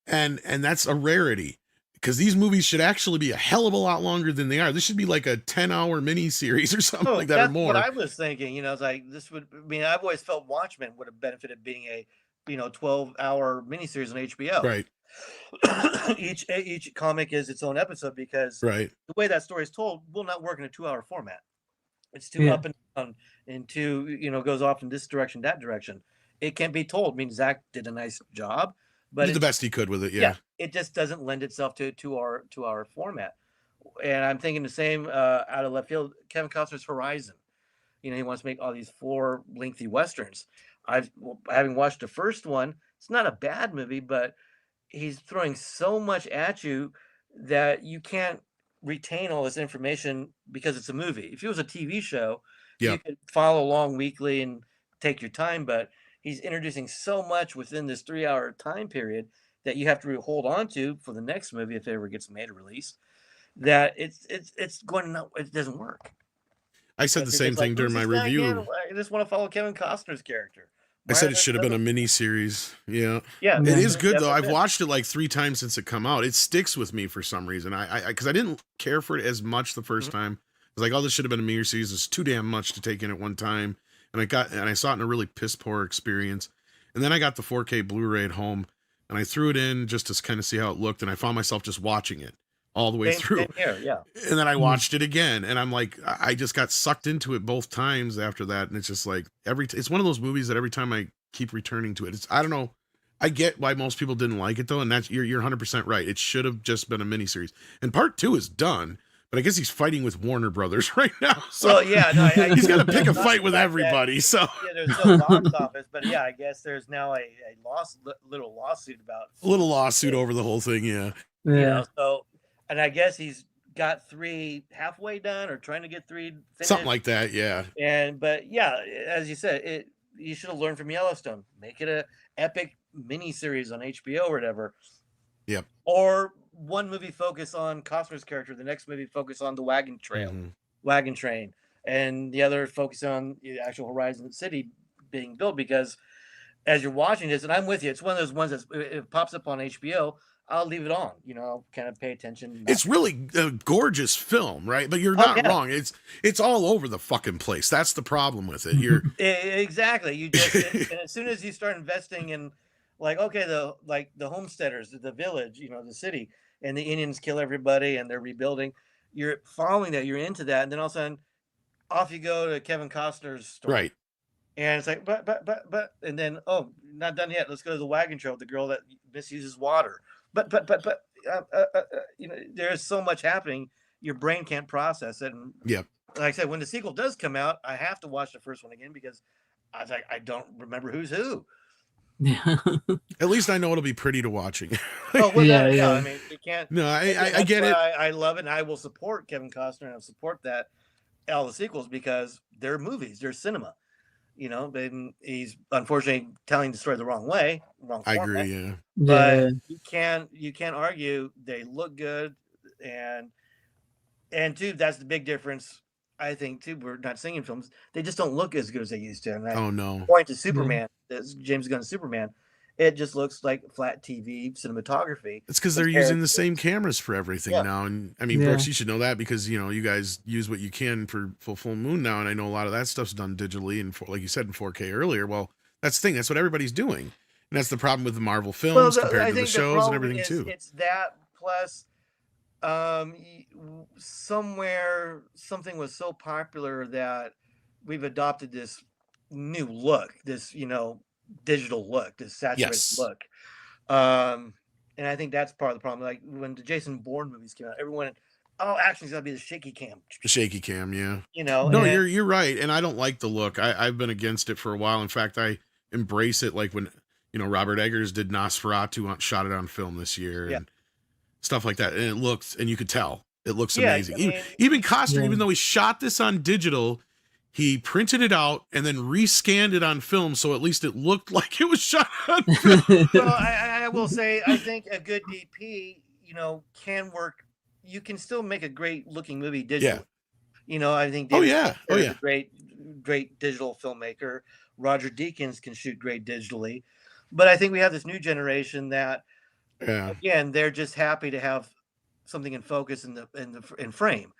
And that's a rarity, because these movies should actually be a hell of a lot longer than they are. This should be like a 10-hour mini series or something like that, or more. What I was thinking, it's like I've always felt Watchmen would have benefited being a 12-hour miniseries on HBO. Right. Each comic is its own episode, because the way that story is told will not work in a 2-hour format. It's too up and down, and too, goes off in this direction, that direction. It can't be told. I mean, Zach did a nice job, but he did the best he could with it. Yeah. It just doesn't lend itself to a 2-hour format. And I'm thinking the same out of left field. Kevin Costner's Horizon. He wants to make all these 4 lengthy westerns. Having watched the first one, it's not a bad movie, but he's throwing so much at you that you can't retain all this information because it's a movie. If it was a TV show, you could follow along weekly and take your time, but he's introducing so much within this 3-hour time period that you have to hold on to for the next movie, if it ever gets made or released, that it's going to it doesn't work. I said the same thing during my review. I just want to follow Kevin Costner's character. I said it should have been a mini series. Yeah. Yeah. It is good though. I've watched it like 3 times since it come out. It sticks with me for some reason. Because I didn't care for it as much the first time. I was like, this should have been a mini series. It's too damn much to take in at one time. And I saw it in a really piss poor experience. And then I got the 4K Blu-ray at home, and I threw it in just to kind of see how it looked. And I found myself just watching it all the way through. Same here, yeah. And then I watched it again, and I'm like, I just got sucked into it both times after that. And it's just like it's one of those movies that every time I keep returning to it, I don't know. I get why most people didn't like it though, and that's you're 100% right. It should have just been a miniseries. And part 2 is done, but I guess he's fighting with Warner Brothers right now. So he's got to pick a fight with everybody. So there's no box office, but I guess there's now a little lawsuit about over the whole thing. Yeah. So, and I guess he's got 3 halfway done, or trying to get 3 finished. Something like that. Yeah. But as you said, you should have learned from Yellowstone. Make it a epic miniseries on HBO or whatever. Yep. Or one movie focus on Costner's character, the next movie focus on the wagon train, and the other focus on the actual Horizon City being built. Because as you're watching this, and I'm with you, it's one of those ones that it pops up on HBO, I'll leave it on, I'll kind of pay attention. It's really a gorgeous film, right? But you're not wrong. It's all over the fucking place. That's the problem with it. You're exactly. You just and as soon as you start investing in, like, okay, the homesteaders, the village, the city, and the Indians kill everybody and they're rebuilding. You're following that, you're into that, and then all of a sudden, off you go to Kevin Costner's story. Right. And it's like, but, and then, oh, not done yet. Let's go to the wagon train with the girl that misuses water. But, you know, there's so much happening, your brain can't process it. And Yep. like I said, when the sequel does come out, I have to watch the first one again because I was like, I don't remember who's who. At least I know it'll be pretty to watching. Oh, well, yeah. I mean, you can't. No, I get it. I love it, and I will support Kevin Costner, and I'll support that all the sequels because they're movies, they're cinema. You know, and he's unfortunately telling the story the wrong way, wrong format. I agree, yeah. But you can't argue they look good, and too, that's the big difference. I think too, we're not singing films; they just don't look as good as they used to. And Oh no! Point to Superman, that's James Gunn's Superman. It just looks like flat TV cinematography. It's because they're using the same cameras for everything now. And I mean, Yeah. Brooks, you should know that because, you know, you guys use what you can for full moon now. And I know a lot of that stuff's done digitally and like you said, in 4K earlier. Well, that's the thing. That's what everybody's doing. And that's the problem with the Marvel films compared to the shows and everything too. It's that plus somewhere something was so popular that we've adopted this new look, this, you know, digital look, this saturated look. And I think that's part of the problem. Like when the Jason Bourne movies came out, everyone, oh, action's gotta be the shaky cam. The shaky cam, yeah. You know, no, you're right, and I don't like the look. I've been against it for a while. In fact, I embrace it. Like when, you know, Robert Eggers did Nosferatu, shot it on film this year, and stuff like that. And it looks, and you could tell it looks amazing. I mean, even Costner, even though he shot this on digital, he printed it out and then rescanned it on film, so at least it looked like it was shot on film. Well, I will say, I think a good DP, you know, can work. You can still make a great looking movie digitally. Yeah. You know, I think David Fincher is a great digital filmmaker. Roger Deakins can shoot great digitally, but I think we have this new generation that, again, they're just happy to have something in focus in frame.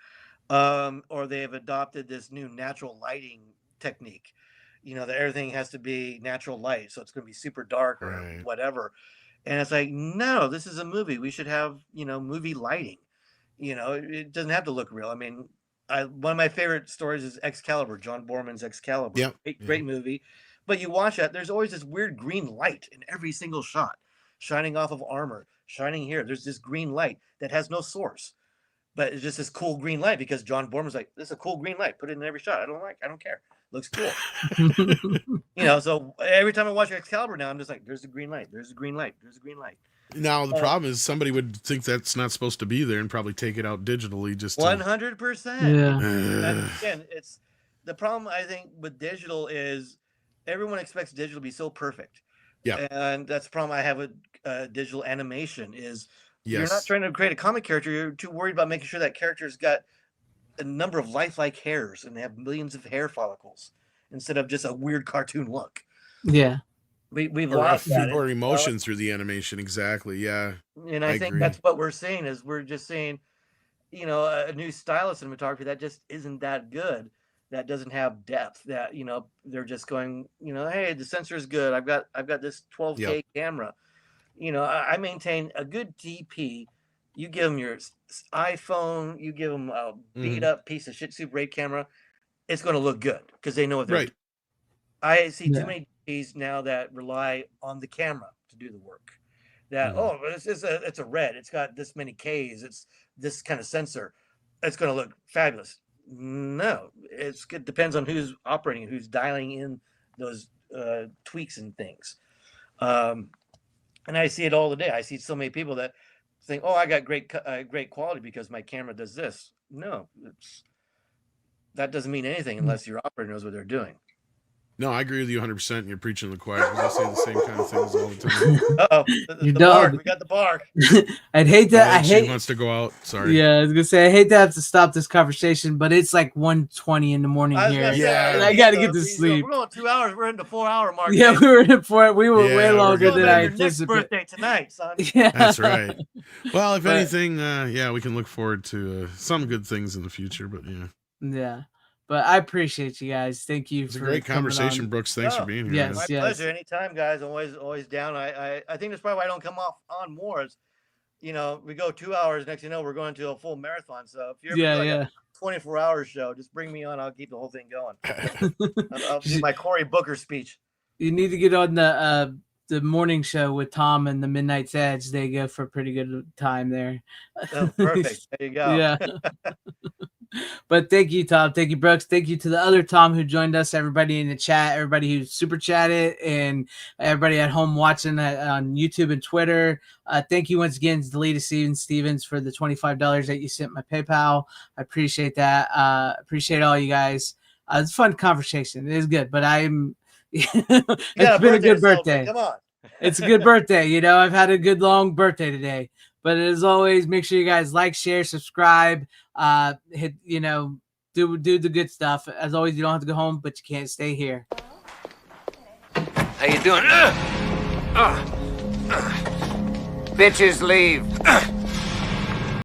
Or they have adopted this new natural lighting technique, you know, that everything has to be natural light, so it's going to be super dark or whatever. And it's like, no, this is a movie. We should have, you know, movie lighting. You know, it doesn't have to look real. I mean, one of my favorite stories is Excalibur, John Borman's Excalibur. Great movie. But you watch that, there's always this weird green light in every single shot, shining off of armor, shining here. There's this green light that has no source. But it's just this cool green light because John Borman's like, this is a cool green light. Put it in every shot. I don't care. Looks cool. You know, so every time I watch Excalibur now, I'm just like, there's a green light. There's a green light. There's a green light. Now, the problem is somebody would think that's not supposed to be there and probably take it out digitally just 100%. Yeah. Again, it's the problem, I think, with digital is everyone expects digital to be so perfect. Yeah. And that's the problem I have with digital animation is you're not trying to create a comic character. You're too worried about making sure that character's got a number of lifelike hairs and they have millions of hair follicles instead of just a weird cartoon look. Yeah. We've lost that. Or emotion through the animation. Exactly. Yeah. And I think that's what we're seeing is we're just seeing, you know, a new style of cinematography that just isn't that good. That doesn't have depth. That, you know, they're just going, you know, hey, the sensor is good. I've got this 12K camera. You know, I maintain a good DP. You give them your iPhone, you give them a beat up piece of shit Super 8 camera, it's going to look good because they know what they're doing. I see too many DPs now that rely on the camera to do the work. That it's a red, it's got this many Ks, it's this kind of sensor, it's going to look fabulous. No, it depends on who's operating, who's dialing in those tweaks and things. And I see it all the day. I see so many people that think, "Oh, I got great quality because my camera does this." No, that doesn't mean anything unless your operator knows what they're doing. No, I agree with you 100%. You're preaching to the choir because I say the same kind of things all the time. The bark. We got the bark. I'd hate that. She wants to go out. Sorry. Yeah, I was gonna say I hate to have to stop this conversation, but it's like 1:20 in the morning here. And I got to get to sleep. We're going 2 hours. We're in the 4-hour mark. Yeah, we were in for it. We were way longer than I anticipated. Your birthday tonight, son. Yeah, that's right. Well, if anything, we can look forward to some good things in the future. But yeah. But I appreciate you guys. Thank you for a great conversation, Brooks. Thanks for being here. Yes, my pleasure. Anytime, guys. Always down. I think that's probably why I don't come on more. Is, you know, we go 2 hours. Next, you know, we're going to a full marathon. So if you're Yeah, like yeah. a 24-hour show, just bring me on. I'll keep the whole thing going. I'll do my Cory Booker speech. You need to get on the morning show with Tom and the Midnight Edge. They go for a pretty good time there. Oh, perfect. There you go. Yeah. But thank you, Tom. Thank you, Brooks. Thank you to the other Tom who joined us, everybody in the chat, everybody who super chatted, and everybody at home watching on YouTube and Twitter. Thank you once again to Delita Stevens for the $25 that you sent my PayPal. I appreciate that. Appreciate all you guys. It's a fun conversation. It is good, but I'm it's been a good birthday. Come on. It's a good birthday. You know, I've had a good long birthday today. But as always, make sure you guys like, share, subscribe, hit, you know, do the good stuff. As always, you don't have to go home, but you can't stay here. How you doing? Bitches leave.